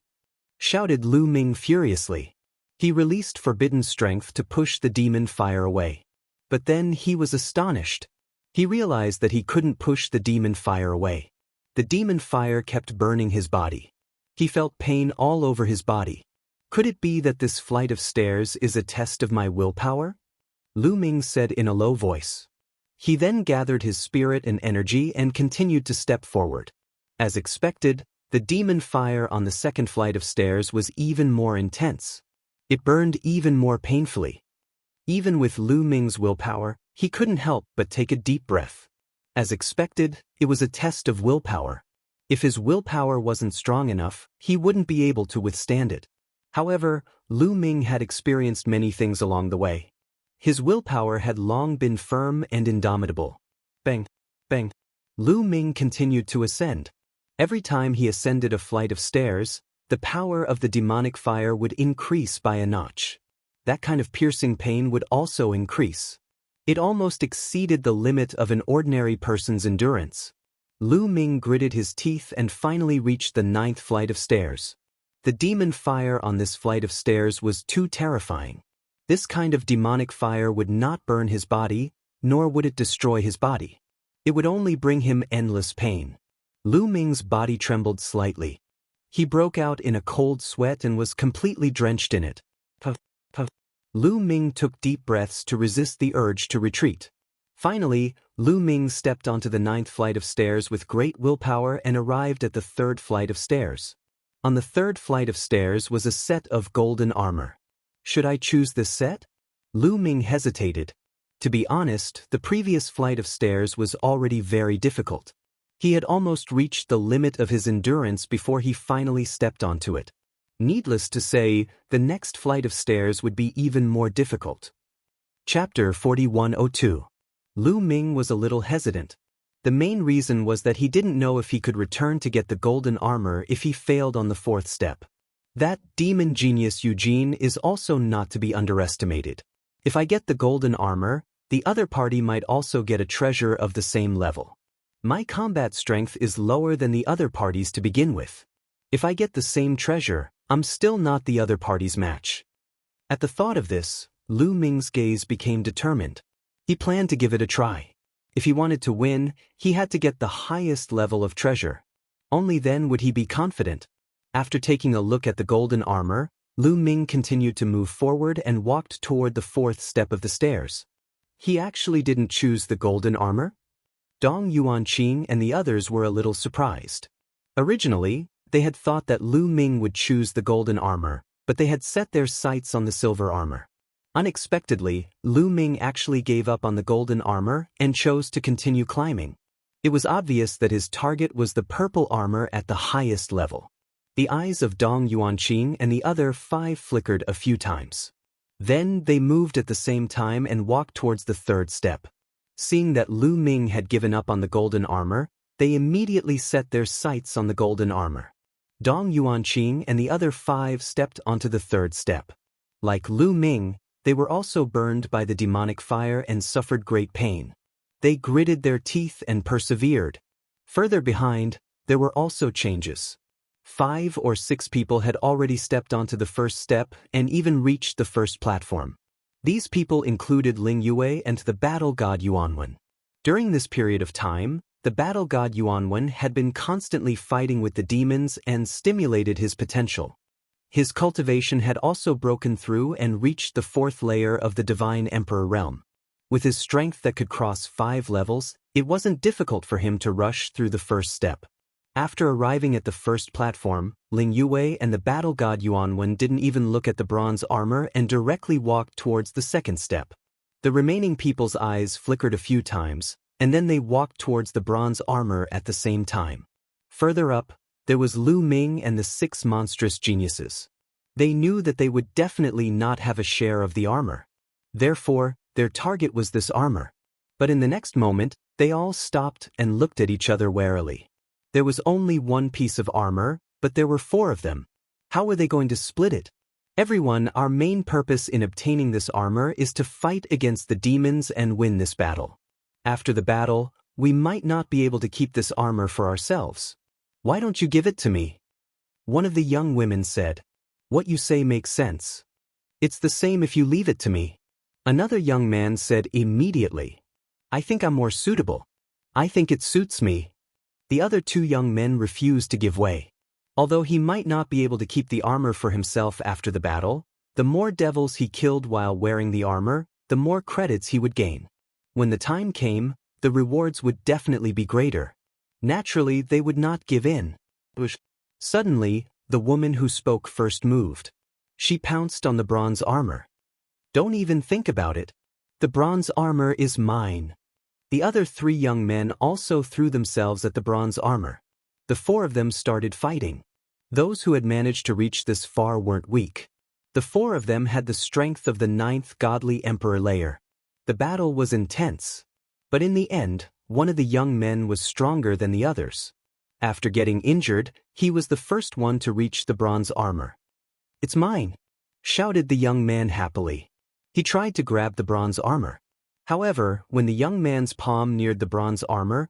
shouted Lu Ming furiously. He released forbidden strength to push the demon fire away. But then he was astonished. He realized that he couldn't push the demon fire away. The demon fire kept burning his body. He felt pain all over his body. Could it be that this flight of stairs is a test of my willpower? Lu Ming said in a low voice. He then gathered his spirit and energy and continued to step forward. As expected, the demon fire on the 2nd flight of stairs was even more intense. It burned even more painfully. Even with Lu Ming's willpower, he couldn't help but take a deep breath. As expected, it was a test of willpower. If his willpower wasn't strong enough, he wouldn't be able to withstand it. However, Lu Ming had experienced many things along the way. His willpower had long been firm and indomitable. Bang, bang. Lu Ming continued to ascend. Every time he ascended a flight of stairs, the power of the demonic fire would increase by a notch. That kind of piercing pain would also increase. It almost exceeded the limit of an ordinary person's endurance. Lu Ming gritted his teeth and finally reached the 9th flight of stairs. The demon fire on this flight of stairs was too terrifying. This kind of demonic fire would not burn his body, nor would it destroy his body. It would only bring him endless pain. Lu Ming's body trembled slightly. He broke out in a cold sweat and was completely drenched in it. Puff, puff. Lu Ming took deep breaths to resist the urge to retreat. Finally, Lu Ming stepped onto the 9th flight of stairs with great willpower and arrived at the 3rd flight of stairs. On the 3rd flight of stairs was a set of golden armor. Should I choose this set? Lu Ming hesitated. To be honest, the previous flight of stairs was already very difficult. He had almost reached the limit of his endurance before he finally stepped onto it. Needless to say, the next flight of stairs would be even more difficult. Chapter 4102. Lu Ming was a little hesitant. The main reason was that he didn't know if he could return to get the golden armor if he failed on the 4th step. That demon genius Eugene is also not to be underestimated. If I get the golden armor, the other party might also get a treasure of the same level. My combat strength is lower than the other party's to begin with. If I get the same treasure, I'm still not the other party's match. At the thought of this, Lu Ming's gaze became determined. He planned to give it a try. If he wanted to win, he had to get the highest level of treasure. Only then would he be confident. After taking a look at the golden armor, Lu Ming continued to move forward and walked toward the 4th step of the stairs. He actually didn't choose the golden armor? Dong Yuanqing and the others were a little surprised. Originally, they had thought that Lu Ming would choose the golden armor, but they had set their sights on the silver armor. Unexpectedly, Lu Ming actually gave up on the golden armor and chose to continue climbing. It was obvious that his target was the purple armor at the highest level. The eyes of Dong Yuanqing and the other 5 flickered a few times. Then they moved at the same time and walked towards the 3rd step. Seeing that Lu Ming had given up on the golden armor, they immediately set their sights on the golden armor. Dong Yuanqing and the other 5 stepped onto the 3rd step. Like Lu Ming, they were also burned by the demonic fire and suffered great pain. They gritted their teeth and persevered. Further behind, there were also changes. 5 or 6 people had already stepped onto the first step and even reached the first platform. These people included Ling Yue and the battle god Yuanwen. During this period of time, the battle god Yuanwen had been constantly fighting with the demons and stimulated his potential. His cultivation had also broken through and reached the 4th layer of the Divine Emperor realm. With his strength that could cross 5 levels, it wasn't difficult for him to rush through the first step. After arriving at the first platform, Ling Yue and the battle god Yuanwen didn't even look at the bronze armor and directly walked towards the second step. The remaining people's eyes flickered a few times, and then they walked towards the bronze armor at the same time. Further up, there was Lu Ming and the 6 monstrous geniuses. They knew that they would definitely not have a share of the armor. Therefore, their target was this armor. But in the next moment, they all stopped and looked at each other warily. There was only one piece of armor, but there were 4 of them. How were they going to split it? Everyone, our main purpose in obtaining this armor is to fight against the demons and win this battle. After the battle, we might not be able to keep this armor for ourselves. Why don't you give it to me? One of the young women said. What you say makes sense. It's the same if you leave it to me. Another young man said immediately. I think I'm more suitable. I think it suits me. The other 2 young men refused to give way. Although he might not be able to keep the armor for himself after the battle, the more devils he killed while wearing the armor, the more credits he would gain. When the time came, the rewards would definitely be greater. Naturally, they would not give in. Suddenly, the woman who spoke first moved. She pounced on the bronze armor. Don't even think about it. The bronze armor is mine. The other 3 young men also threw themselves at the bronze armor. The 4 of them started fighting. Those who had managed to reach this far weren't weak. The 4 of them had the strength of the 9th godly emperor layer. The battle was intense. But in the end, one of the young men was stronger than the others. After getting injured, he was the first one to reach the bronze armor. It's mine, shouted the young man happily. He tried to grab the bronze armor. However, when the young man's palm neared the bronze armor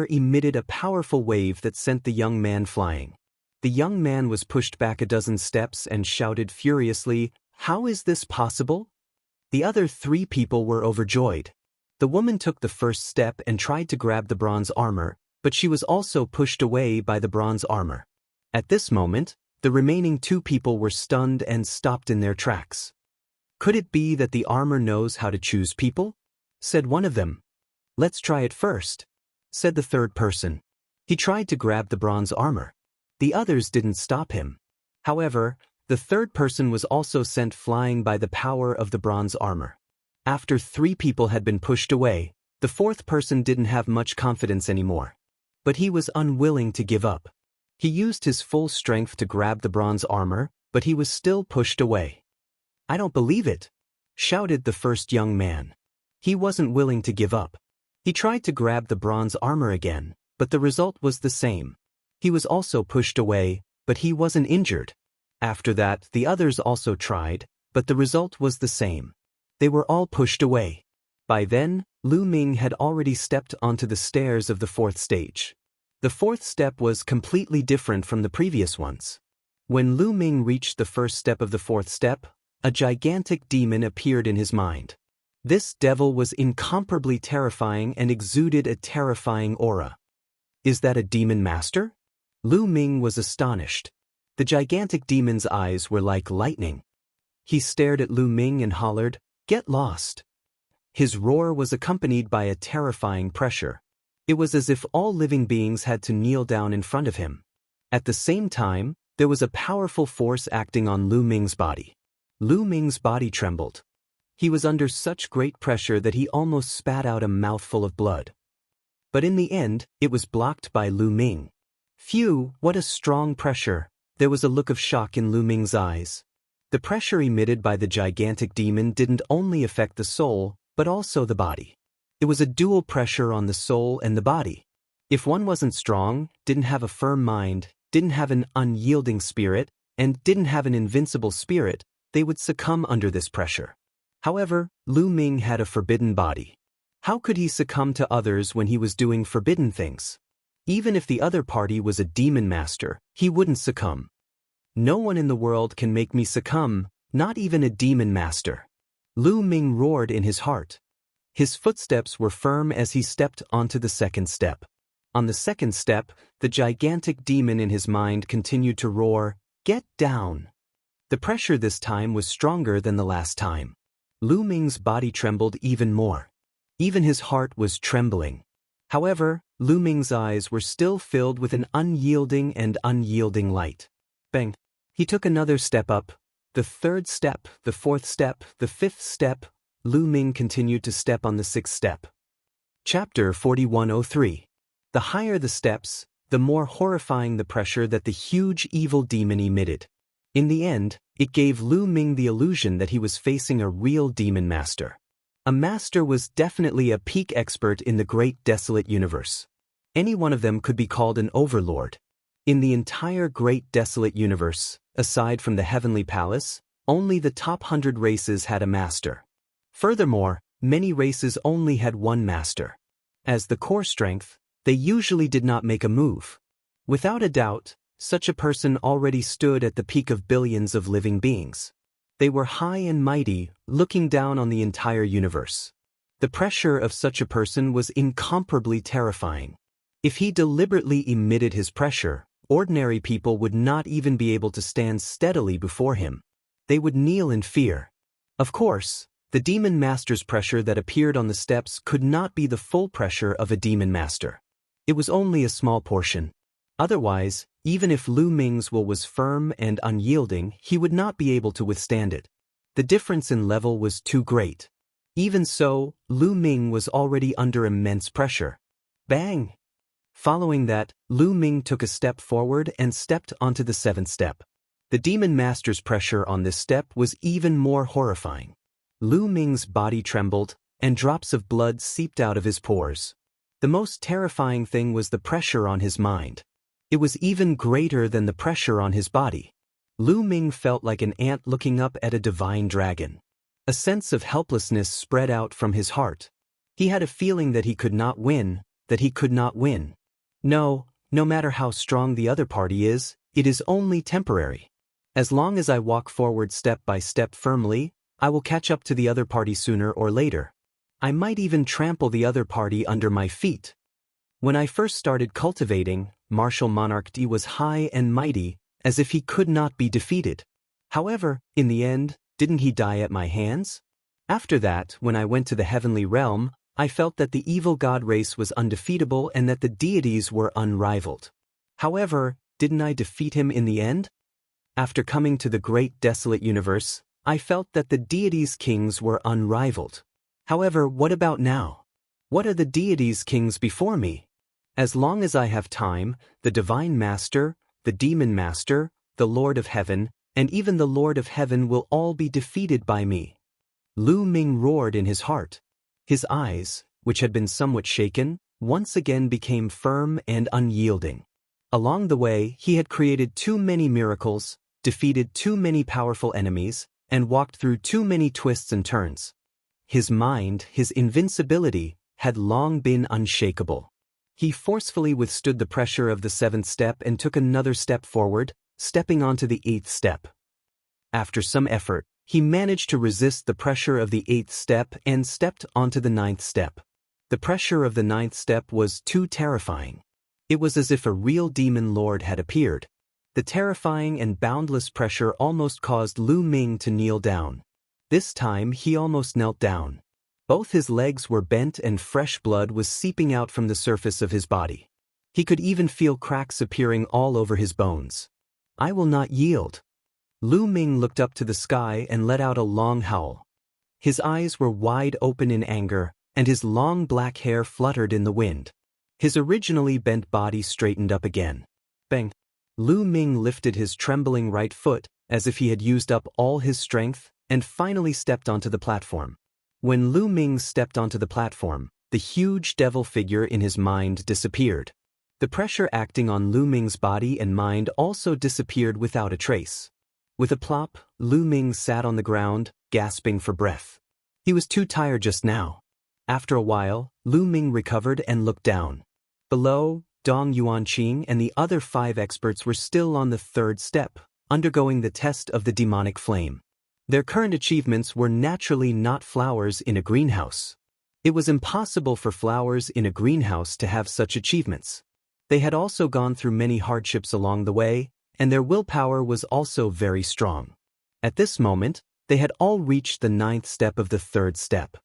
emitted a powerful wave that sent the young man flying. The young man was pushed back a dozen steps and shouted furiously, "How is this possible?" The other 3 people were overjoyed. The woman took the first step and tried to grab the bronze armor, but she was also pushed away by the bronze armor. At this moment, the remaining 2 people were stunned and stopped in their tracks. Could it be that the armor knows how to choose people? Said one of them. Let's try it first, said the 3rd person. He tried to grab the bronze armor. The others didn't stop him. However, the 3rd person was also sent flying by the power of the bronze armor. After 3 people had been pushed away, the 4th person didn't have much confidence anymore. But he was unwilling to give up. He used his full strength to grab the bronze armor, but he was still pushed away. I don't believe it, shouted the first young man. He wasn't willing to give up. He tried to grab the bronze armor again, but the result was the same. He was also pushed away, but he wasn't injured. After that, the others also tried, but the result was the same. They were all pushed away. By then, Lu Ming had already stepped onto the stairs of the 4th stage. The 4th step was completely different from the previous ones. When Lu Ming reached the first step of the 4th step, a gigantic demon appeared in his mind. This devil was incomparably terrifying and exuded a terrifying aura. Is that a demon master? Lu Ming was astonished. The gigantic demon's eyes were like lightning. He stared at Lu Ming and hollered, "Get lost." His roar was accompanied by a terrifying pressure. It was as if all living beings had to kneel down in front of him. At the same time, there was a powerful force acting on Lu Ming's body. Lu Ming's body trembled. He was under such great pressure that he almost spat out a mouthful of blood. But in the end, it was blocked by Lu Ming. Phew, what a strong pressure. There was a look of shock in Lu Ming's eyes. The pressure emitted by the gigantic demon didn't only affect the soul, but also the body. It was a dual pressure on the soul and the body. If one wasn't strong, didn't have a firm mind, didn't have an unyielding spirit, and didn't have an invincible spirit, they would succumb under this pressure. However, Lu Ming had a forbidden body. How could he succumb to others when he was doing forbidden things? Even if the other party was a demon master, he wouldn't succumb. No one in the world can make me succumb, not even a demon master. Lu Ming roared in his heart. His footsteps were firm as he stepped onto the second step. On the second step, the gigantic demon in his mind continued to roar, "Get down!" The pressure this time was stronger than the last time. Lu Ming's body trembled even more. Even his heart was trembling. However, Lu Ming's eyes were still filled with an unyielding light. Bang! He took another step up. The third step, the fourth step, the fifth step. Lu Ming continued to step on the sixth step. Chapter 4103. The higher the steps, the more horrifying the pressure that the huge evil demon emitted. In the end, it gave Lu Ming the illusion that he was facing a real demon master. A master was definitely a peak expert in the great desolate universe. Any one of them could be called an overlord. In the entire great desolate universe, aside from the heavenly palace, only the top 100 races had a master. Furthermore, many races only had one master. As the core strength, they usually did not make a move. Without a doubt, such a person already stood at the peak of billions of living beings. They were high and mighty, looking down on the entire universe. The pressure of such a person was incomparably terrifying. If he deliberately emitted his pressure, ordinary people would not even be able to stand steadily before him. They would kneel in fear. Of course, the demon master's pressure that appeared on the steps could not be the full pressure of a demon master. It was only a small portion. Otherwise, even if Lu Ming's will was firm and unyielding, he would not be able to withstand it. The difference in level was too great. Even so, Lu Ming was already under immense pressure. Bang! Following that, Lu Ming took a step forward and stepped onto the seventh step. The demon master's pressure on this step was even more horrifying. Lu Ming's body trembled, and drops of blood seeped out of his pores. The most terrifying thing was the pressure on his mind. It was even greater than the pressure on his body. Lu Ming felt like an ant looking up at a divine dragon. A sense of helplessness spread out from his heart. He had a feeling that he could not win, that he could not win. No matter how strong the other party is, it is only temporary. As long as I walk forward step by step firmly, I will catch up to the other party sooner or later. I might even trample the other party under my feet. When I first started cultivating, Martial Monarch D was high and mighty, as if he could not be defeated. However, in the end, didn't he die at my hands? After that, when I went to the heavenly realm, I felt that the evil god race was undefeatable and that the deities were unrivaled. However, didn't I defeat him in the end? After coming to the great desolate universe, I felt that the deities' kings were unrivaled. However, what about now? What are the deities' kings before me? As long as I have time, the Divine Master, the Demon Master, the Lord of Heaven, and even the Lord of Heaven will all be defeated by me. Lu Ming roared in his heart. His eyes, which had been somewhat shaken, once again became firm and unyielding. Along the way, he had created too many miracles, defeated too many powerful enemies, and walked through too many twists and turns. His mind, his invincibility, had long been unshakable. He forcefully withstood the pressure of the seventh step and took another step forward, stepping onto the eighth step. After some effort, he managed to resist the pressure of the eighth step and stepped onto the ninth step. The pressure of the ninth step was too terrifying. It was as if a real demon lord had appeared. The terrifying and boundless pressure almost caused Lu Ming to kneel down. This time he almost knelt down. Both his legs were bent and fresh blood was seeping out from the surface of his body. He could even feel cracks appearing all over his bones. I will not yield. Lu Ming looked up to the sky and let out a long howl. His eyes were wide open in anger, and his long black hair fluttered in the wind. His originally bent body straightened up again. Bang! Lu Ming lifted his trembling right foot, as if he had used up all his strength, and finally stepped onto the platform. When Lu Ming stepped onto the platform, the huge devil figure in his mind disappeared. The pressure acting on Lu Ming's body and mind also disappeared without a trace. With a plop, Lu Ming sat on the ground, gasping for breath. He was too tired just now. After a while, Lu Ming recovered and looked down. Below, Dong Yuanqing and the other 5 experts were still on the 3rd step, undergoing the test of the demonic flame. Their current achievements were naturally not flowers in a greenhouse. It was impossible for flowers in a greenhouse to have such achievements. They had also gone through many hardships along the way, and their willpower was also very strong. At this moment, they had all reached the 9th step of the 3rd step.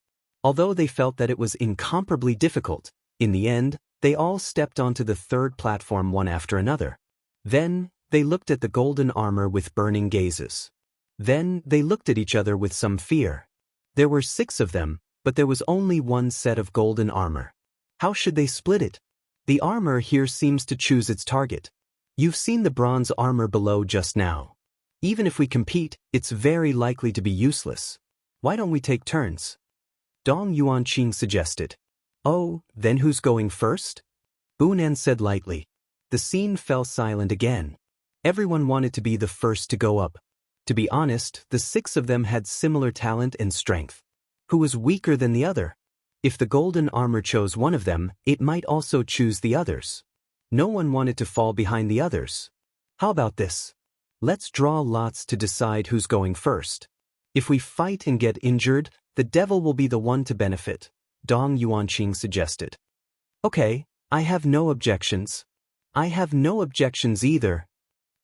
Although they felt that it was incomparably difficult, in the end, they all stepped onto the 3rd platform one after another. Then, they looked at the golden armor with burning gazes. Then, they looked at each other with some fear. There were 6 of them, but there was only 1 set of golden armor. How should they split it? The armor here seems to choose its target. You've seen the bronze armor below just now. Even if we compete, it's very likely to be useless. Why don't we take turns? Dong Yuanqing suggested. Oh, then who's going first? Bunan said lightly. The scene fell silent again. Everyone wanted to be the first to go up. To be honest, the 6 of them had similar talent and strength. Who was weaker than the other? If the golden armor chose one of them, it might also choose the others. No one wanted to fall behind the others. How about this? Let's draw lots to decide who's going first. If we fight and get injured, the devil will be the one to benefit, Dong Yuanqing suggested. Okay, I have no objections. I have no objections either.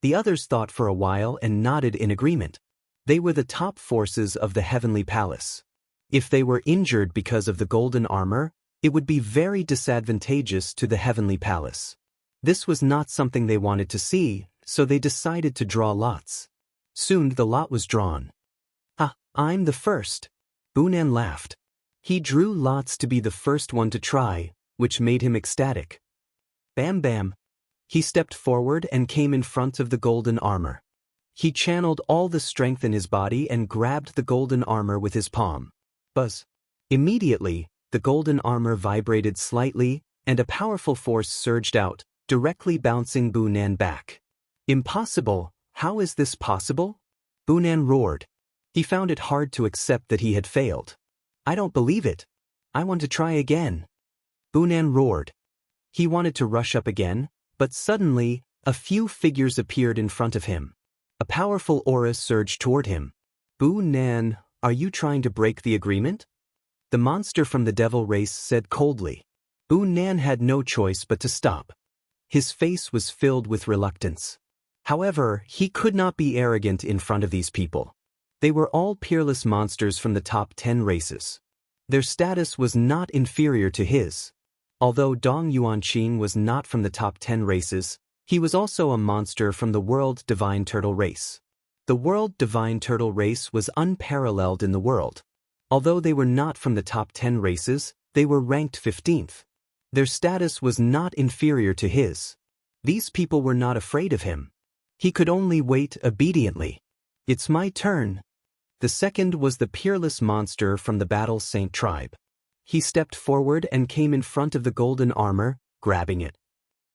The others thought for a while and nodded in agreement. They were the top forces of the heavenly palace. If they were injured because of the golden armor, it would be very disadvantageous to the heavenly palace. This was not something they wanted to see, so they decided to draw lots. Soon the lot was drawn. I'm the first. Bunan laughed. He drew lots to be the first one to try, which made him ecstatic. Bam bam. He stepped forward and came in front of the golden armor. He channeled all the strength in his body and grabbed the golden armor with his palm. Buzz. Immediately, the golden armor vibrated slightly, and a powerful force surged out, directly bouncing Bunan back. Impossible! How is this possible? Bunan roared. He found it hard to accept that he had failed. I don't believe it. I want to try again. Bunan roared. He wanted to rush up again, but suddenly, a few figures appeared in front of him. A powerful aura surged toward him. Bunan, are you trying to break the agreement? The monster from the devil race said coldly. Bunan had no choice but to stop. His face was filled with reluctance. However, he could not be arrogant in front of these people. They were all peerless monsters from the top 10 races. Their status was not inferior to his. Although Dong Yuanqing was not from the top 10 races, he was also a monster from the World Divine Turtle race. The World Divine Turtle race was unparalleled in the world. Although they were not from the top 10 races, they were ranked 15th. Their status was not inferior to his. These people were not afraid of him. He could only wait obediently. It's my turn. The second was the peerless monster from the Battle Saint tribe. He stepped forward and came in front of the golden armor, grabbing it.